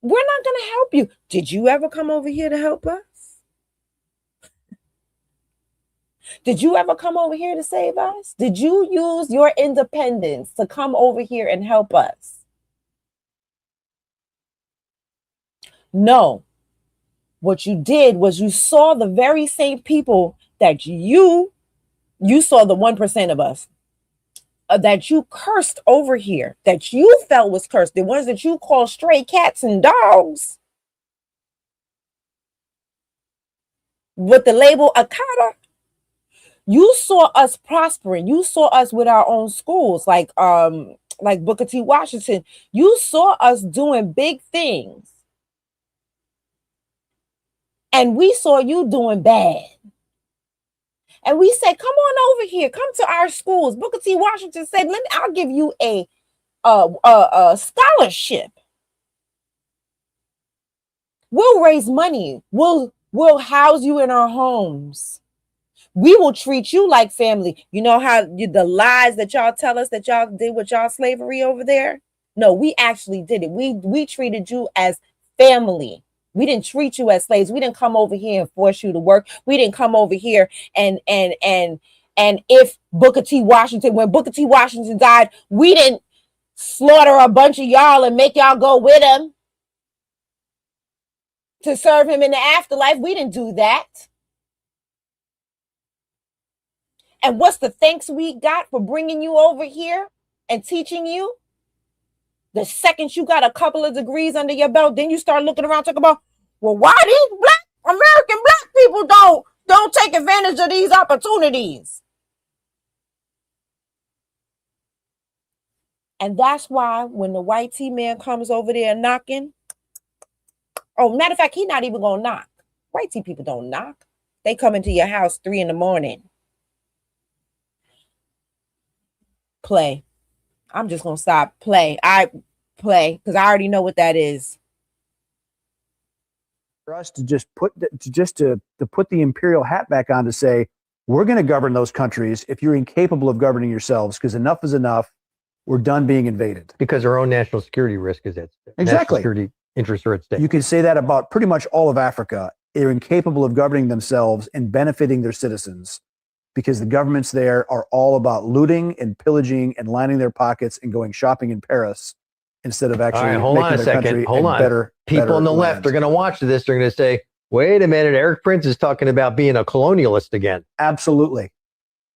We're not going to help you. Did you ever come over here to help us? Did you ever come over here to save us? Did you use your independence to come over here and help us? No. What you did was you saw the very same people that you saw, the 1% of us that you cursed over here, that you felt was cursed, the ones that you call stray cats and dogs with the label Akata. You saw us prospering. You saw us with our own schools, like Booker T. Washington. You saw us doing big things. And we saw you doing bad. And we said, come on over here. Come to our schools. Booker T. Washington said, I'll give you a scholarship. We'll raise money. We'll house you in our homes. We will treat you like family. You know how the lies that y'all tell us that y'all did with y'all slavery over there? No, we actually did it. We treated you as family. We didn't treat you as slaves. We didn't come over here and force you to work. We didn't come over here and if Booker T. Washington, when Booker T. Washington died, we didn't slaughter a bunch of y'all and make y'all go with him to serve him in the afterlife. We didn't do that. And what's the thanks we got for bringing you over here and teaching you? The second you got a couple of degrees under your belt, then you start looking around talking about, well, why these American black people don't take advantage of these opportunities? And that's why when the white T-man comes over there knocking, oh, matter of fact, he's not even going to knock. White T people don't knock. They come into your house 3 a.m. Play. I'm just going to stop. Play. I play because I already know what that is. For us to just put the imperial hat back on to say, we're going to govern those countries if you're incapable of governing yourselves, because enough is enough. We're done being invaded. Because our own national security risk is at stake. Exactly. National security interests are at stake. You can say that about pretty much all of Africa. They're incapable of governing themselves and benefiting their citizens because the governments there are all about looting and pillaging and lining their pockets and going shopping in Paris instead of actually All right, hold making on a their second. country Hold on. better. People on the left are going to watch this. They're going to say, wait a minute, Eric Prince is talking about being a colonialist again. Absolutely.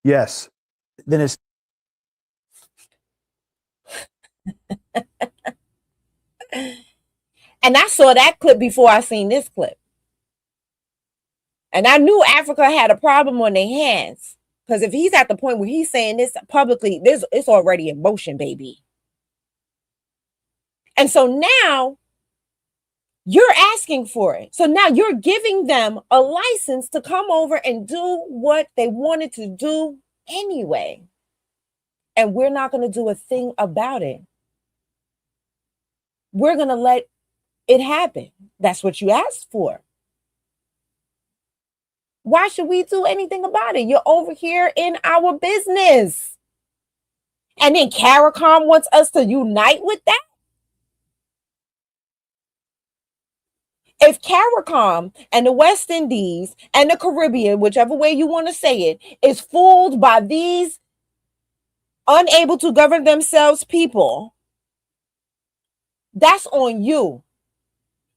Yes. Then it's And I saw that clip before I seen this clip. And I knew Africa had a problem on their hands. Because if he's at the point where he's saying this publicly, it's already in motion, baby. And so now you're asking for it. So now you're giving them a license to come over and do what they wanted to do anyway. And we're not going to do a thing about it. We're going to let it happen. That's what you asked for. Why should we do anything about it? You're over here in our business. And then CARICOM wants us to unite with that? If CARICOM and the West Indies and the Caribbean, whichever way you want to say it, is fooled by these unable to govern themselves people, that's on you.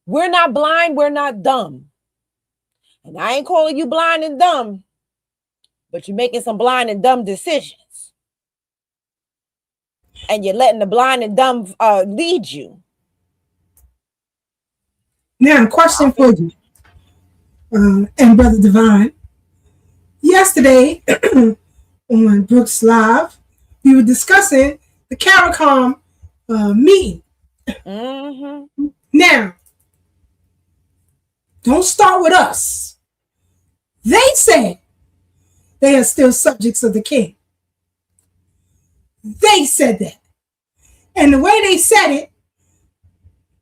We're not blind, we're not dumb. And I ain't calling you blind and dumb, but you're making some blind and dumb decisions. And you're letting the blind and dumb lead you. Now, question for you, and Brother Divine. Yesterday on Brooks Live, we were discussing the CARICOM meeting. Mm-hmm. Now, don't start with us. They say they are still subjects of the king. They said that. And the way they said it,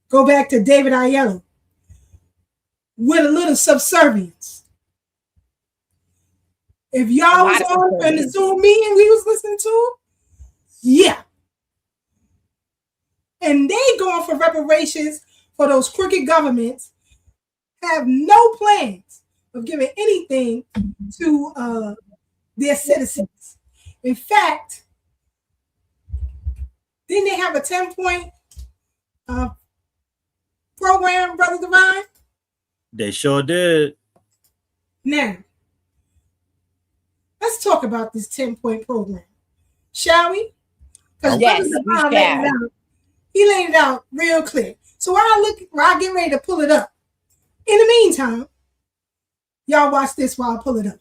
go back to David Aiello, with a little subservience. If y'all was on in the Zoom meeting we was listening to, yeah. And they going for reparations for those crooked governments, have no plans of giving anything to their citizens. In fact, didn't they have a 10-point program, Brother Divine? They sure did. Now, let's talk about this 10-point program, shall we? Because yes, Brother Divine he laid it out real clear. So while I get ready to pull it up, in the meantime, y'all watch this while I pull it up.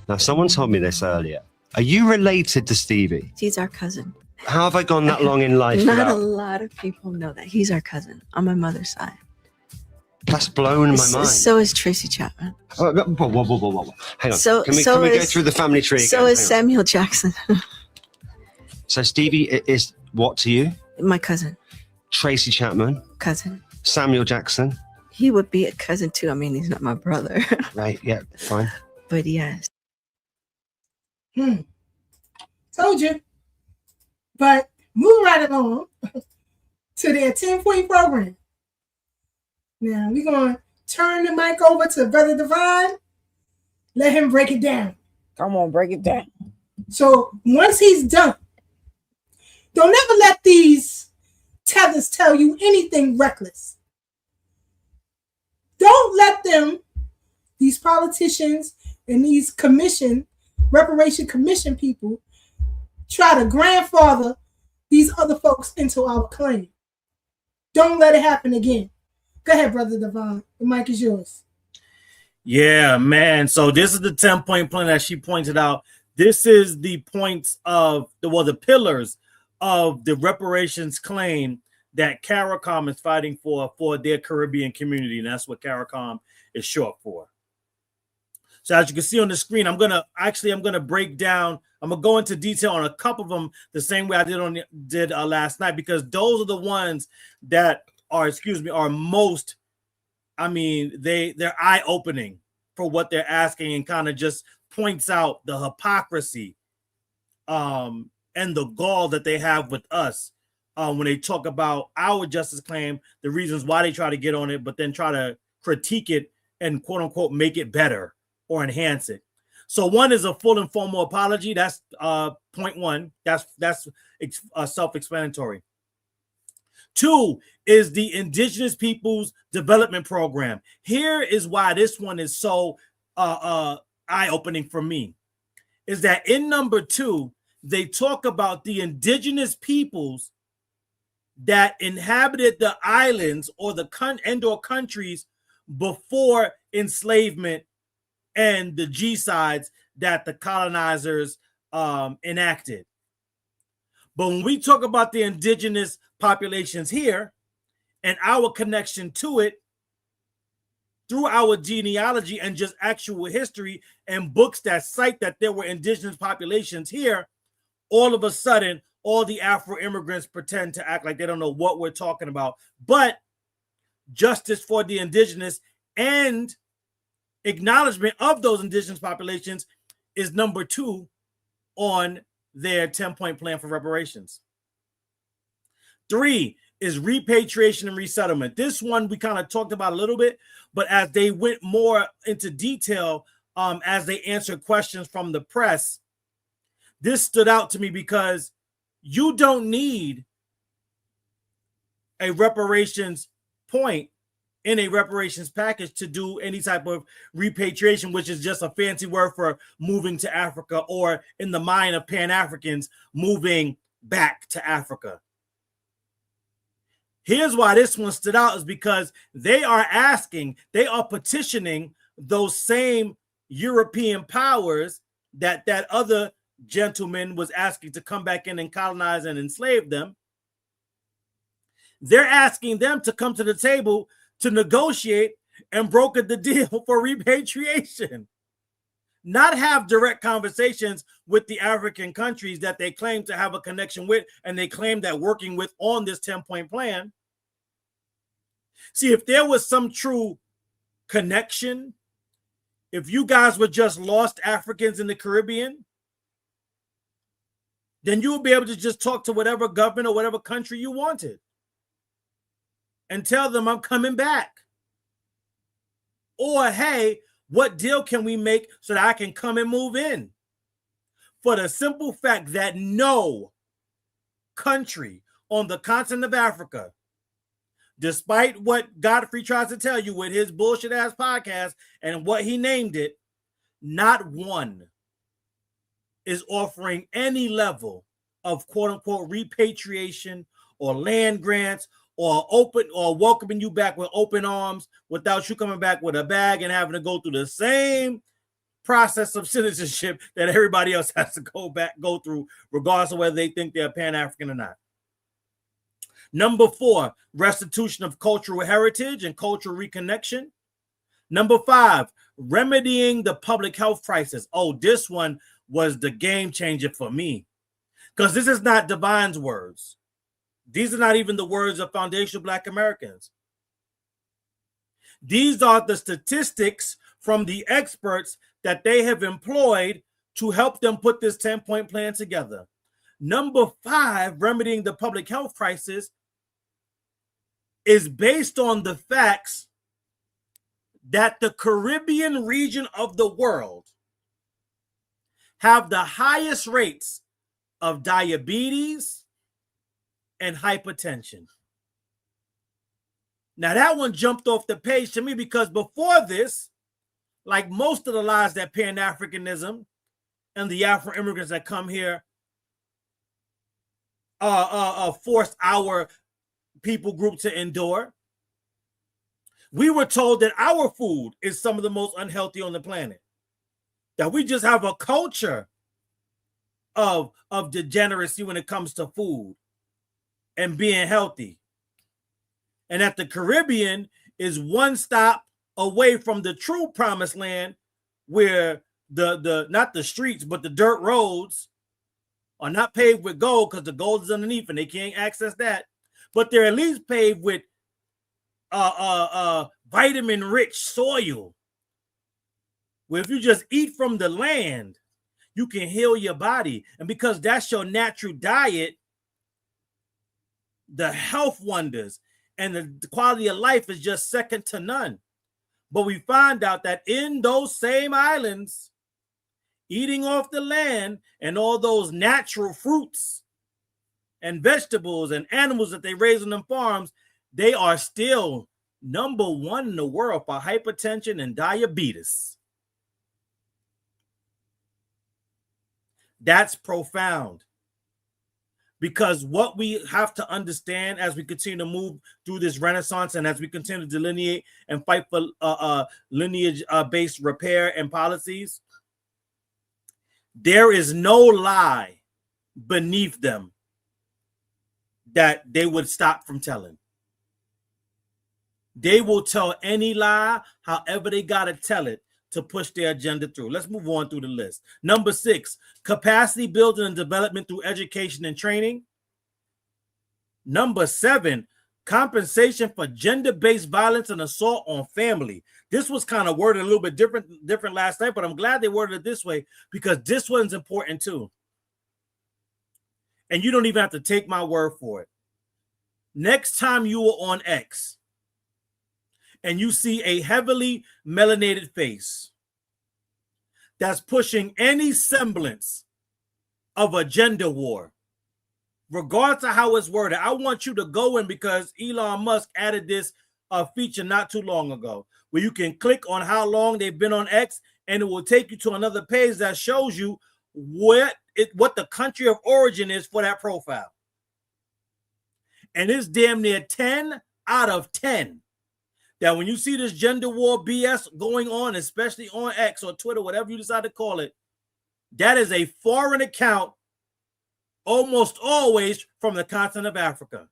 Now, someone told me this earlier. Are you related to Stevie? He's our cousin. How have I gone that long in life? Not a lot of people know that. He's our cousin on my mother's side. That's blown my mind. So is Tracy Chapman. Whoa. Hang on. So, can we go through the family tree again? So is Samuel Jackson. So Stevie is what to you? My cousin. Tracy Chapman. Cousin. Samuel Jackson. He would be a cousin too. I mean, he's not my brother. Right, yeah, fine. But yes. Told you. But move right along to their 10-point program. Now we're going to turn the mic over to Brother Divine. Let him break it down. Come on, break it down. So once he's done, don't ever let these tethers tell you anything reckless. Don't let them, these politicians and these reparation commission people, try to grandfather these other folks into our claim. Don't let it happen again. Go ahead, Brother Devon. The mic is yours. Yeah, man. So this is the 10-point plan that she pointed out. This is the points of the pillars of the reparations claim that CARICOM is fighting for their Caribbean community, and that's what CARICOM is short for. So as you can see on the screen, I'm gonna break down. I'm gonna go into detail on a couple of them the same way I did last night, because those are the ones that are most. I mean, they're eye-opening for what they're asking, and kind of just points out the hypocrisy and the gall that they have with us when they talk about our justice claim, the reasons why they try to get on it, but then try to critique it and quote unquote make it better or enhance it. So one is a full and formal apology. That's point one. That's self-explanatory. Two is the Indigenous Peoples Development Program. Here is why this one is so eye-opening for me, is that in number 2, they talk about the indigenous peoples that inhabited the islands or the and/or countries before enslavement and the G-sides that the colonizers enacted. But when we talk about the indigenous populations here and our connection to it through our genealogy and just actual history and books that cite that there were indigenous populations here, all of a sudden, all the Afro immigrants pretend to act like they don't know what we're talking about. But justice for the indigenous and acknowledgement of those indigenous populations is number 2 on their 10-point plan for reparations. 3 is repatriation and resettlement. This one we kind of talked about a little bit, but as they went more into detail, as they answered questions from the press, this stood out to me because you don't need a reparations point in a reparations package to do any type of repatriation, which is just a fancy word for moving to Africa, or in the mind of Pan-Africans, moving back to Africa. Here's why this one stood out, is because they are petitioning those same European powers that other gentleman was asking to come back in and colonize and enslave them. They're asking them to come to the table to negotiate and broker the deal for repatriation, not have direct conversations with the African countries that they claim to have a connection with and they claim that working with on this 10-point plan. See, if there was some true connection, if you guys were just lost Africans in the Caribbean, then you would be able to just talk to whatever government or whatever country you wanted and tell them, I'm coming back. Or, hey, what deal can we make so that I can come and move in? For the simple fact that no country on the continent of Africa, despite what Godfrey tries to tell you with his bullshit ass podcast and what he named it, not one is offering any level of quote unquote repatriation or land grants or open or welcoming you back with open arms without you coming back with a bag and having to go through the same process of citizenship that everybody else has to go through, regardless of whether they think they're Pan-African or not. Number 4, restitution of cultural heritage and cultural reconnection. Number 5, remedying the public health crisis. Oh, this one was the game changer for me, because this is not Divine's words. These are not even the words of foundational Black Americans. These are the statistics from the experts that they have employed to help them put this 10-point plan together. Number 5, remedying the public health crisis, is based on the facts that the Caribbean region of the world have the highest rates of diabetes and hypertension. Now that one jumped off the page to me because before this, like most of the lies that Pan-Africanism and the Afro-immigrants that come here forced our people group to endure, we were told that our food is some of the most unhealthy on the planet. That we just have a culture of degeneracy when it comes to food and being healthy. And that the Caribbean is one stop away from the true promised land where the not the streets, but the dirt roads are not paved with gold because the gold is underneath and they can't access that. But they're at least paved with vitamin-rich soil, where if you just eat from the land, you can heal your body. And because that's your natural diet, the health wonders and the quality of life is just second to none. But we find out that in those same islands, eating off the land and all those natural fruits and vegetables and animals that they raise on them farms, they are still number one in the world for hypertension and diabetes. That's profound. Because what we have to understand as we continue to move through this renaissance and as we continue to delineate and fight for lineage-based repair and policies, there is no lie beneath them that they would stop from telling. They will tell any lie, however they got to tell it, to push their agenda through. Let's move on through the list. Number 6, capacity building and development through education and training. Number 7, compensation for gender-based violence and assault on family. This was kind of worded a little bit different last night, but I'm glad they worded it this way because this one's important too. And you don't even have to take my word for it. Next time you are on X and you see a heavily melanated face that's pushing any semblance of a gender war, regardless of how it's worded, I want you to go in because Elon Musk added this feature not too long ago where you can click on how long they've been on X and it will take you to another page that shows you what the country of origin is for that profile. And it's damn near 10 out of 10. That when you see this gender war BS going on, especially on X or Twitter, whatever you decide to call it, that is a foreign account, almost always from the continent of Africa.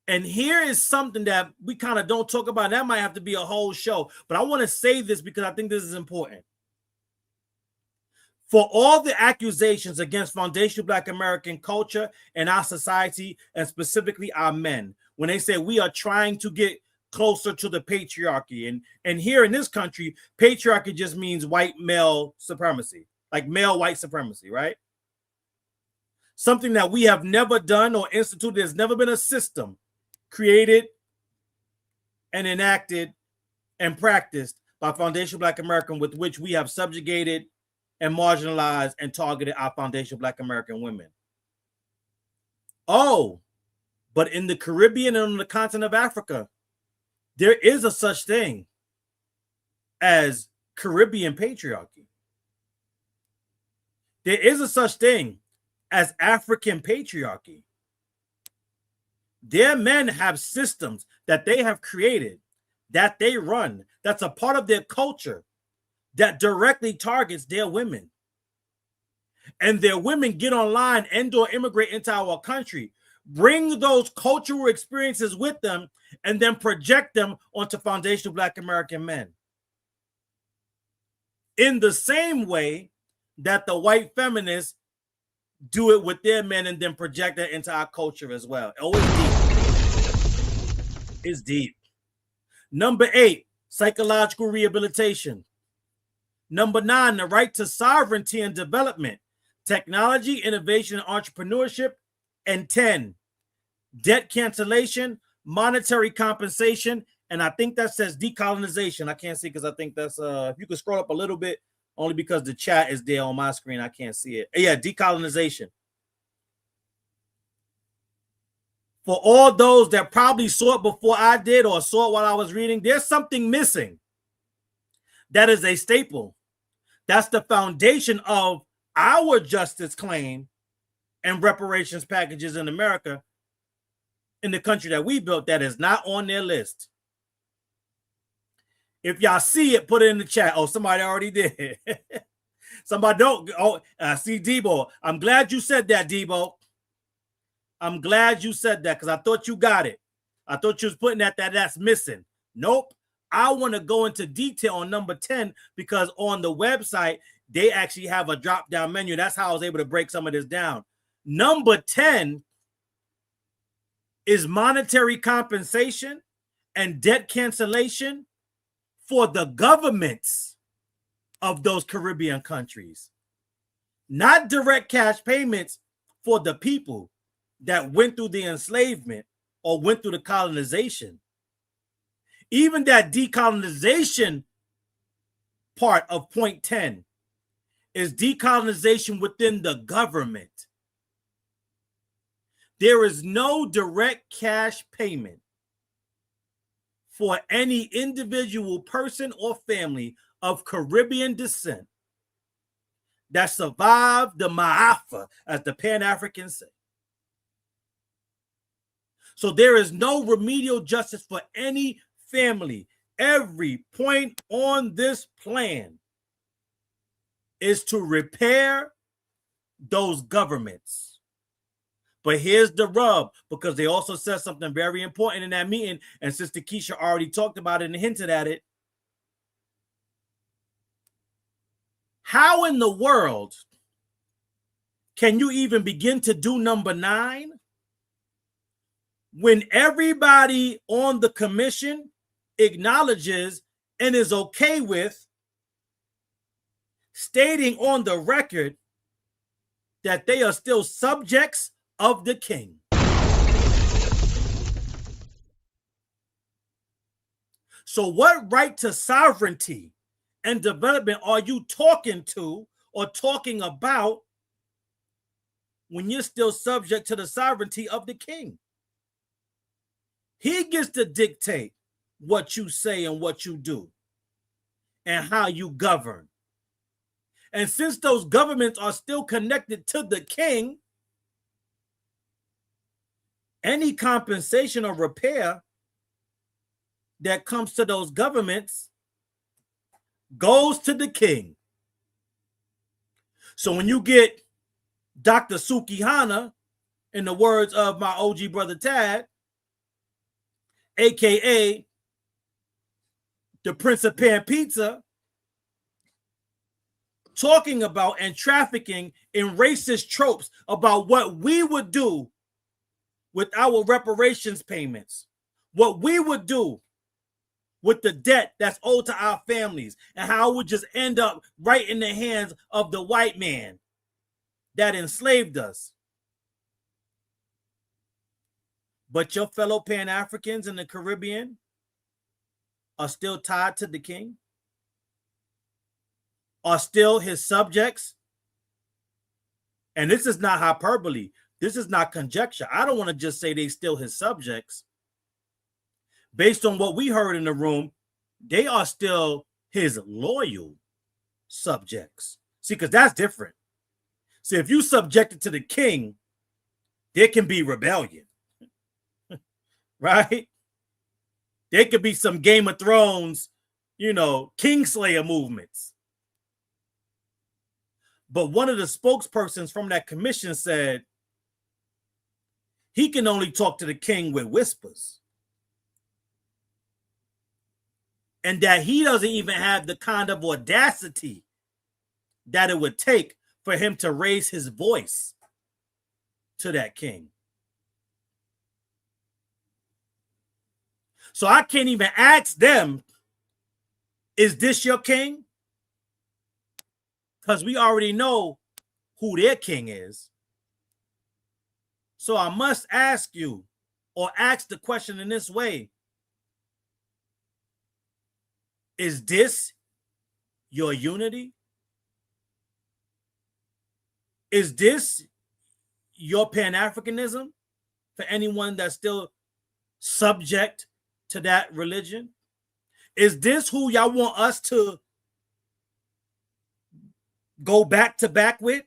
And here is something that we kind of don't talk about. That might have to be a whole show, but I want to say this because I think this is important. For all the accusations against foundational Black American culture and our society, and specifically our men, when they say we are trying to get closer to the patriarchy, and here in this country, patriarchy just means white male supremacy, like male white supremacy, right? Something that we have never done or instituted. There's never been a system created and enacted and practiced by foundational Black American with which we have subjugated and marginalized and targeted our foundational Black American women. Oh, but in the Caribbean and on the continent of Africa, there is a such thing as Caribbean patriarchy. There is a such thing as African patriarchy. Their men have systems that they have created, that they run, that's a part of their culture, that directly targets their women. And their women get online and or immigrate into our country, bring those cultural experiences with them, and then project them onto foundational Black American men. In the same way that the white feminists do it with their men and then project that into our culture as well. Oh, it's deep. It's deep. Number 8, psychological rehabilitation. Number 9, the right to sovereignty and development, technology, innovation, and entrepreneurship. And 10, debt cancellation, monetary compensation, and I think that says decolonization. I can't see because I think that's if you could scroll up a little bit, only because the chat is there on my screen. I can't see it. Yeah, decolonization. For all those that probably saw it before I did or saw it while I was reading, there's something missing. That is a staple. That's the foundation of our justice claim and reparations packages in America, in the country that we built, that is not on their list. If y'all see it, put it in the chat. Oh, somebody already did. Somebody don't. Oh, I see Debo. I'm glad you said that, Debo. I'm glad you said that because I thought you got it. I thought you was putting that's missing. Nope. I want to go into detail on number 10 because on the website, they actually have a drop-down menu. That's how I was able to break some of this down. Number 10 is monetary compensation and debt cancellation for the governments of those Caribbean countries. Not direct cash payments for the people that went through the enslavement or went through the colonization. Even that decolonization part of point 10 is decolonization within the government. There is no direct cash payment for any individual person or family of Caribbean descent that survived the Ma'afa, as the Pan-Africans say. So there is no remedial justice for any family. Every point on this plan is to repair those governments. But here's the rub, because they also said something very important in that meeting, and SisKeisha already talked about it and hinted at it. How in the world can you even begin to do number 9 when everybody on the commission acknowledges and is okay with stating on the record that they are still subjects of the king? So what right to sovereignty and development are you talking to or talking about when you're still subject to the sovereignty of the king? He gets to dictate what you say and what you do and how you govern. And since those governments are still connected to the king, any compensation or repair that comes to those governments goes to the king. So when you get Dr. Sukihana, in the words of my OG brother Tad, aka the Prince of Pan Pizza, talking about and trafficking in racist tropes about what we would do with our reparations payments, what we would do with the debt that's owed to our families, and how it would just end up right in the hands of the white man that enslaved us. But your fellow Pan-Africans in the Caribbean are still tied to the king, are still his subjects. And this is not hyperbole. This is not conjecture. I don't want to just say they still his subjects. Based on what we heard in the room, they are still his loyal subjects. See, because that's different. See, if you subjected to the king, there can be rebellion. Right? There could be some Game of Thrones, Kingslayer movements. But one of the spokespersons from that commission said he can only talk to the king with whispers. And that he doesn't even have the kind of audacity that it would take for him to raise his voice to that king. So I can't even ask them, is this your king? Because we already know who their king is. So I must ask you, or ask the question in this way: is this your unity? Is this your Pan-Africanism for anyone that's still subject to that religion? Is this who y'all want us to go back to back with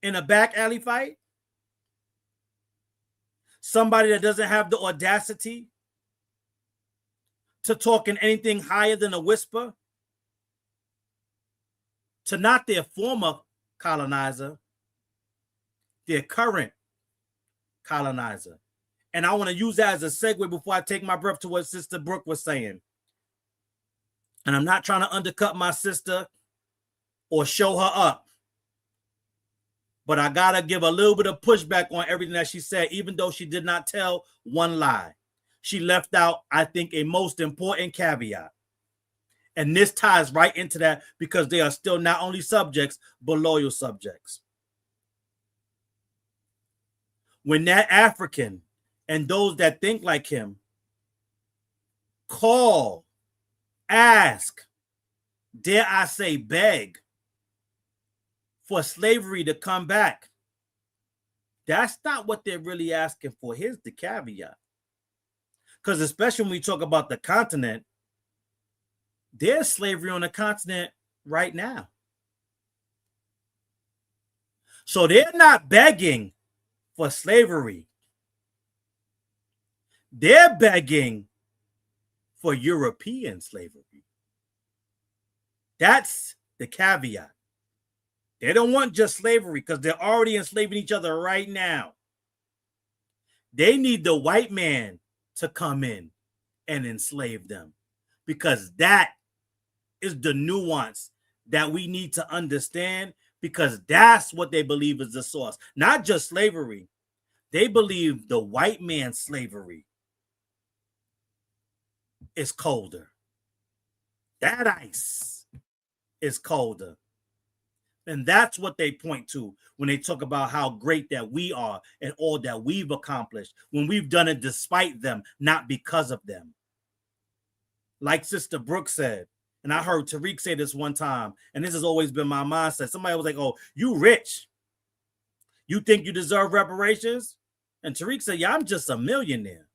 in a back alley fight? Somebody that doesn't have the audacity to talk in anything higher than a whisper to not their former colonizer, their current colonizer. And I want to use that as a segue before I take my breath to what Sister Brooke was saying. And I'm not trying to undercut my sister or show her up, but I got to give a little bit of pushback on everything that she said, even though she did not tell one lie. She left out, I think, a most important caveat. And this ties right into that because they are still not only subjects, but loyal subjects. When that African and those that think like him call, ask, dare I say beg for slavery to come back, that's not what they're really asking for. Here's the caveat. Because especially when we talk about the continent, there's slavery on the continent right now. So they're not begging for slavery. They're begging for European slavery. That's the caveat. They don't want just slavery because they're already enslaving each other right now. They need the white man to come in and enslave them because that is the nuance that we need to understand, because that's what they believe is the source. Not just slavery. They believe the white man's slavery is colder. That ice is colder. And that's what they point to when they talk about how great that we are and all that we've accomplished, when we've done it despite them, not because of them. Like Sister Brooke said, and I heard Tariq say this one time, and this has always been my mindset. Somebody was like, oh, you rich. You think you deserve reparations? And Tariq said, yeah, I'm just a millionaire.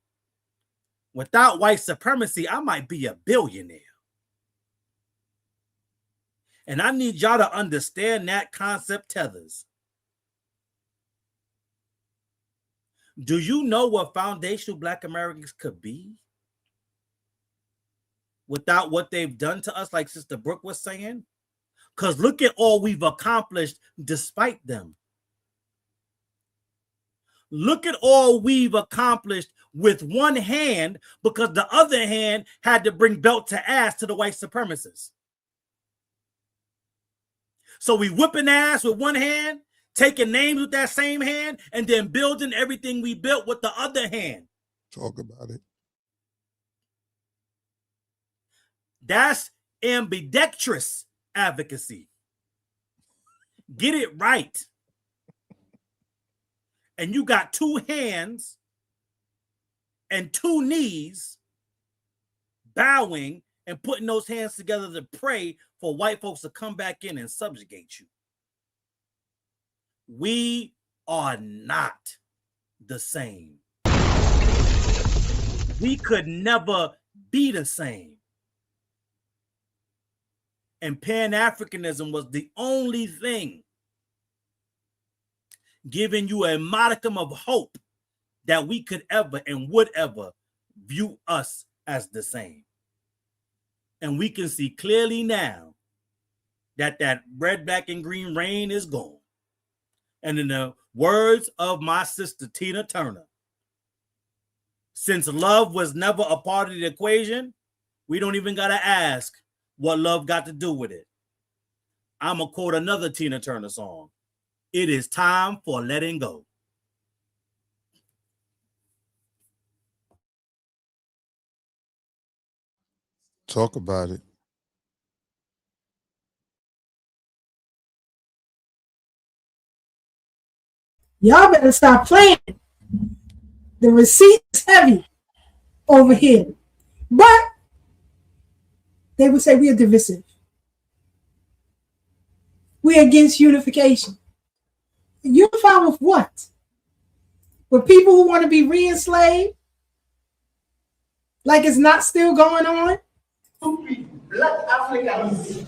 Without white supremacy, I might be a billionaire. And I need y'all to understand that concept tethers. Do you know what foundational Black Americans could be without what they've done to us, like Sister Brooke was saying? Because look at all we've accomplished despite them. Look at all we've accomplished with one hand because the other hand had to bring belt to ass to the white supremacists. So we whipping ass with one hand, taking names with that same hand, and then building everything we built with the other hand. Talk about it. That's ambidextrous advocacy. Get it right. And you got two hands and two knees bowing and putting those hands together to pray for white folks to come back in and subjugate you. We are not the same. We could never be the same. And Pan-Africanism was the only thing giving you a modicum of hope that we could ever and would ever view us as the same. And we can see clearly now that that red, black, and green rain is gone. And in the words of my sister Tina Turner, since love was never a part of the equation, we don't even got to ask what love got to do with it. I'm going to quote another Tina Turner song. It is time for letting go. Talk about it. Y'all better stop playing. The receipt is heavy over here. But they would say we are divisive. We're against unification. Unify with what? With people who want to be re-enslaved? Like it's not still going on? Black Africans.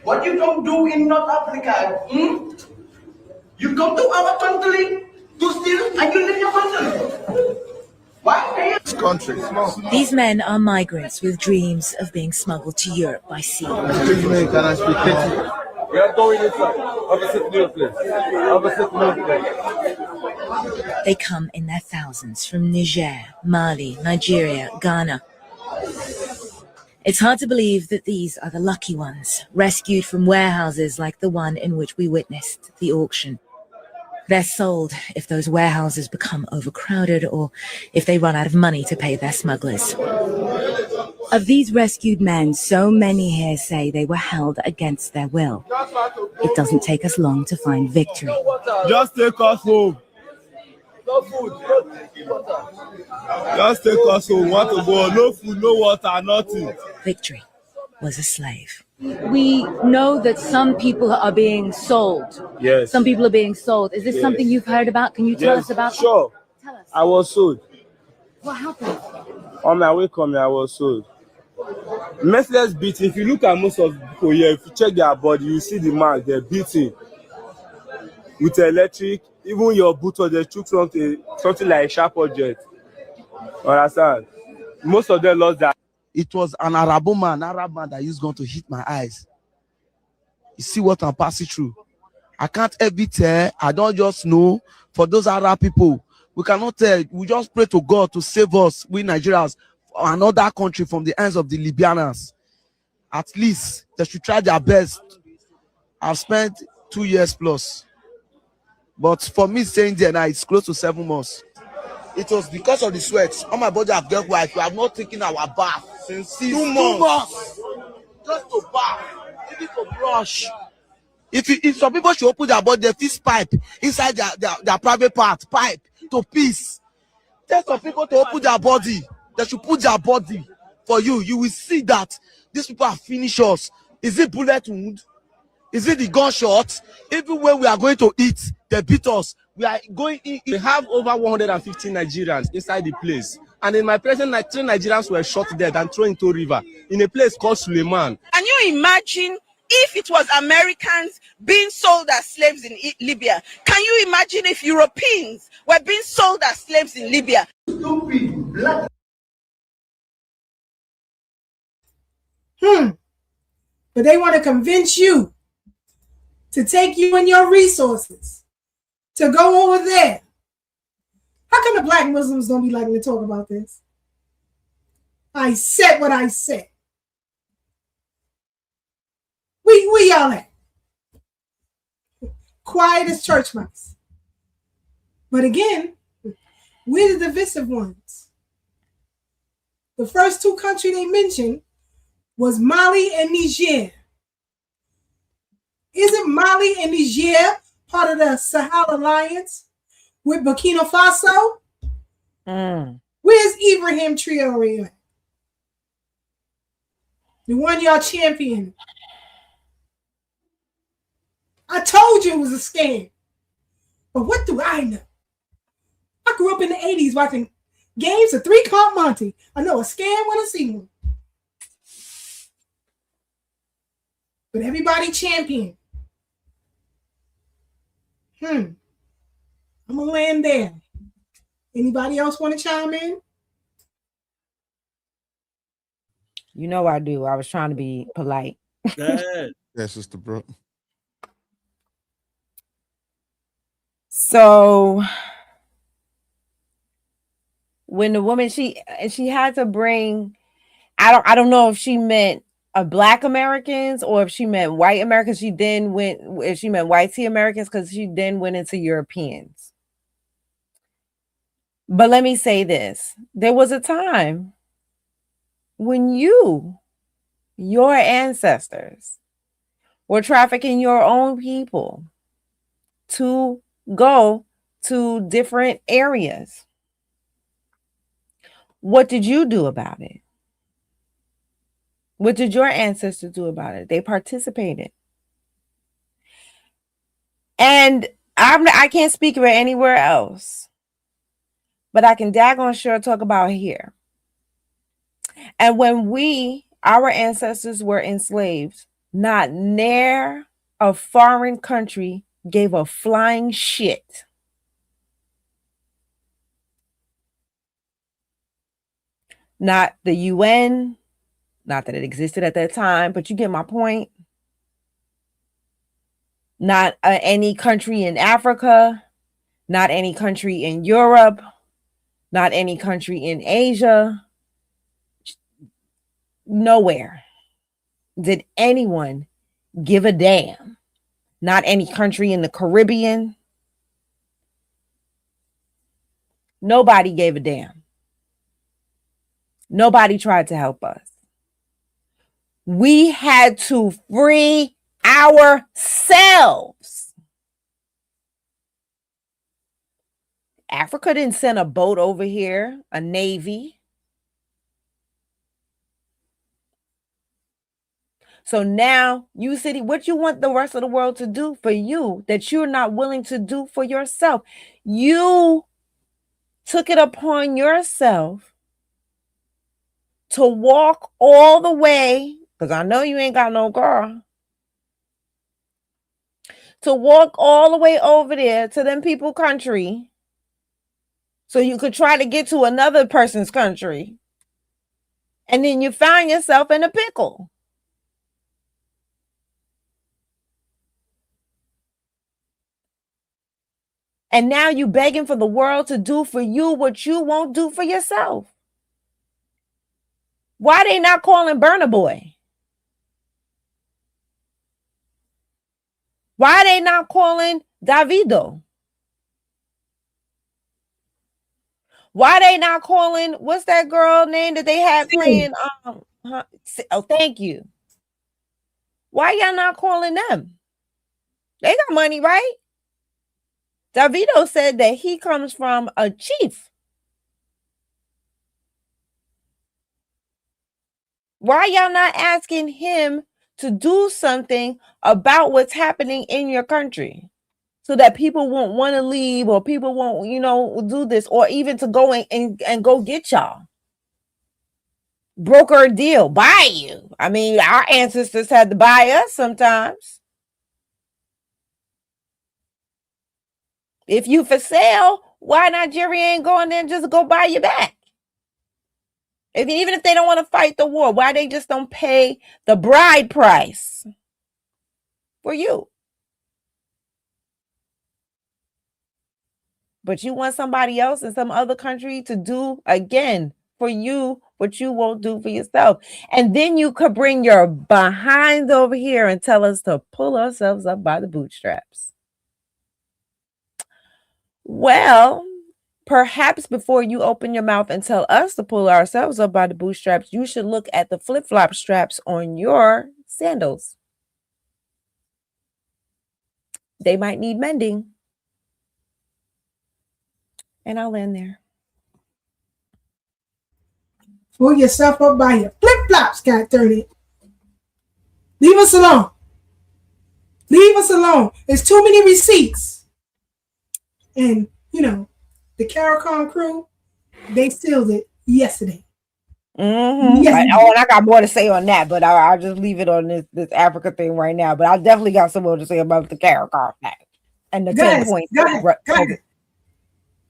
What you don't do in North Africa, you come to our country to steal and you leave your country. Why? This country. These men are migrants with dreams of being smuggled to Europe by sea. Excuse me, can I speak Petty? We are going inside. Opposite new place. Opposite new place. They come in their thousands from Niger, Mali, Nigeria, Ghana. It's hard to believe that these are the lucky ones, rescued from warehouses like the one in which we witnessed the auction. They're sold if those warehouses become overcrowded or if they run out of money to pay their smugglers. Of these rescued men, so many here say they were held against their will. It doesn't take us long to find victory. Just take us home. No food, no water. Just take us home. Want to go? No food, no water, nothing. Victory was a slave. We know that some people are being sold. Yes. Some people are being sold. Is this something you've heard about? Can you tell us about that? Sure. Tell us. I was sold. What happened? On my way coming, I was sold. Merciless beating. If you look at most of the people here, if you check their body, you see the mark, they're beating. With electric, even your boot or they took something like a sharp object. Understand? Most of them lost that. It was an Arab man that used gun to hit my eyes. You see what I'm passing through. I can't ever tell. I don't just know. For those Arab people, we cannot tell. We just pray to God to save us, we Nigerians, another country from the hands of the Libyans. At least they should try their best. I've spent 2 years plus. But for me staying there now, it's close to 7 months. It was because of the sweat. On my body, I've got white. We have not taken our bath since 2 months. Just to bath, maybe to brush. If some people should open their body, they fix pipe inside their private part, pipe to piss. Tell some people to open their body. They should put their body for you. You will see that these people have finished us. Is it bullet wound? Is it the gunshot? Even when we are going to eat, they beat us. We are going in. We have over 150 Nigerians inside the place. And in my presence, 3 Nigerians were shot dead and thrown into a river in a place called Suleiman. Can you imagine if it was Americans being sold as slaves in Libya? Can you imagine if Europeans were being sold as slaves in Libya? Stupid black. But they want to convince you to take you and your resources to go over there. How come the black Muslims don't be liking to talk about this? I said what I said. We y'all at? Quiet as church mice. But again, we're the divisive ones. The first 2 countries they mentioned was Mali and Niger. Isn't Mali and Niger part of the Sahel Alliance with Burkina Faso? Where's Ibrahim Traoré? The one y'all championing. I told you it was a scam. But what do I know? I grew up in the 80s watching games of 3 Count Monte. I know a scam when I see one. But everybody champion. I'm gonna land there. Anybody else want to chime in? You know I do. I was trying to be polite. Yeah, Sister Brooke. So when the woman she had to bring, I don't know if she meant Black Americans or if she meant white Americans. If she meant white Americans, because she then went into Europeans. But let me say this. There was a time when your ancestors, were trafficking your own people to go to different areas. What did you do about it? What did your ancestors do about it? They participated. And I can't speak about anywhere else, but I can daggone sure talk about here. And when our ancestors were enslaved, not near a foreign country gave a flying shit. Not the UN, not that it existed at that time, but you get my point. Not any country in Africa, not any country in Europe, not any country in Asia. Nowhere did anyone give a damn. Not any country in the Caribbean. Nobody gave a damn. Nobody tried to help us. We had to free ourselves. Africa didn't send a boat over here, a navy. So now you city, what you want the rest of the world to do for you that you're not willing to do for yourself? You took it upon yourself to walk all the way, because I know you ain't got no girl, to walk all the way over there to them people country so you could try to get to another person's country. And then you find yourself in a pickle. And now you begging for the world to do for you what you won't do for yourself. Why they not calling Burna Boy? Why they not calling Davido? Why they not calling, what's that girl name that they had playing? Oh, thank you. Why y'all not calling them? They got money, right? Davido said that he comes from a chief. Why y'all not asking him to do something about what's happening in your country so that people won't want to leave, or people won't, do this, or even to go and go get y'all? Broker a deal, buy you. I mean, our ancestors had to buy us sometimes. If you for sale, why Nigeria ain't going there and just go buy you back? Even if they don't want to fight the war, why they just don't pay the bride price for you? But you want somebody else in some other country to do again for you what you won't do for yourself. And then you could bring your behind over here and tell us to pull ourselves up by the bootstraps. Well, perhaps before you open your mouth and tell us to pull ourselves up by the bootstraps, you should look at the flip-flop straps on your sandals. They might need mending. And I'll end there. Pull yourself up by your flip-flops, Scott 30. Leave us alone. Leave us alone. There's too many receipts. And, the CARICOM crew, they sealed it yesterday. Mm-hmm. Yesterday. And I got more to say on that, but I'll just leave it on this Africa thing right now. But I definitely got some more to say about the CARICOM Act and the 10 points. Go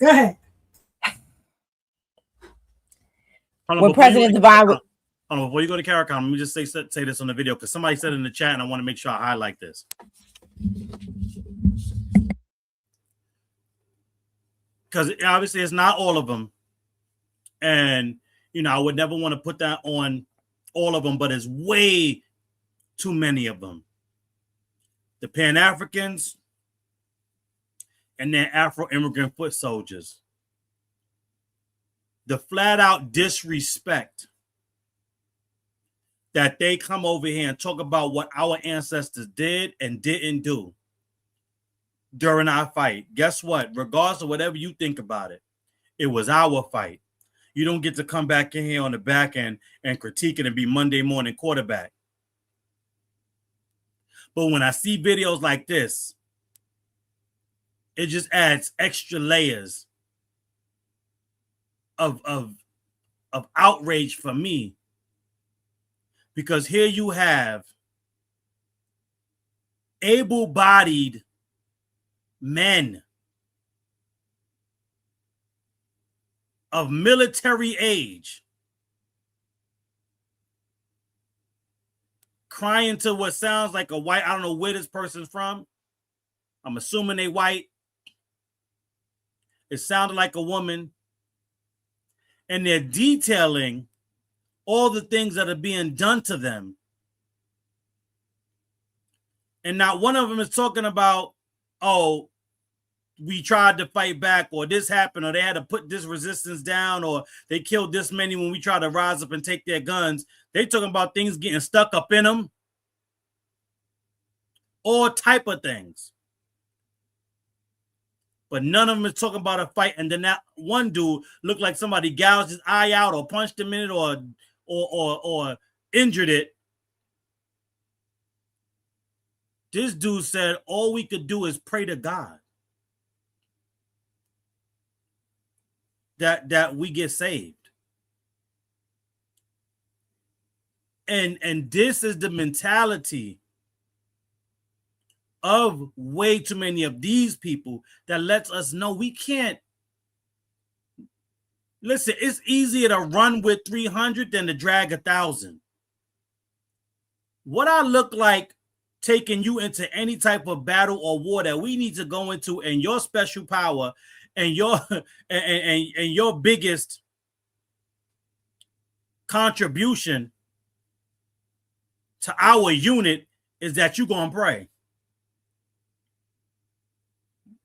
ahead. When President Divine... Before you go to CARICOM, let me just say this on the video, because somebody said in the chat, and I want to make sure I highlight this. Because obviously it's not all of them. And, I would never want to put that on all of them, but it's way too many of them. The Pan-Africans and their Afro-immigrant foot soldiers. The flat-out disrespect that they come over here and talk about what our ancestors did and didn't do. during our fight. Guess what? Regardless of whatever you think about it, it was our fight. You don't get to come back in here on the back end and critique it and be Monday morning quarterback. But when I see videos like this, it just adds extra layers of outrage for me. Because here you have able-bodied men of military age crying to what sounds like a white, I don't know where this person's from. I'm assuming they white. It sounded like a woman. And they're detailing all the things that are being done to them. And not one of them is talking about, oh, we tried to fight back, or this happened, or they had to put this resistance down, or they killed this many when we tried to rise up and take their guns. They talking about things getting stuck up in them. All type of things. But none of them is talking about a fight. And then that one dude looked like somebody gouged his eye out or punched him in it or injured it. This dude said all we could do is pray to God that we get saved. And this is the mentality of way too many of these people that lets us know we can't. Listen, it's easier to run with 300 than to drag 1,000. What I look like taking you into any type of battle or war that we need to go into, and your special power and your and your biggest contribution to our unit is that you're gonna pray.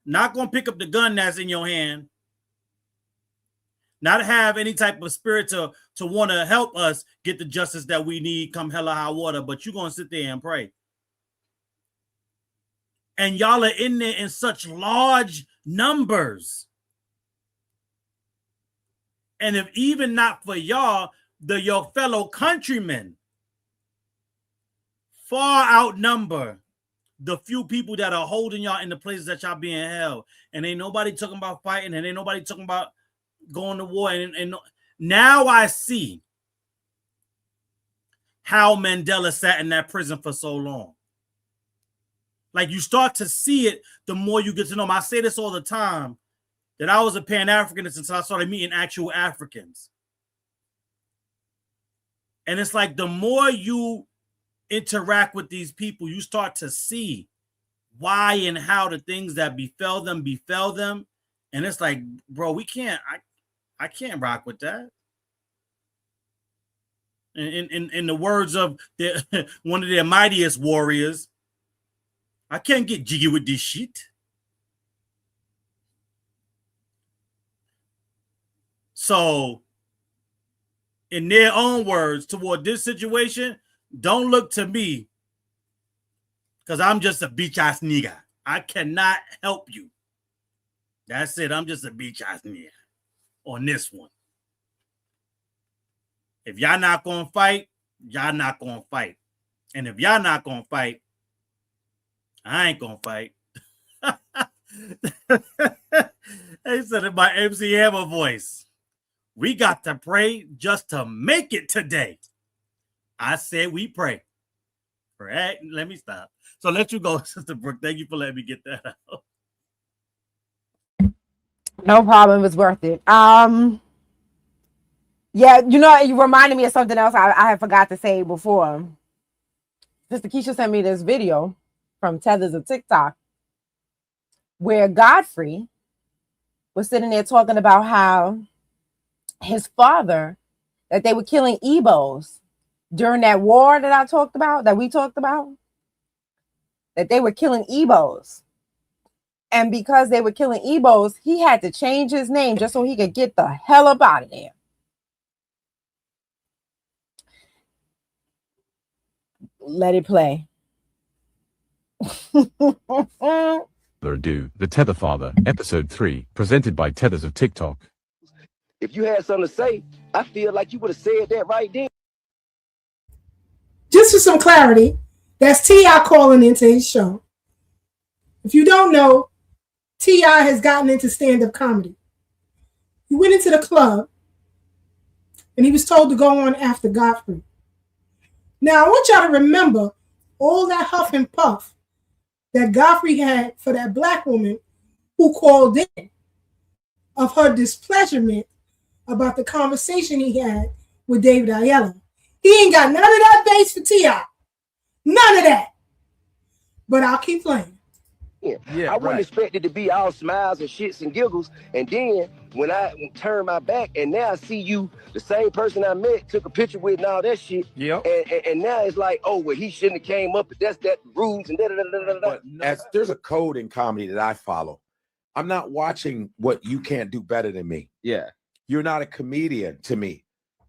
Not gonna pick up the gun that's in your hand, not have any type of spirit to want to help us get the justice that we need come hell or high water, but you're gonna sit there and pray. And y'all are in there in such large numbers. And if even not for y'all, your fellow countrymen far outnumber the few people that are holding y'all in the places that y'all being held. And ain't nobody talking about fighting, and ain't nobody talking about going to war. And now I see how Mandela sat in that prison for so long. Like, you start to see it the more you get to know him. I say this all the time, that I was a Pan-Africanist until I started meeting actual Africans. And it's like the more you interact with these people, you start to see why and how the things that befell them. And it's like, bro, I can't rock with that. In the words of one of their mightiest warriors, I can't get jiggy with this shit. So, in their own words, toward this situation, don't look to me because I'm just a bitch-ass nigga. I cannot help you. That's it. I'm just a bitch-ass nigga on this one. If y'all not going to fight, y'all not going to fight. And if y'all not going to fight, I ain't going to fight. They said it by MC Hammer voice. We got to pray just to make it today. I said we pray. Right? Let me stop. So let you go, Sister Brooke. Thank you for letting me get that out. No problem. It was worth it. Yeah, you know, you reminded me of something else I had forgot to say before. Sister Keisha sent me this video from Tethers of TikTok where Godfrey was sitting there talking about how his father, that they were killing Igbos during that war that I talked about, that we talked about, that they were killing Igbos. And because they were killing Igbos, he had to change his name just so he could get the hell up out of there. Let it play. The further ado, The Tether Father, Episode 3, presented by Tethers of TikTok. If you had something to say, I feel like you would have said that right then. Just for some clarity, that's T.I. calling into his show. If you don't know, T.I. has gotten into stand-up comedy. He went into the club, and he was told to go on after Godfrey. Now, I want y'all to remember all that huff and puff that Godfrey had for that black woman who called in of her displeasurement about the conversation he had with David Ayala. He ain't got none of that bass for T.I. None of that. But I'll keep playing. I wasn't expected to be all smiles and shits and giggles. And then when I turn my back and now I see you, the same person I met, took a picture with and all that shit. Yep. And now it's like, oh, well, he shouldn't have came up. But that's that rules and da-da-da-da-da-da. But as there's a code in comedy that I follow. I'm not watching what you can't do better than me. Yeah. You're not a comedian to me.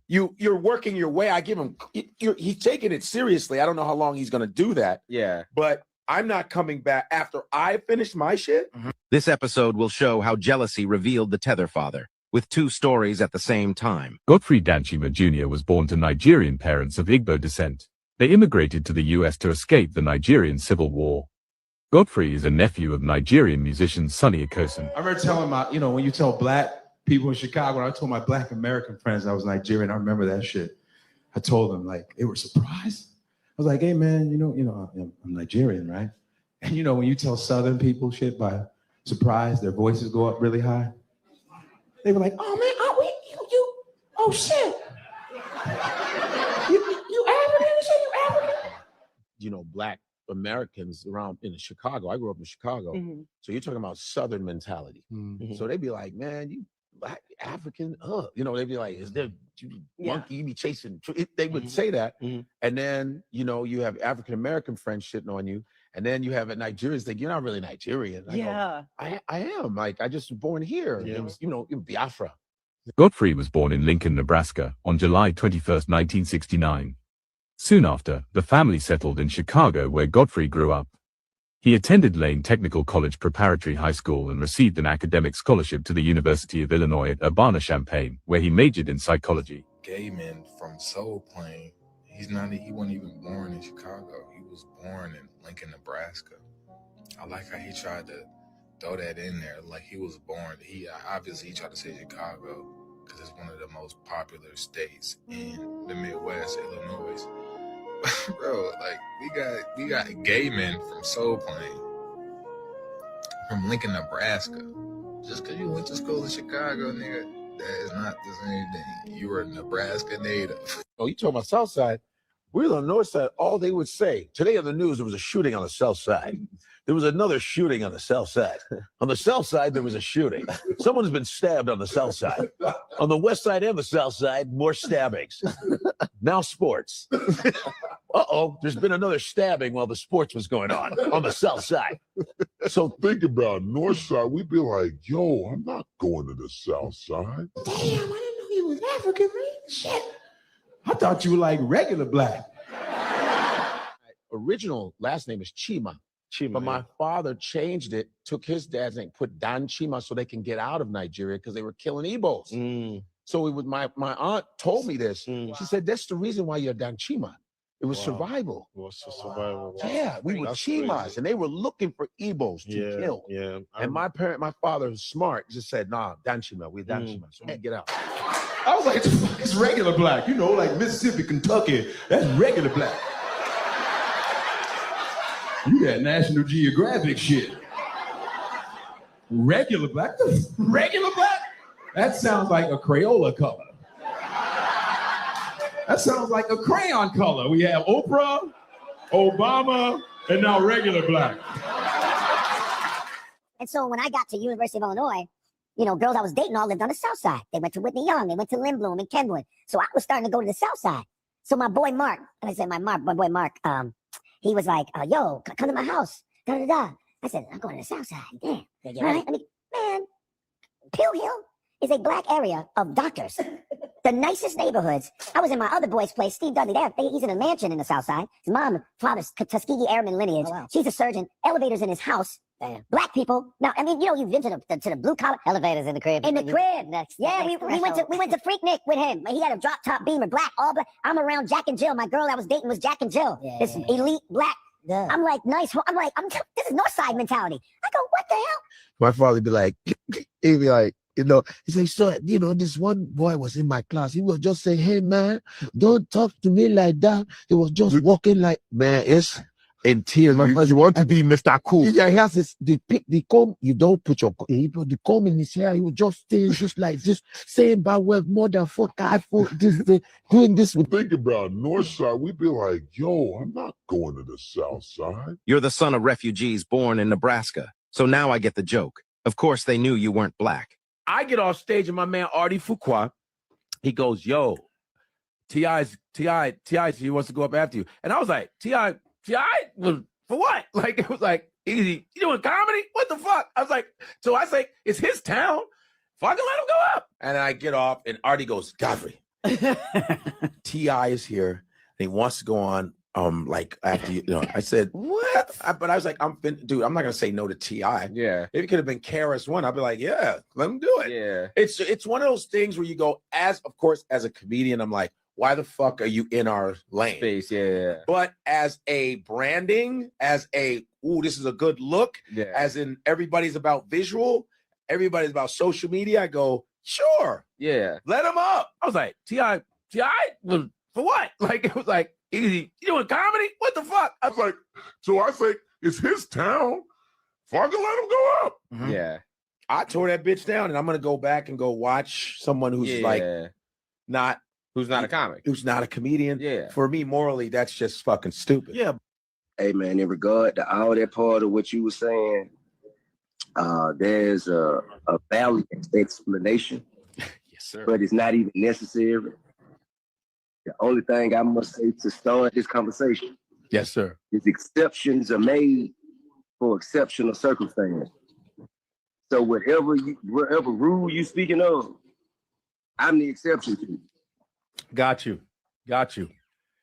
You're working your way. I give him, he's taking it seriously. I don't know how long he's going to do that. Yeah. But I'm not coming back after I finish my shit. This episode will show how jealousy revealed the Tether Father, with two stories at the same time. Godfrey Danchima Jr. was born to Nigerian parents of Igbo descent. They immigrated to the U.S. to escape the Nigerian Civil War. Godfrey is a nephew of Nigerian musician Sonny Akosin. I remember telling my, when you tell black people in Chicago, when I told my black American friends I was Nigerian, I remember that shit. I told them, like, they were surprised. I was like, hey man, I'm Nigerian, right? And when you tell Southern people shit by surprise, their voices go up really high. They were like, oh man, oh shit. You African and shit, you African? Black Americans around in Chicago. I grew up in Chicago. So you're talking about Southern mentality. So they'd be like, man, you black African, they'd be like, is there monkey you be chasing? They would say that. And then, you have African American friends shitting on you. And then you have Nigerians think you're not really Nigerian. I go, I am. Like, I just was born here. It was, in Biafra. Godfrey was born in Lincoln, Nebraska on July 21st, 1969. Soon after, the family settled in Chicago where Godfrey grew up. He attended Lane Technical College Preparatory High School and received an academic scholarship to the University of Illinois at Urbana-Champaign, where he majored in psychology. Gay men from Soul Plain, he wasn't even born in Chicago. He was born in Lincoln, Nebraska. I like how he tried to throw that in there, like he was born. He tried to say Chicago because it's one of the most popular states in the Midwest, Illinois. Bro, like we got gay men from Soul Plain, from Lincoln, Nebraska. Just because you went to school in Chicago, nigga, that is not the same thing. You were a Nebraska native. Oh, you talking about South Side? We're on the North Side. All they would say today on the news, there was a shooting on the South Side. There was another shooting on the South Side. On the South Side, there was a shooting. Someone's been stabbed on the South Side. On the West Side and the South Side, more stabbings. Now sports. There's been another stabbing while the sports was going on the South Side. So think about North Side. We'd be like, yo, I'm not going to the South Side. Damn, I didn't know he was African, man. Shit. I thought you were like regular black. Original last name is Chima. But my father changed it, took his dad's name, put Dan Chima so they can get out of Nigeria because they were killing Igbos. So it was my aunt told me this. She said, that's the reason why you're Dan Chima. It was survival. What's the survival? Yeah, we were Chimas, and they were looking for Igbos to kill. Yeah. And my father was smart, just said, nah, Dan Chima, we're Dan Chima. So get out. I was like, it's regular black. Like Mississippi, Kentucky, that's regular black. You that National Geographic shit. Regular black? Regular black? That sounds like a Crayola color. That sounds like a crayon color. We have Oprah, Obama, and now regular black. And so when I got to University of Illinois, girls I was dating all lived on the South Side. They went to Whitney Young, they went to Lynn Bloom and Kenwood. So I was starting to go to the South Side. So my boy Mark, he was like, yo, come to my house. Da-da-da. I said, I'm going to the South Side. Damn. Right? Man, Pill Hill is a black area of doctors. The nicest neighborhoods. I was in my other boy's place, Steve Dudley. He's in a mansion in the South Side. His mom, father's Tuskegee Airman lineage. Oh, wow. She's a surgeon. Elevators in his house. black people. Now, I mean, you know, you've been to the blue collar elevators in the crib. In the crib, yeah. We went to Freaknik with him. He had a drop top Beamer, black, all black. I'm around Jack and Jill. My girl I was dating was Jack and Jill. This elite black. Yeah. I'm like, nice. I'm like, this is Northside mentality. I go, what the hell? My father would be like, he'd be like, you know, he said, so, you know, this one boy was in my class. He was just saying, hey, man, don't talk to me like that. He was just walking like, man, it's in tears. You want to be Mr. Cool. Yeah, he has this, the comb, you don't put the comb in his hair. He would just stay just like this, saying bad words, motherfucker, I thought this, doing this. Think about Northside, we'd be like, yo, I'm not going to the South Side. You're the son of refugees born in Nebraska. So now I get the joke. Of course, they knew you weren't black. I get off stage and my man Artie Fuqua, he goes, yo, T.I. he wants to go up after you. And I was like, T.I. for what? Like, it was like, easy. You doing comedy? What the fuck? I was like, so I say, it's his town. Fucking let him go up. And I get off and Artie goes, Godfrey, T.I. is here. And he wants to go on. Like after you know, I said, what? But I was like, dude, I'm not gonna say no to T.I. Yeah. If it could have been KRS-One, I'd be like, yeah, let him do it. Yeah. It's one of those things where you go, of course, as a comedian, I'm like, why the fuck are you in our lane? Space, yeah. But as a branding, as a, this is a good look, as in everybody's about visual, everybody's about social media, I go, sure. Yeah. Let him up. I was like, T.I. for what? Like, it was like, easy. You doing comedy? What the fuck? I was like, so I think it's his town. Fucking let him go up. Mm-hmm. Yeah. I tore that bitch down and I'm going to go back and go watch someone who's who's not a comic, who's not a comedian. Yeah. For me, morally, that's just fucking stupid. Yeah. Hey, man, in regard to all that part of what you were saying, there's a valid explanation. Yes, sir. But it's not even necessary. The only thing I must say to start this conversation, yes, sir, is exceptions are made for exceptional circumstances. So whatever rule you speaking of, I'm the exception to. Got you.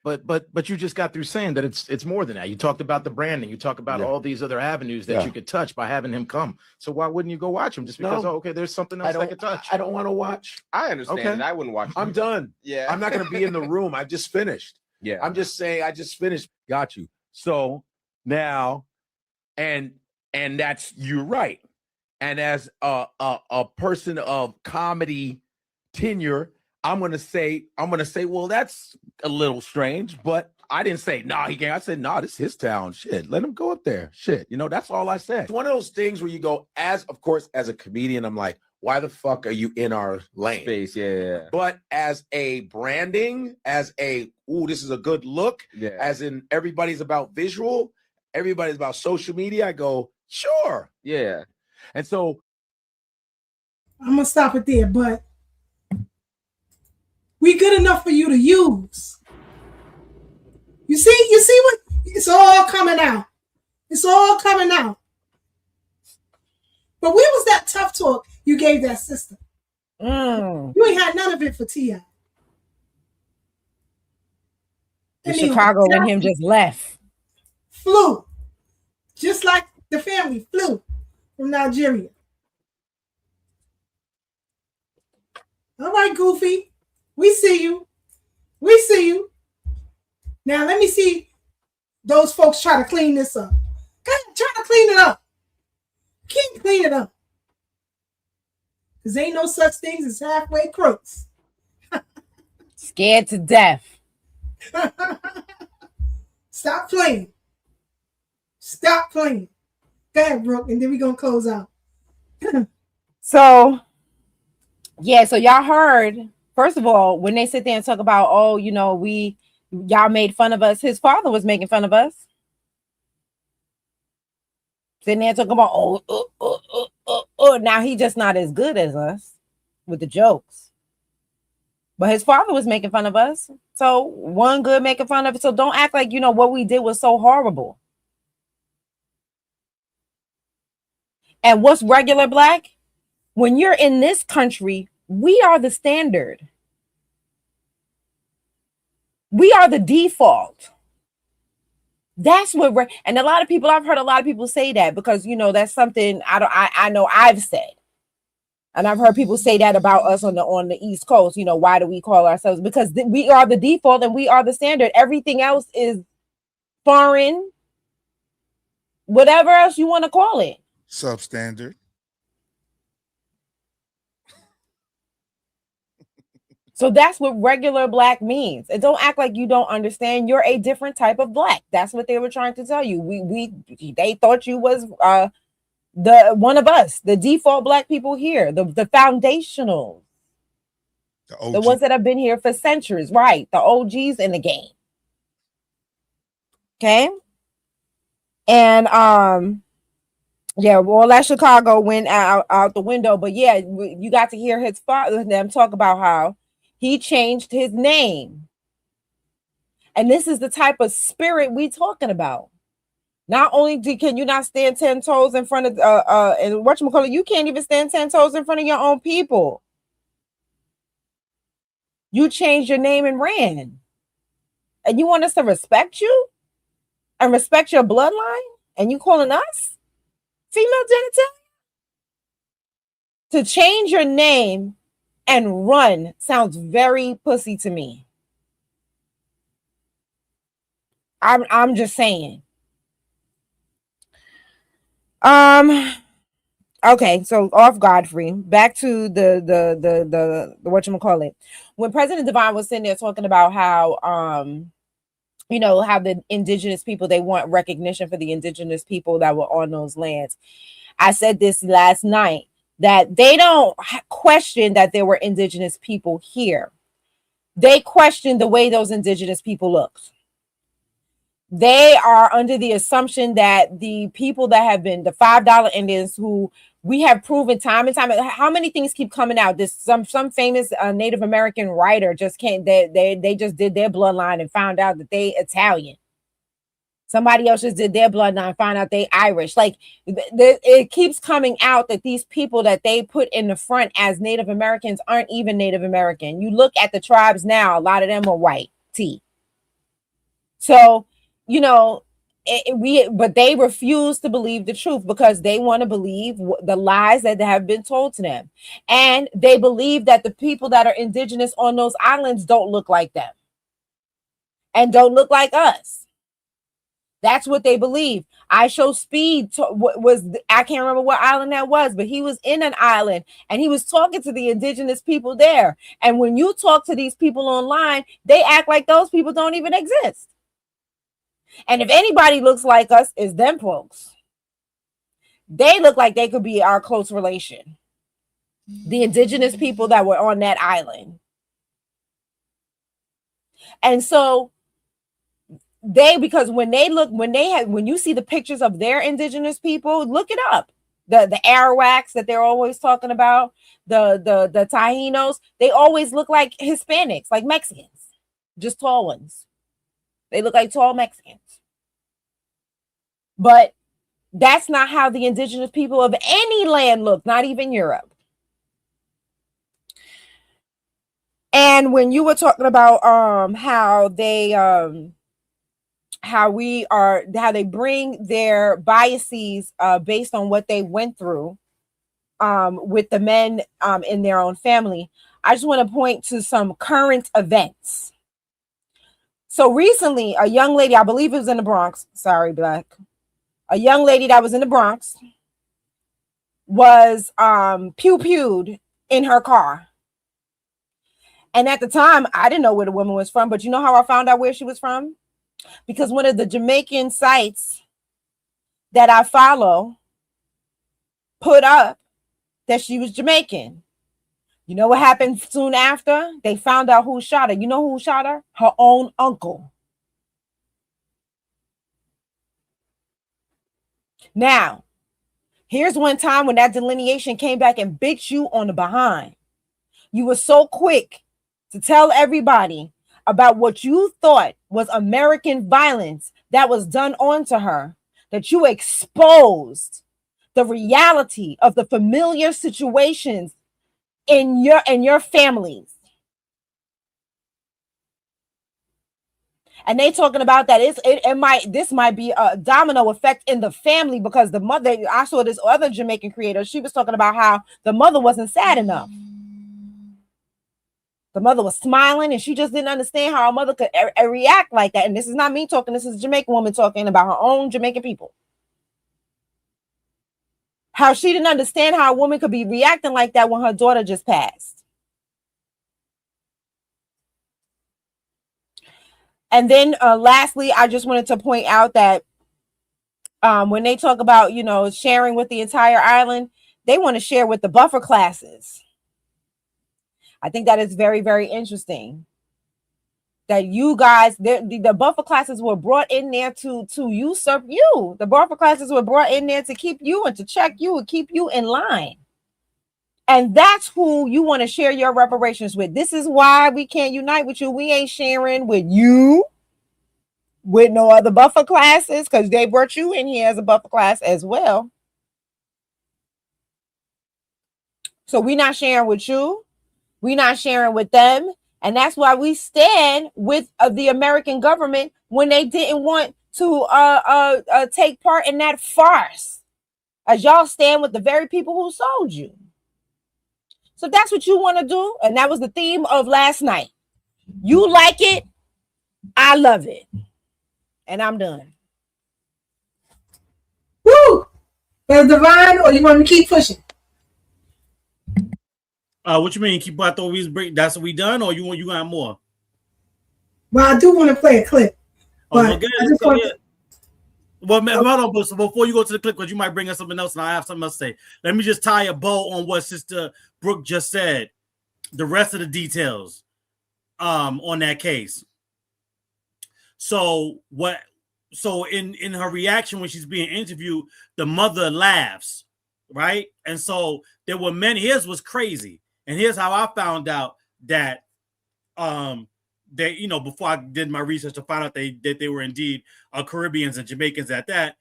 But you just got through saying that it's more than that. You talked about the branding. You talk about all these other avenues that you could touch by having him come. So why wouldn't you go watch him? Just because there's something else I could touch. I don't want to watch. I understand. Okay. I wouldn't watch. I'm done. Yeah. I'm not going to be in the room. I just finished. Yeah. I'm just saying I just finished. Got you. So now, and that's, you're right. And as a person of comedy tenure, I'm gonna say, well, that's a little strange, but I didn't say, he can't. I said, this is his town. Shit, let him go up there. Shit, that's all I said. It's one of those things where you go, as a comedian, I'm like, why the fuck are you in our lane? Space, yeah. But as a branding, as a, this is a good look, as in everybody's about visual, everybody's about social media, I go, sure. Yeah. And so I'm gonna stop it there, but we good enough for you to use. You see what? It's all coming out. It's all coming out. But where was that tough talk you gave that sister? You ain't had none of it for T.I. In Chicago when him just left. Flew. Just like the family flew from Nigeria. All right, Goofy. We see you. We see you. Now let me see those folks try to clean this up. Go ahead, try to clean it up. Can't clean it up. Because ain't no such things as halfway crooks. Scared to death. Stop playing. Stop playing. Go ahead, Brooke, and then we're going to close out. So y'all heard, first of all, when they sit there and talk about, y'all made fun of us, his father was making fun of us. Sitting there talking about, now he just not as good as us with the jokes. But his father was making fun of us. So one good making fun of it. So don't act like, what we did was so horrible. And what's regular black? When you're in this country, we are the standard. We are the default. That's what and a lot of people, I've heard a lot of people say that because that's something I know I've said. And I've heard people say that about us on the East Coast. Why do we call ourselves? Because we are the default and we are the standard. Everything else is foreign, whatever else you want to call it. Substandard. So that's what regular black means. And don't act like you don't understand. You're a different type of black. That's what they were trying to tell you. They thought you was the one of us, the default black people here, the foundational, the ones that have been here for centuries, right? The OGs in the game. Okay. And yeah, well, that Chicago went out the window, but yeah, you got to hear his father and them talk about how he changed his name. And this is the type of spirit we talking about. Not only can you not stand 10 toes in front of and whatchamacallit, you can't even stand 10 toes in front of your own people. You changed your name and ran. And you want us to respect you and respect your bloodline? And you calling us female genitalia? To change your name and run sounds very pussy to me. I'm just saying. Okay, so off Godfrey, back to the whatchamacallit. When President Devine was sitting there talking about how how the indigenous people, they want recognition for the indigenous people that were on those lands. I said this last night, that they don't question that there were indigenous people here. They question the way those indigenous people looked. They are under the assumption that the people that have been the $5 Indians, who we have proven time and time, how many things keep coming out? This some famous Native American writer just came. They just did their bloodline and found out that they Italian. Somebody else just did their bloodline, found out they Irish. Like it keeps coming out that these people that they put in the front as Native Americans aren't even Native American. You look at the tribes now; a lot of them are white. So. But they refuse to believe the truth because they want to believe the lies that have been told to them. And they believe that the people that are indigenous on those islands don't look like them and don't look like us. That's what they believe. I Show Speed I can't remember what island that was, but he was in an island and he was talking to the indigenous people there. And when you talk to these people online, they act like those people don't even exist. And if anybody looks like us, it's them folks. They look like they could be our close relation. The indigenous people that were on that island. And so because when you see the pictures of their indigenous people, look it up. The Arawaks that they're always talking about, the Taínos, they always look like Hispanics, like Mexicans, just tall ones. They look like tall Mexicans. But that's not how the indigenous people of any land look, not even Europe. And when you were talking about how they bring their biases based on what they went through with the men in their own family, I just want to point to some current events. So recently, a young lady, I believe it was in the Bronx, sorry, Black, a young lady that was in the Bronx was pew-pewed in her car. And at the time, I didn't know where the woman was from, but you know how I found out where she was from? Because one of the Jamaican sites that I follow put up that she was Jamaican. You know what happened soon after? They found out who shot her. You know who shot her? Her own uncle. Now, here's one time when that delineation came back and bit you on the behind. You were so quick to tell everybody about what you thought was American violence that was done onto her, that you exposed the reality of the familiar situations in your families. And they talking about that this might be a domino effect in the family, because the mother, I saw this other Jamaican creator, she was talking about how the mother wasn't sad enough. The mother was smiling and she just didn't understand how a mother could react like that. And this is not me talking, this is a Jamaican woman talking about her own Jamaican people. How she didn't understand how a woman could be reacting like that when her daughter just passed. And then lastly, I just wanted to point out that when they talk about, sharing with the entire island, they want to share with the buffer classes. I think that is very, very interesting. That you guys, the buffer classes were brought in there to usurp you. The buffer classes were brought in there to keep you and to check you and keep you in line. And that's who you want to share your reparations with. This is why we can't unite with you. We ain't sharing with you, with no other buffer classes, because they brought you in here as a buffer class as well. So we're not sharing with you. We're not sharing with them. And that's why we stand with the American government when they didn't want to take part in that farce, as y'all stand with the very people who sold you. So that's what you want to do. And that was the theme of last night. You like it. I love it. And I'm done. Woo! Brother Divine, or you want me to keep pushing? What you mean? Keep, I thought we was break. That's what we done, or you got more? Well, I do want to play a clip. But Well, man, hold on, but so before you go to the clip, because you might bring us something else, and I have something else to say. Let me just tie a bow on what Sister Brooke just said. The rest of the details, on that case. So in her reaction when she's being interviewed, the mother laughs, right? And so there were many. His was crazy. And here's how I found out that they, before I did my research to find out that they were indeed Caribbeans and Jamaicans at that,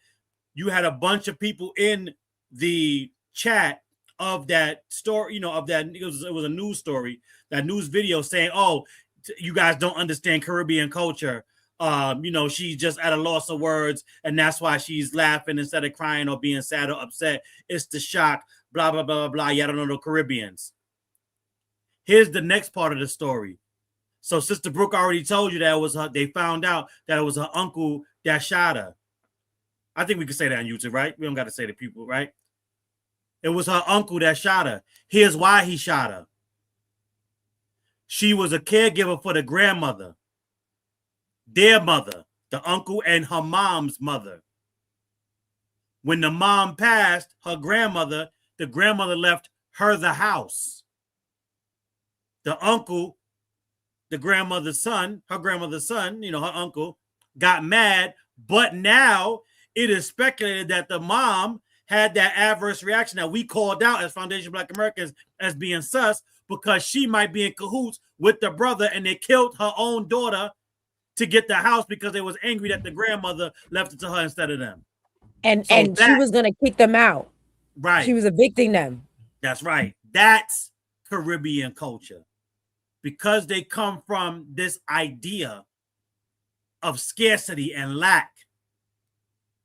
you had a bunch of people in the chat of that story, of that, it was a news story, that news video saying, oh, you guys don't understand Caribbean culture. She's just at a loss of words, and that's why she's laughing instead of crying or being sad or upset. It's the shock, blah, blah, blah, blah. You don't know the Caribbeans. Here's the next part of the story. So Sister Brooke already told you that it was her. They found out that it was her uncle that shot her. I think we can say that on YouTube, right? We don't got to say to people, right? It was her uncle that shot her. Here's why he shot her. She was a caregiver for the grandmother, their mother, the uncle and her mom's mother. When the mom passed, the grandmother left her the house. The uncle, her grandmother's son, her uncle, got mad, but now it is speculated that the mom had that adverse reaction that we called out as Foundation Black Americans as being sus, because she might be in cahoots with the brother, and they killed her own daughter to get the house because they was angry that the grandmother left it to her instead of them. And she was going to kick them out. Right. She was evicting them. That's right. That's Caribbean culture. Because they come from this idea of scarcity and lack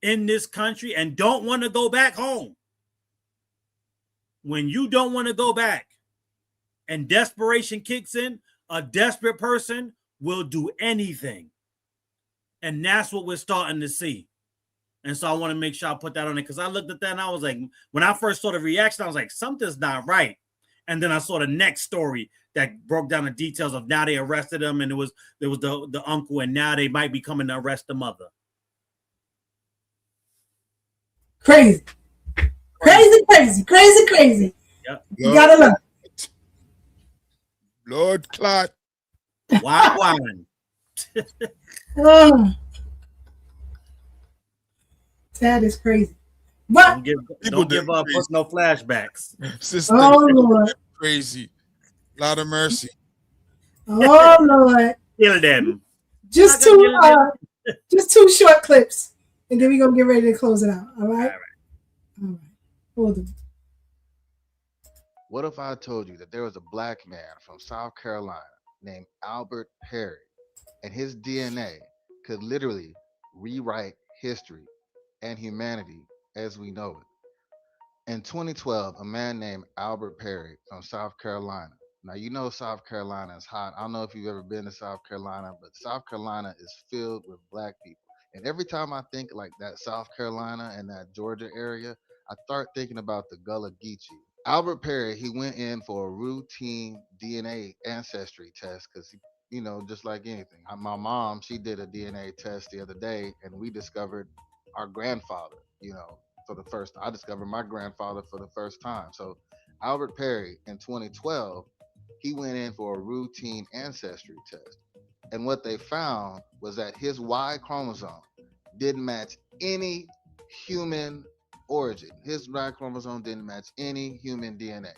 in this country and don't want to go back home. When you don't want to go back and desperation kicks in, a desperate person will do anything. And that's what we're starting to see. And so I want to make sure I put that on it, because I looked at that and I was like, when I first saw the reaction, I was like, something's not right. And then I saw the next story that broke down the details of now they arrested him, and there was the uncle, and now they might be coming to arrest the mother. Crazy. Yep. You gotta love it. Lord Clot. Wine. That is crazy. But don't give up no flashbacks. Sister, Lord. Crazy. Lot of mercy. Oh Lord. Kill them. Just two short clips, and then we're gonna get ready to close it out. All right. Hold on. What if I told you that there was a black man from South Carolina named Albert Perry, and his DNA could literally rewrite history and humanity as we know it. In 2012, a man named Albert Perry from South Carolina. Now, you know South Carolina is hot. I don't know if you've ever been to South Carolina, but South Carolina is filled with black people. And every time I think like that South Carolina and that Georgia area, I start thinking about the Gullah Geechee. Albert Perry, he went in for a routine DNA ancestry test because, just like anything. My mom, she did a DNA test the other day, and we discovered our grandfather, for the first time. I discovered my grandfather for the first time. So Albert Perry in 2012, he went in for a routine ancestry test. And what they found was that his Y chromosome didn't match any human origin. His Y chromosome didn't match any human DNA.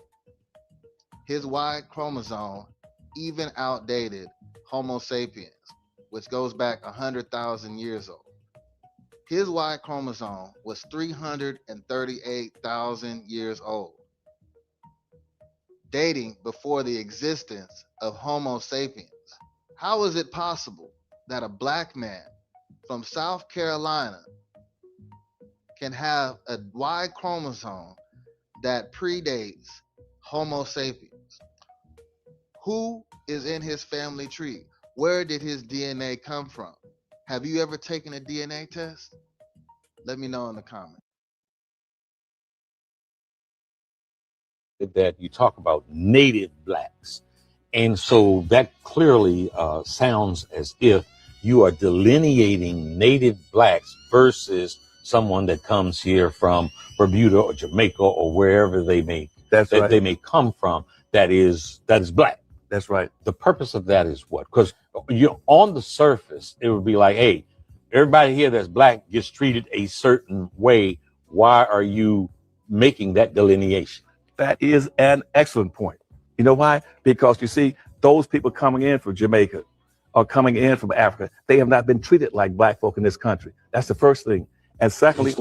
His Y chromosome even outdated Homo sapiens, which goes back 100,000 years old. His Y chromosome was 338,000 years old, dating before the existence of Homo sapiens. How is it possible that a black man from South Carolina can have a Y chromosome that predates Homo sapiens? Who is in his family tree? Where did his DNA come from? Have you ever taken a DNA test? Let me know in the comments. That you talk about native blacks. And so that clearly sounds as if you are delineating native blacks versus someone that comes here from Bermuda or Jamaica or wherever they may they may come from that is black. That's right. The purpose of that is what? Because you're on the surface, it would be like, hey, everybody here that's black gets treated a certain way. Why are you making that delineation? That is an excellent point. You know why? Because you see, those people coming in from Jamaica or coming in from Africa, they have not been treated like black folk in this country. That's the first thing. And secondly,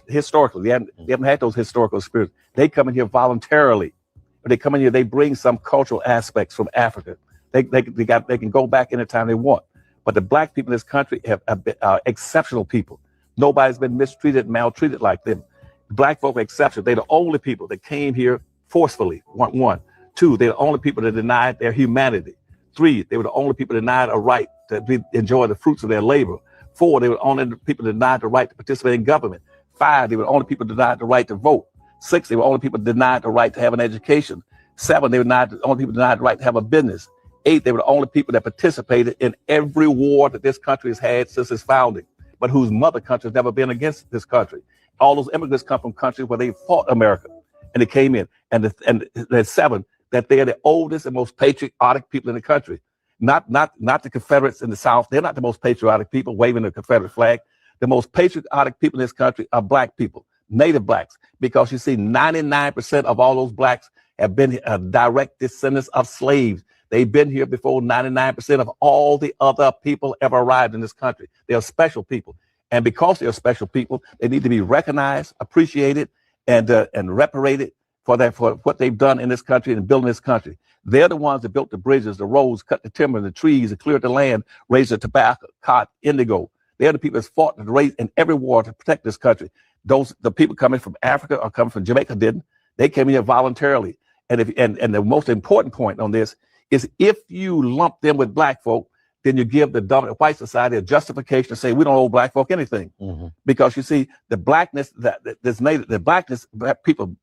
historically, they haven't had those historical experiences. They come in here voluntarily. When they come in here, they bring some cultural aspects from Africa. They can go back anytime they want. But the black people in this country have been exceptional people. Nobody's been mistreated, maltreated like them. Black folk are exceptional. They're the only people that came here forcefully. One. Two, they're the only people that denied their humanity. Three, they were the only people denied a right to enjoy the fruits of their labor. Four, they were the only people denied the right to participate in government. Five, they were the only people denied the right to vote. Six, they were the only people denied the right to have an education. Seven, they were the only people denied the right to have a business. Eight, they were the only people that participated in every war that this country has had since its founding, but whose mother country has never been against this country. All those immigrants come from countries where they fought America, and they came in. And there's seven, that they are the oldest and most patriotic people in the country. Not the Confederates in the South. They're not the most patriotic people waving the Confederate flag. The most patriotic people in this country are black people, native blacks, because you see 99% of all those blacks have been direct descendants of slaves. They've been here before 99% of all the other people ever arrived in this country. They are special people. And because they are special people, they need to be recognized, appreciated, and reparated for what they've done in this country and building this country. They're the ones that built the bridges, the roads, cut the timber, the trees, and cleared the land, raised the tobacco, cotton, indigo. They're the people that fought and raised in every war to protect this country. The people coming from Africa or coming from Jamaica didn't. They came here voluntarily. And the most important point on this is if you lump them with black folk, then you give the dominant white society a justification to say we don't owe black folk anything. Mm-hmm. Because you see, the blackness that's native, the blackness, black people's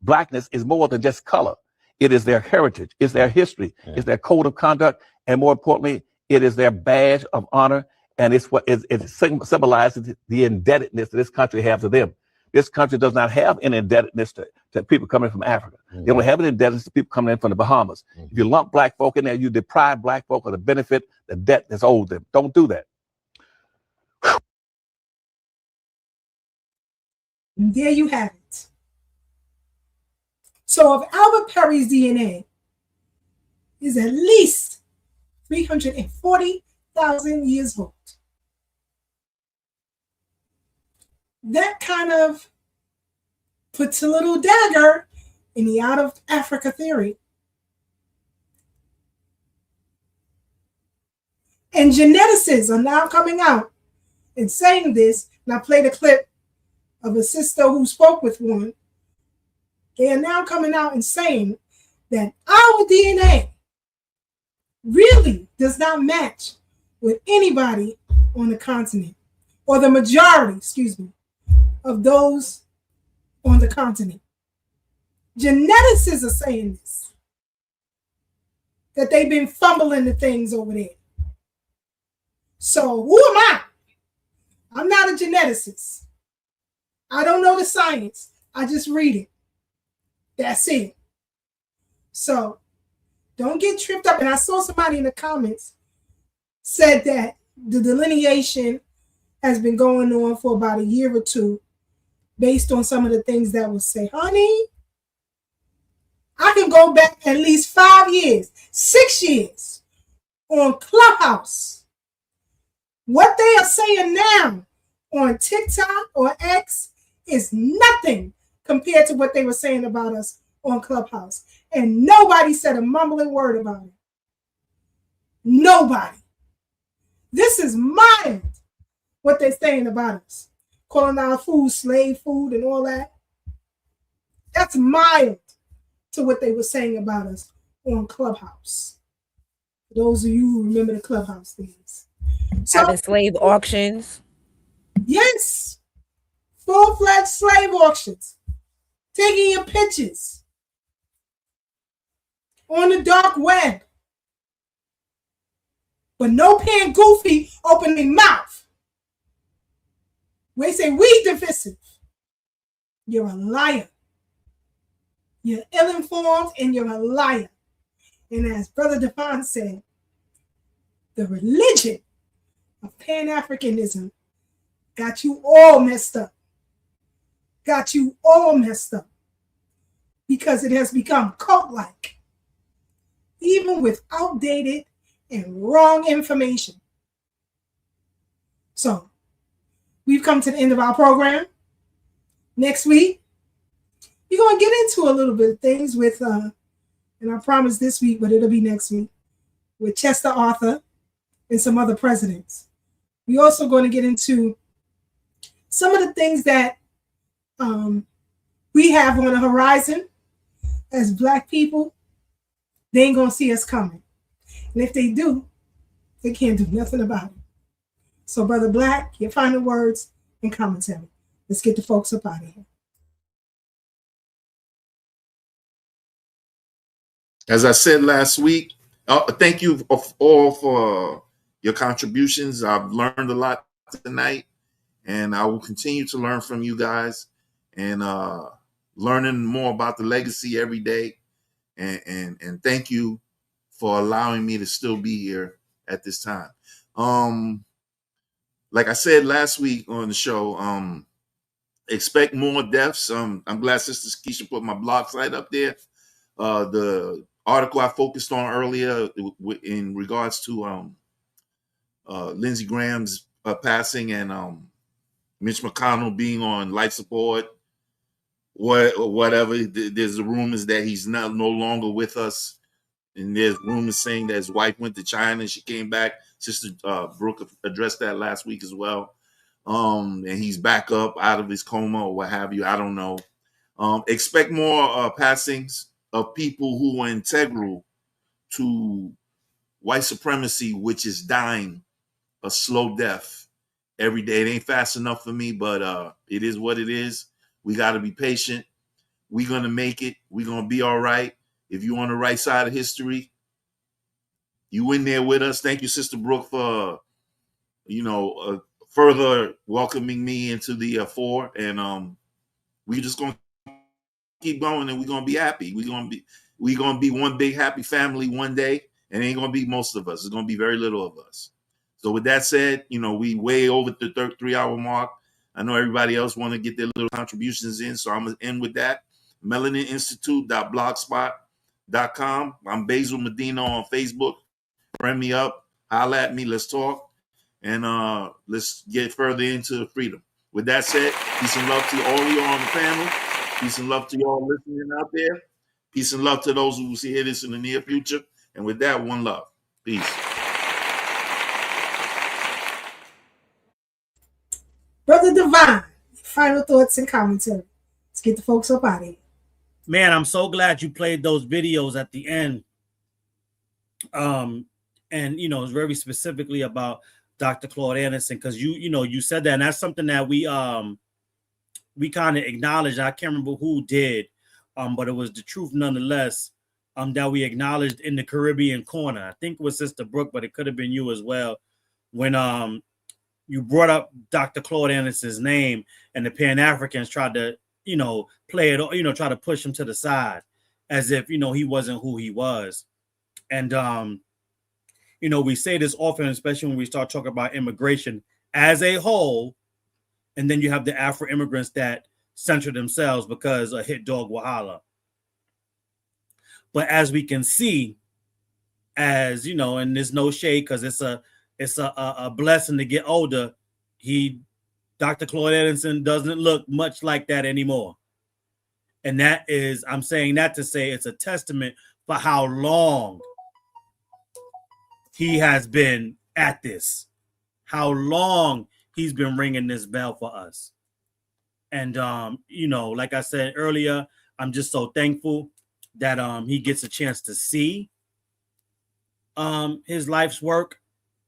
blackness is more than just color. It is their heritage, it's their history, it's their code of conduct, and more importantly, it is their badge of honor, and it's what it symbolizes the indebtedness that this country has to them. This country does not have an indebtedness to people coming from Africa. Mm-hmm. They only have an indebtedness to people coming in from the Bahamas. Mm-hmm. If you lump black folk in there, you deprive black folk of the benefit, the debt that's owed them. Don't do that. And there you have it. So if Albert Perry's DNA is at least 340,000 years old, that kind of puts a little dagger in the out of Africa theory. And geneticists are now coming out and saying this, and I played a clip of a sister who spoke with one. They are now coming out and saying that our DNA really does not match with anybody on the continent, or the majority, of those on the continent. Geneticists are saying this, that they've been fumbling the things over there. So who am I? I'm not a geneticist. I don't know the science. I just read it. That's it. So don't get tripped up. And I saw somebody in the comments said that the delineation has been going on for about a year or two based on some of the things that was said. Honey, I can go back at least 5 years, 6 years on Clubhouse. What they are saying now on TikTok or X is nothing compared to what they were saying about us on Clubhouse. And nobody said a mumbling word about it. Nobody. This is mild, what they're saying about us. Calling our food slave food and all that. That's mild to what they were saying about us on Clubhouse. For those of you who remember the Clubhouse days. So, having slave auctions. Yes. Full-fledged slave auctions. Taking your pictures. On the dark web. But no paying goofy opening mouth. They say we divisive. You're a liar. You're ill-informed and you're a liar. And as Brother Devon said, the religion of Pan-Africanism got you all messed up. Got you all messed up. Because it has become cult-like. Even with outdated and wrong information. So, we've come to the end of our program. Next week, we're going to get into a little bit of things with, and I promise this week, but it'll be next week, with Chester Arthur and some other presidents. We're also going to get into some of the things that we have on the horizon as Black people. They ain't going to see us coming. And if they do, they can't do nothing about it. So, Brother Black, your final words and commentary. Let's get the folks up out of here. As I said last week, thank you all for your contributions. I've learned a lot tonight, and I will continue to learn from you guys and learning more about the legacy every day. And thank you for allowing me to still be here at this time. Like I said last week on the show, expect more deaths. I'm glad Sister SisKeisha put my blog site up there. The article I focused on earlier in regards to Lindsey Graham's passing and Mitch McConnell being on life support, whatever. There's the rumors that he's no longer with us. And there's rumors saying that his wife went to China and she came back. Sister Brooke addressed that last week as well. And he's back up out of his coma or what have you. I don't know. Expect more passings of people who are integral to white supremacy, which is dying a slow death every day. It ain't fast enough for me, but it is what it is. We got to be patient. We're going to make it. We're going to be all right. If you're on the right side of history, you in there with us. Thank you, Sister Brooke, for, further welcoming me into the fore. And we just going to keep going and we're going to be happy. We're going to be one big happy family one day. And it ain't going to be most of us. It's going to be very little of us. So with that said, we way over the 3-hour mark. I know everybody else want to get their little contributions in. So I'm going to end with that. MelaninInstitute.blogspot.com. I'm Basil Medina on Facebook. Friend me up. Holla at me. Let's talk. And let's get further into freedom. With that said, peace and love to all of you on the panel. Peace and love to you all listening out there. Peace and love to those who will see this in the near future. And with that, one love. Peace. Brother Divine, final thoughts and commentary. Let's get the folks up out of here. Man, I'm so glad you played those videos at the end. And you know, it's very specifically about Dr. Claude Anderson, because you said that, and that's something that we kind of acknowledged. I can't remember who did, but it was the truth nonetheless. That we acknowledged in the Caribbean corner. I think it was Sister Brooke, but it could have been you as well. When you brought up Dr. Claude Anderson's name, and the Pan-Africans tried to, play it, try to push him to the side as if, he wasn't who he was. And, we say this often, especially when we start talking about immigration as a whole, and then you have the Afro immigrants that censor themselves because a hit dog will holler. But as we can see, and there's no shade because it's a blessing to get older. Dr. Claude Anderson doesn't look much like that anymore. And that is, I'm saying that to say it's a testament for how long he has been at this, how long he's been ringing this bell for us. And, like I said earlier, I'm just so thankful that he gets a chance to see his life's work,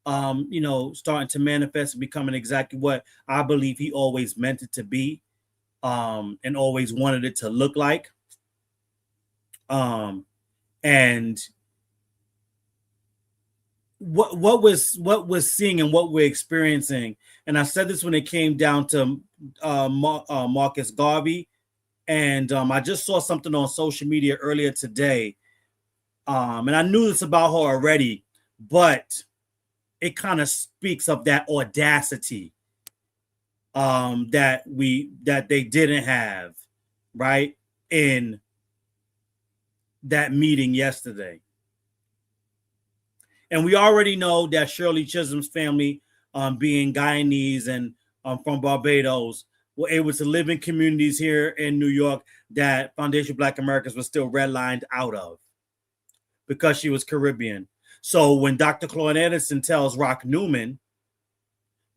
starting to manifest and becoming exactly what I believe he always meant it to be, and always wanted it to look like. And what we're seeing and what we're experiencing, and I said this when it came down to Marcus Garvey, and I just saw something on social media earlier today, and I knew this about her already, but it kind of speaks of that audacity that they didn't have, right, in that meeting yesterday. And we already know that Shirley Chisholm's family, being Guyanese and from Barbados, were able to live in communities here in New York that Foundation Black Americans were still redlined out of because she was Caribbean. So when Dr. Claude Anderson tells Rock Newman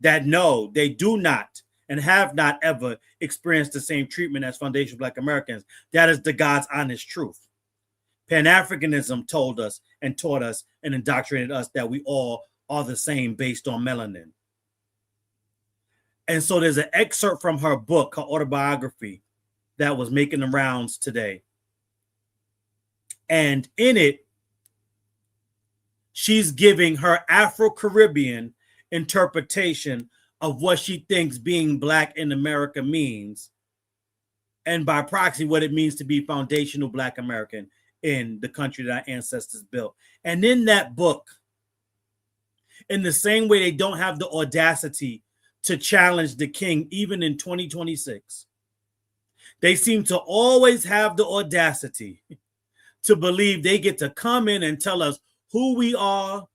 that no, they do not and have not ever experienced the same treatment as Foundation Black Americans, that is the God's honest truth. Pan-Africanism told us and taught us and indoctrinated us that we all are the same based on melanin. And so there's an excerpt from her book, her autobiography, that was making the rounds today. And in it, she's giving her Afro-Caribbean interpretation of what she thinks being Black in America means, and by proxy, what it means to be foundational Black American in the country that our ancestors built. And in that book, in the same way they don't have the audacity to challenge the king, even in 2026, they seem to always have the audacity to believe they get to come in and tell us who we are,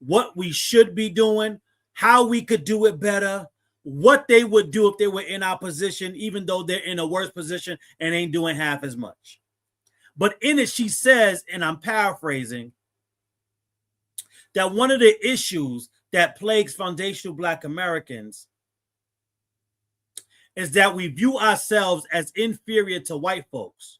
what we should be doing, how we could do it better, what they would do if they were in our position, even though they're in a worse position and ain't doing half as much. But in it, she says, and I'm paraphrasing, that one of the issues that plagues foundational Black Americans is that we view ourselves as inferior to white folks.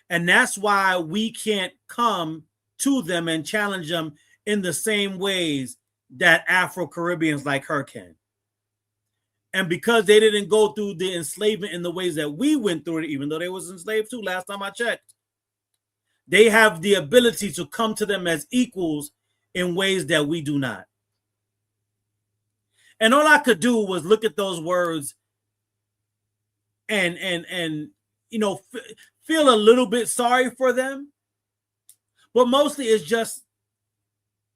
And that's why we can't come to them and challenge them in the same ways that Afro-Caribbeans like her can. And because they didn't go through the enslavement in the ways that we went through it, even though they was enslaved too, last time I checked, they have the ability to come to them as equals in ways that we do not. And all I could do was look at those words and feel a little bit sorry for them, but mostly it's just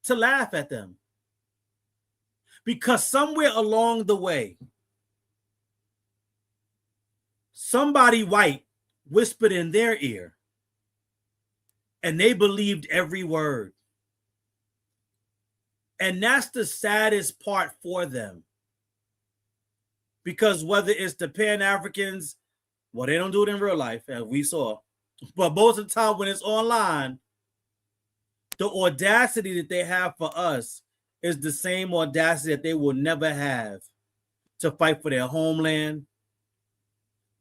to laugh at them. Because somewhere along the way, somebody white whispered in their ear, and they believed every word. And that's the saddest part for them. Because whether it's the Pan-Africans, well, they don't do it in real life, as we saw. But most of the time when it's online, the audacity that they have for us is the same audacity that they will never have to fight for their homeland,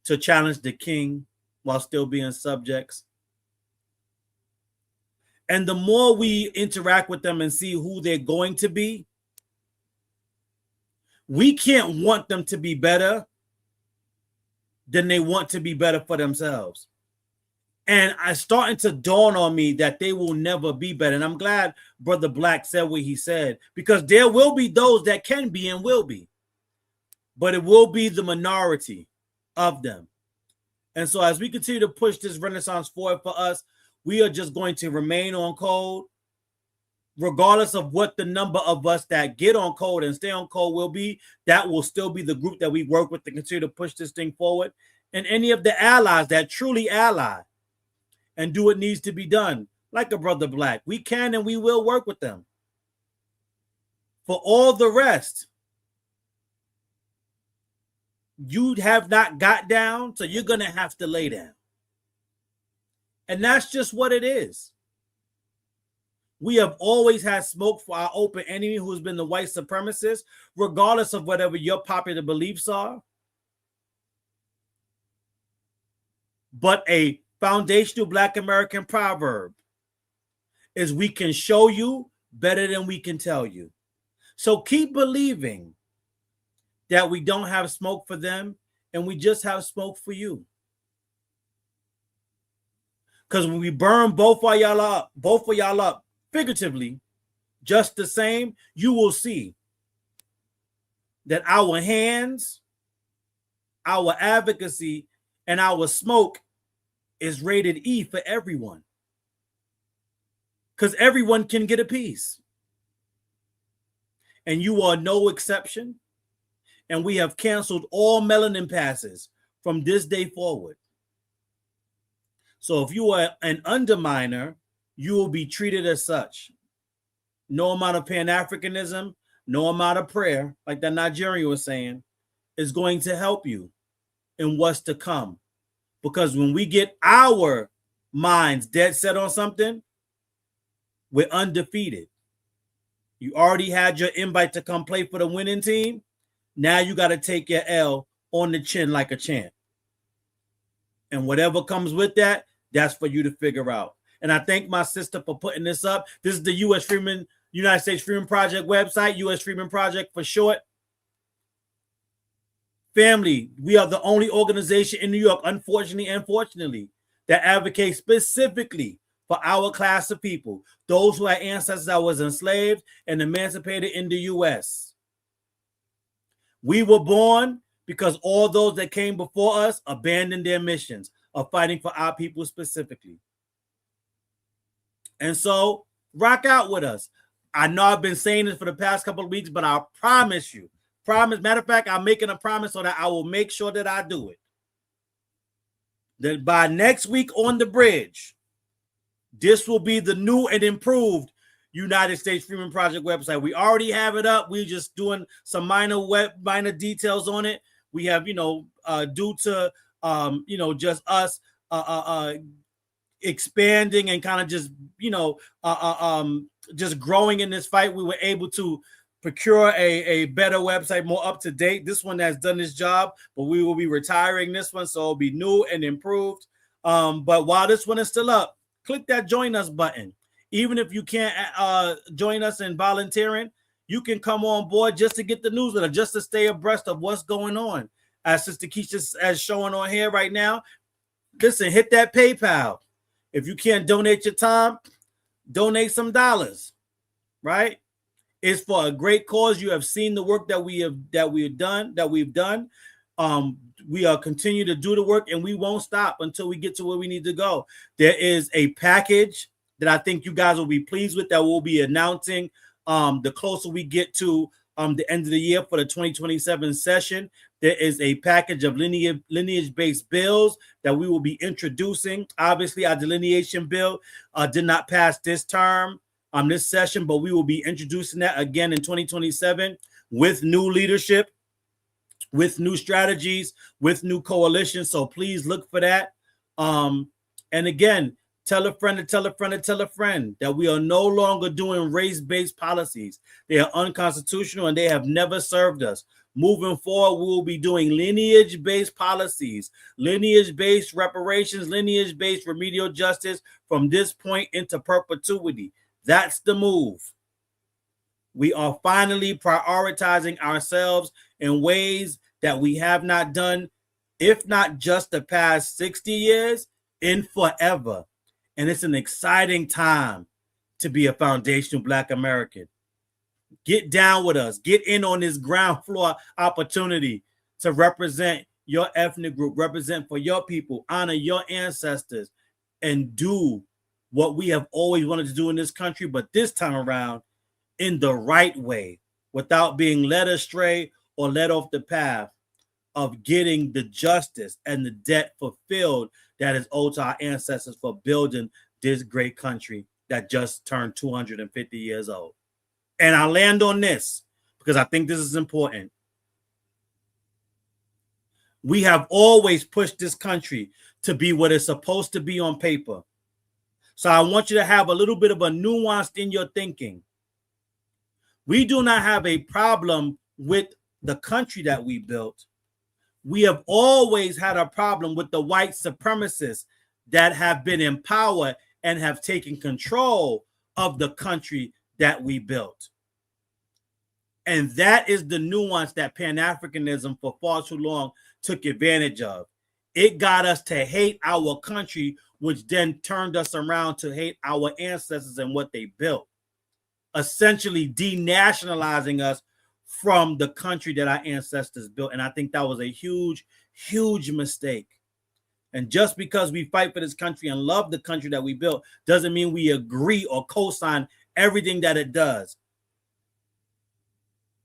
to challenge the king while still being subjects. And the more we interact with them and see who they're going to be, we can't want them to be better than they want to be better for themselves. And it's starting to dawn on me that they will never be better. And I'm glad Brother Black said what he said, because there will be those that can be and will be, but it will be the minority of them. And so as we continue to push this renaissance forward for us, we are just going to remain on code, regardless of what the number of us that get on code and stay on code will be. That will still be the group that we work with to continue to push this thing forward. And any of the allies that truly ally and do what needs to be done, like a Brother Black, we can and we will work with them. For all the rest, you have not got down, so you're going to have to lay down. And that's just what it is. We have always had smoke for our open enemy, who's been the white supremacist, regardless of whatever your popular beliefs are. But a foundational Black American proverb is, we can show you better than we can tell you. So keep believing that we don't have smoke for them and we just have smoke for you. Because when we burn both of y'all up, figuratively, just the same, you will see that our hands, our advocacy, and our smoke is rated E for everyone. Because everyone can get a piece. And you are no exception. And we have canceled all melanin passes from this day forward. So if you are an underminer, you will be treated as such. No amount of Pan-Africanism, no amount of prayer, like that Nigerian was saying, is going to help you in what's to come. Because when we get our minds dead set on something, we're undefeated. You already had your invite to come play for the winning team. Now you got to take your L on the chin like a champ. And whatever comes with that, that's for you to figure out. And I thank my sister for putting this up. This is the United States Freedom Project website, U.S. Freedom Project for short. Family, we are the only organization in New York, unfortunately and fortunately, that advocates specifically for our class of people, those who had ancestors that was enslaved and emancipated in the U.S. We were born because all those that came before us abandoned their missions of fighting for our people specifically. And so, rock out with us. I know I've been saying this for the past couple of weeks, but I promise you, matter of fact, I'm making a promise so that I will make sure that I do it. That by next week on the bridge, this will be the new and improved United States Freedom Project website. We already have it up. We're just doing some minor details on it. We have, due to, just us expanding and kind of just, just growing in this fight, we were able to procure a better website, more up to date. This one has done this job, but we will be retiring this one, so it'll be new and improved. But while this one is still up, click that join us button. Even if you can't join us in volunteering, you can come on board just to get the newsletter, just to stay abreast of what's going on. As SisKeisha is showing on here right now, listen, hit that PayPal. If you can't donate your time, donate some dollars, right? It's for a great cause. You have seen the work that we've done. We are continue to do the work, and we won't stop until we get to where we need to go. There is a package that I think you guys will be pleased with that we'll be announcing the closer we get to the end of the year for the 2027 session. There is a package of lineage-based bills that we will be introducing. Obviously, our delineation bill did not pass this term, this session, but we will be introducing that again in 2027 with new leadership, with new strategies, with new coalitions. So please look for that. And again, tell a friend to tell a friend to tell a friend that we are no longer doing race-based policies. They are unconstitutional and they have never served us. Moving forward, we will be doing lineage-based policies, lineage-based reparations, lineage-based remedial justice from this point into perpetuity. That's the move. We are finally prioritizing ourselves in ways that we have not done, if not just the past 60 years, in forever. And it's an exciting time to be a foundational Black American. Get down with us. Get in on this ground floor opportunity to represent your ethnic group, represent for your people, honor your ancestors, and do what we have always wanted to do in this country, but this time around in the right way, without being led astray or led off the path of getting the justice and the debt fulfilled that is owed to our ancestors for building this great country that just turned 250 years old. And I'll land on this because I think this is important. We have always pushed this country to be what it's supposed to be on paper. So I want you to have a little bit of a nuance in your thinking. We do not have a problem with the country that we built. We have always had a problem with the white supremacists that have been in power and have taken control of the country that we built. And that is the nuance that Pan-Africanism for far too long took advantage of. It got us to hate our country, which then turned us around to hate our ancestors and what they built, essentially denationalizing us from the country that our ancestors built. And I think that was a huge, huge mistake. And just because we fight for this country and love the country that we built doesn't mean we agree or co-sign everything that it does.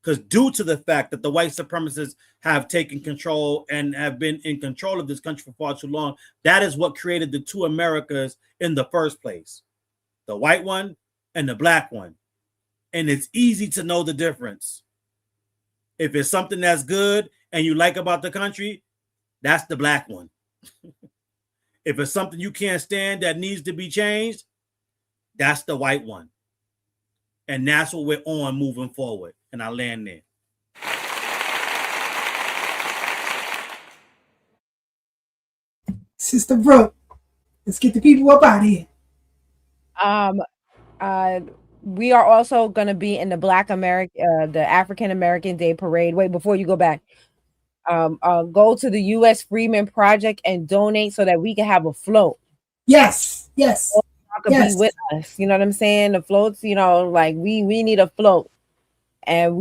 Because due to the fact that the white supremacists have taken control and have been in control of this country for far too long, that is what created the two Americas in the first place, the white one and the black one. And it's easy to know the difference. If it's something that's good and you like about the country, that's the black one. If it's something you can't stand that needs to be changed, that's the white one. And that's what we're on moving forward. And I land there. Sister Brooke, let's get the people up out of here. We are also going to be in the the African American Day Parade. Wait, before you go back, go to the U.S. Freeman Project and donate so that we can have a float. Yes, yes. Be with us. You know what I'm saying? The floats, like we need a float. And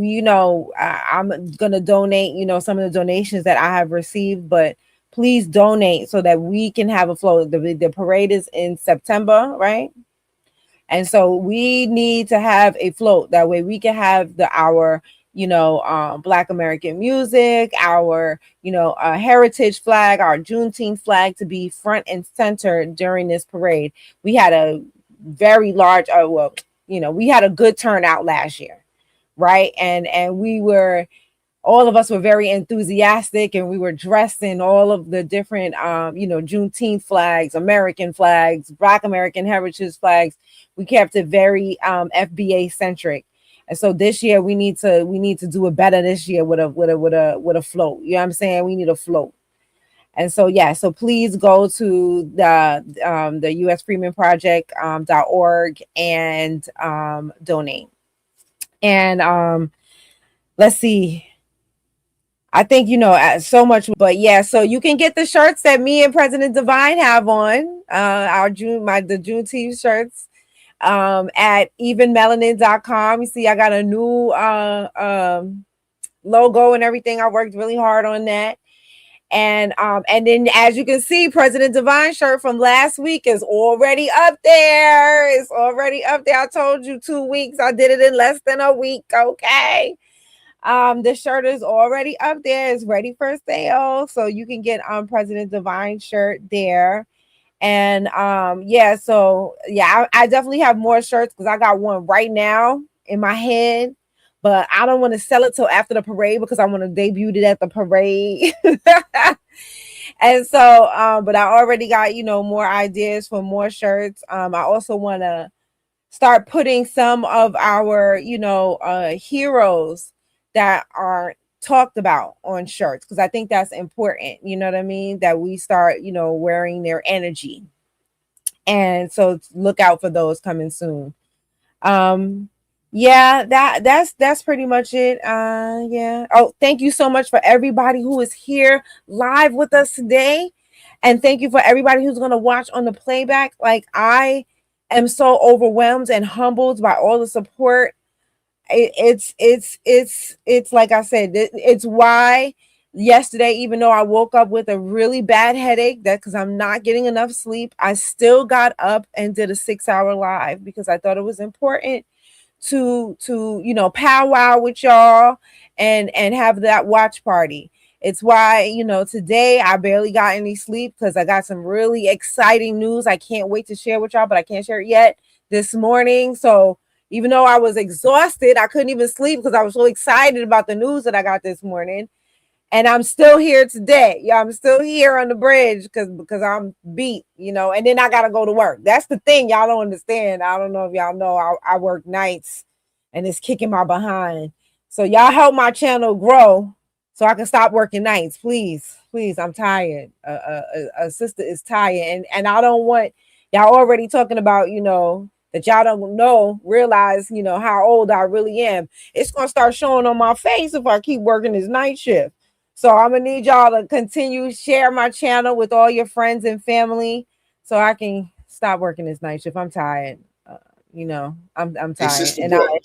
I'm gonna donate, some of the donations that I have received, but please donate so that we can have a float. The parade is in September, right? And so we need to have a float. That way we can have our Black American music, our, heritage flag, our Juneteenth flag to be front and center during this parade. We had a very large, we had a good turnout last year. Right. And all of us were very enthusiastic, and we were dressed in all of the different, Juneteenth flags, American flags, Black American heritage flags. We kept it very FBA centric. And so this year we need to do it better this year with a float. You know what I'm saying? We need a float. And so, so please go to the US Freeman Project.org and donate. And let's see. I think so much, but so you can get the shirts that me and President Divine have on, the Juneteenth shirts at evenmelanin.com. You see, I got a new logo and everything. I worked really hard on that. And then, as you can see, President Divine shirt from last week is already up there. It's already up there. I told you 2 weeks. I did it in less than a week. Okay. The shirt is already up there. It's ready for sale. So you can get President Divine shirt there. And I definitely have more shirts because I got one right now in my head. But I don't want to sell it till after the parade because I want to debut it at the parade. And so, but I already got, more ideas for more shirts. I also want to start putting some of our, heroes that are talked about on shirts, because I think that's important. You know what I mean? That we start, wearing their energy. And so look out for those coming soon. Yeah, that's pretty much it. Yeah. Oh, thank you so much for everybody who is here live with us today. And thank you for everybody who's going to watch on the playback. Like, I am so overwhelmed and humbled by all the support. It's like I said, it's why yesterday, even though I woke up with a really bad headache, that because I'm not getting enough sleep, I still got up and did a 6-hour live, because I thought it was important to powwow with y'all and have that watch party. It's why, today I barely got any sleep, because I got some really exciting news I can't wait to share with y'all, but I can't share it yet this morning. So even though I was exhausted, I couldn't even sleep because I was so excited about the news that I got this morning. And I'm still here today. Yeah, I'm still here on the bridge because I'm beat, and then I got to go to work. That's the thing y'all don't understand. I don't know if y'all know I work nights, and it's kicking my behind. So y'all help my channel grow so I can stop working nights. Please, I'm tired. A sister is tired. And I don't want y'all already talking about, that y'all don't realize, how old I really am. It's going to start showing on my face if I keep working this night shift. So I'm going to need y'all to continue share my channel with all your friends and family so I can stop working this night shift. I'm tired. I'm tired. Hey, Sister And Brooke,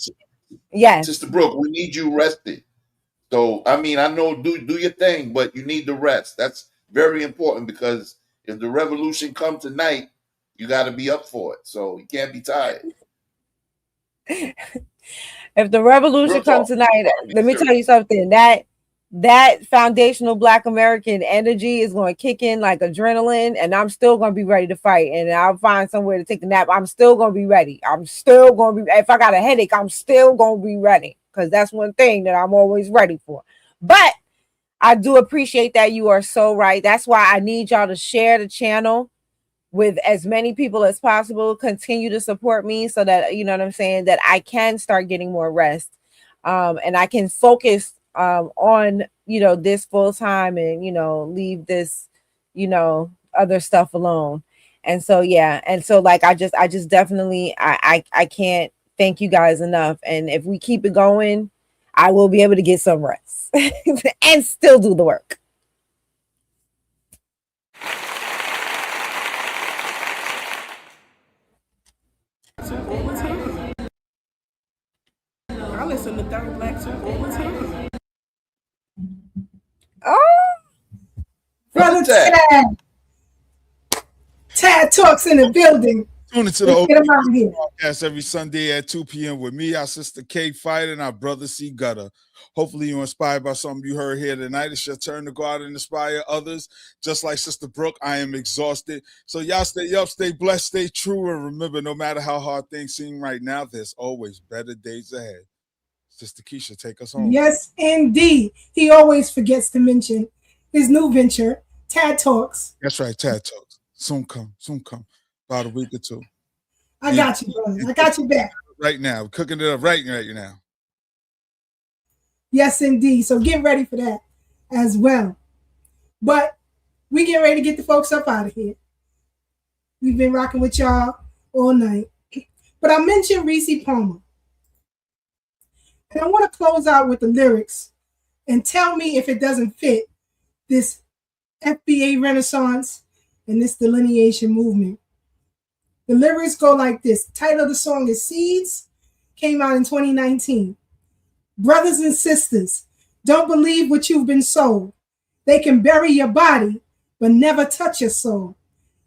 yes. Sister Brooke, we need you rested. So, I mean, I know do your thing, but you need the rest. That's very important, because if the revolution comes tonight, you got to be up for it. So you can't be tired. If the revolution comes tonight, let me tell you something. That foundational Black American energy is going to kick in like adrenaline, and I'm still going to be ready to fight. And I'll find somewhere to take a nap. I'm still going to be ready. I'm still going to be. If I got a headache, I'm still going to be ready, because that's one thing that I'm always ready for. But I do appreciate that. You are so right. That's why I need y'all to share the channel with as many people as possible. Continue to support me so that, you know what I'm saying, that I can start getting more rest, and I can focus on, this full time, and, leave this, other stuff alone. And so, yeah. And so, like, I just definitely, I can't thank you guys enough. And if we keep it going, I will be able to get some rest and still do the work. I listen to Thorough Black Talk all the time. Oh, Brother Tad Talks in the building. Tune into the podcast every Sunday at 2 p.m. with me, our sister K Fighter, and our brother C Gutter. Hopefully you're inspired by something you heard here tonight. It's your turn to go out and inspire others. Just like Sister Brooke, I am exhausted. So y'all stay up, stay blessed, stay true, and remember, no matter how hard things seem right now, there's always better days ahead. Sister Keisha, take us home. Yes, indeed. He always forgets to mention his new venture, Tad Talks. That's right, Tad Talks. Soon come. About a week or two. I got you, brother. I got you back. Right now. We're cooking it up right now. Yes, indeed. So get ready for that as well. But we get ready to get the folks up out of here. We've been rocking with y'all all night. But I mentioned Reese Palmer. And I want to close out with the lyrics and tell me if it doesn't fit this FBA Renaissance and this delineation movement. The lyrics go like this. The title of the song is Seeds. Came out in 2019. Brothers and sisters, don't believe what you've been sold. They can bury your body, but never touch your soul.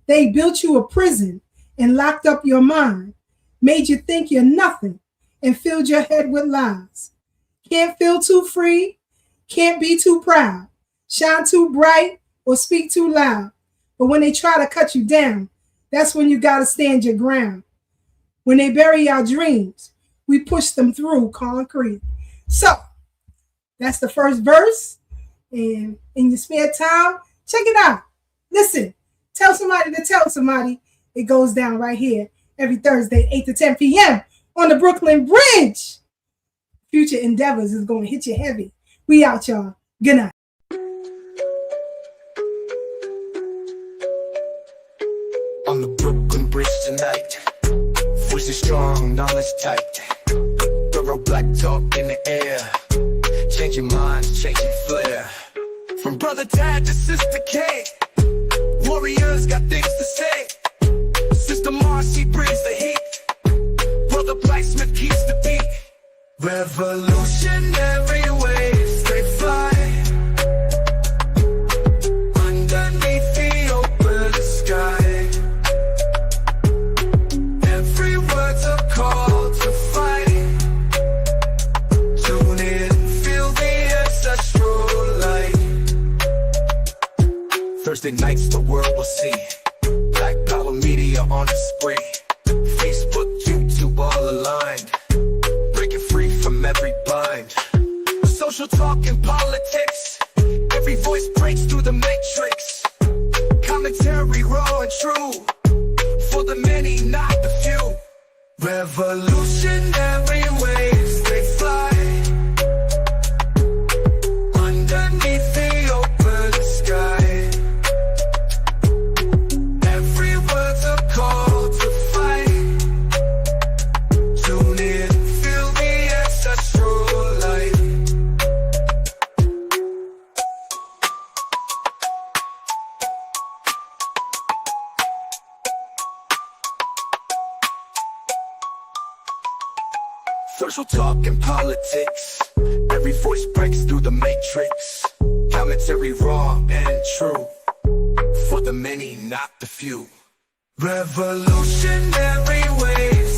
They built you a prison and locked up your mind, made you think you're nothing, and filled your head with lies. Can't feel too free, can't be too proud, shine too bright, or speak too loud. But when they try to cut you down, that's when you gotta stand your ground. When they bury our dreams, we push them through concrete. So, that's the first verse. And in your spare time, check it out. Listen, tell somebody to tell somebody. It goes down right here every Thursday, 8 to 10 p.m. on the Brooklyn Bridge. Future endeavors is going to hit you heavy. We out, y'all. Good night. On the Brooklyn Bridge tonight, voices strong, knowledge tight. Thorough black talk in the air, changing minds, changing flair. From brother Tad to sister K, warriors got things to say. Sister Marcy brings the heat, brother Blacksmith keeps the beat. Revolutionary waves, they fly underneath the open sky. Every word's a call to fight. Tune in, feel the ancestral light. Thursday nights the world will see Black Power Media on a spree. Facebook, YouTube all aligned, breaking free from every bind. Social talk and politics, every voice breaks through the matrix. Commentary raw and true, for the many, not the few. Revolutionary waves, they fly underneath the open sky. Every word's a call to fight. Tune in, feel the ancestral light. Social talk and politics, every voice breaks through the matrix. Commentary raw and true, for the many, not the few. Revolutionary waves,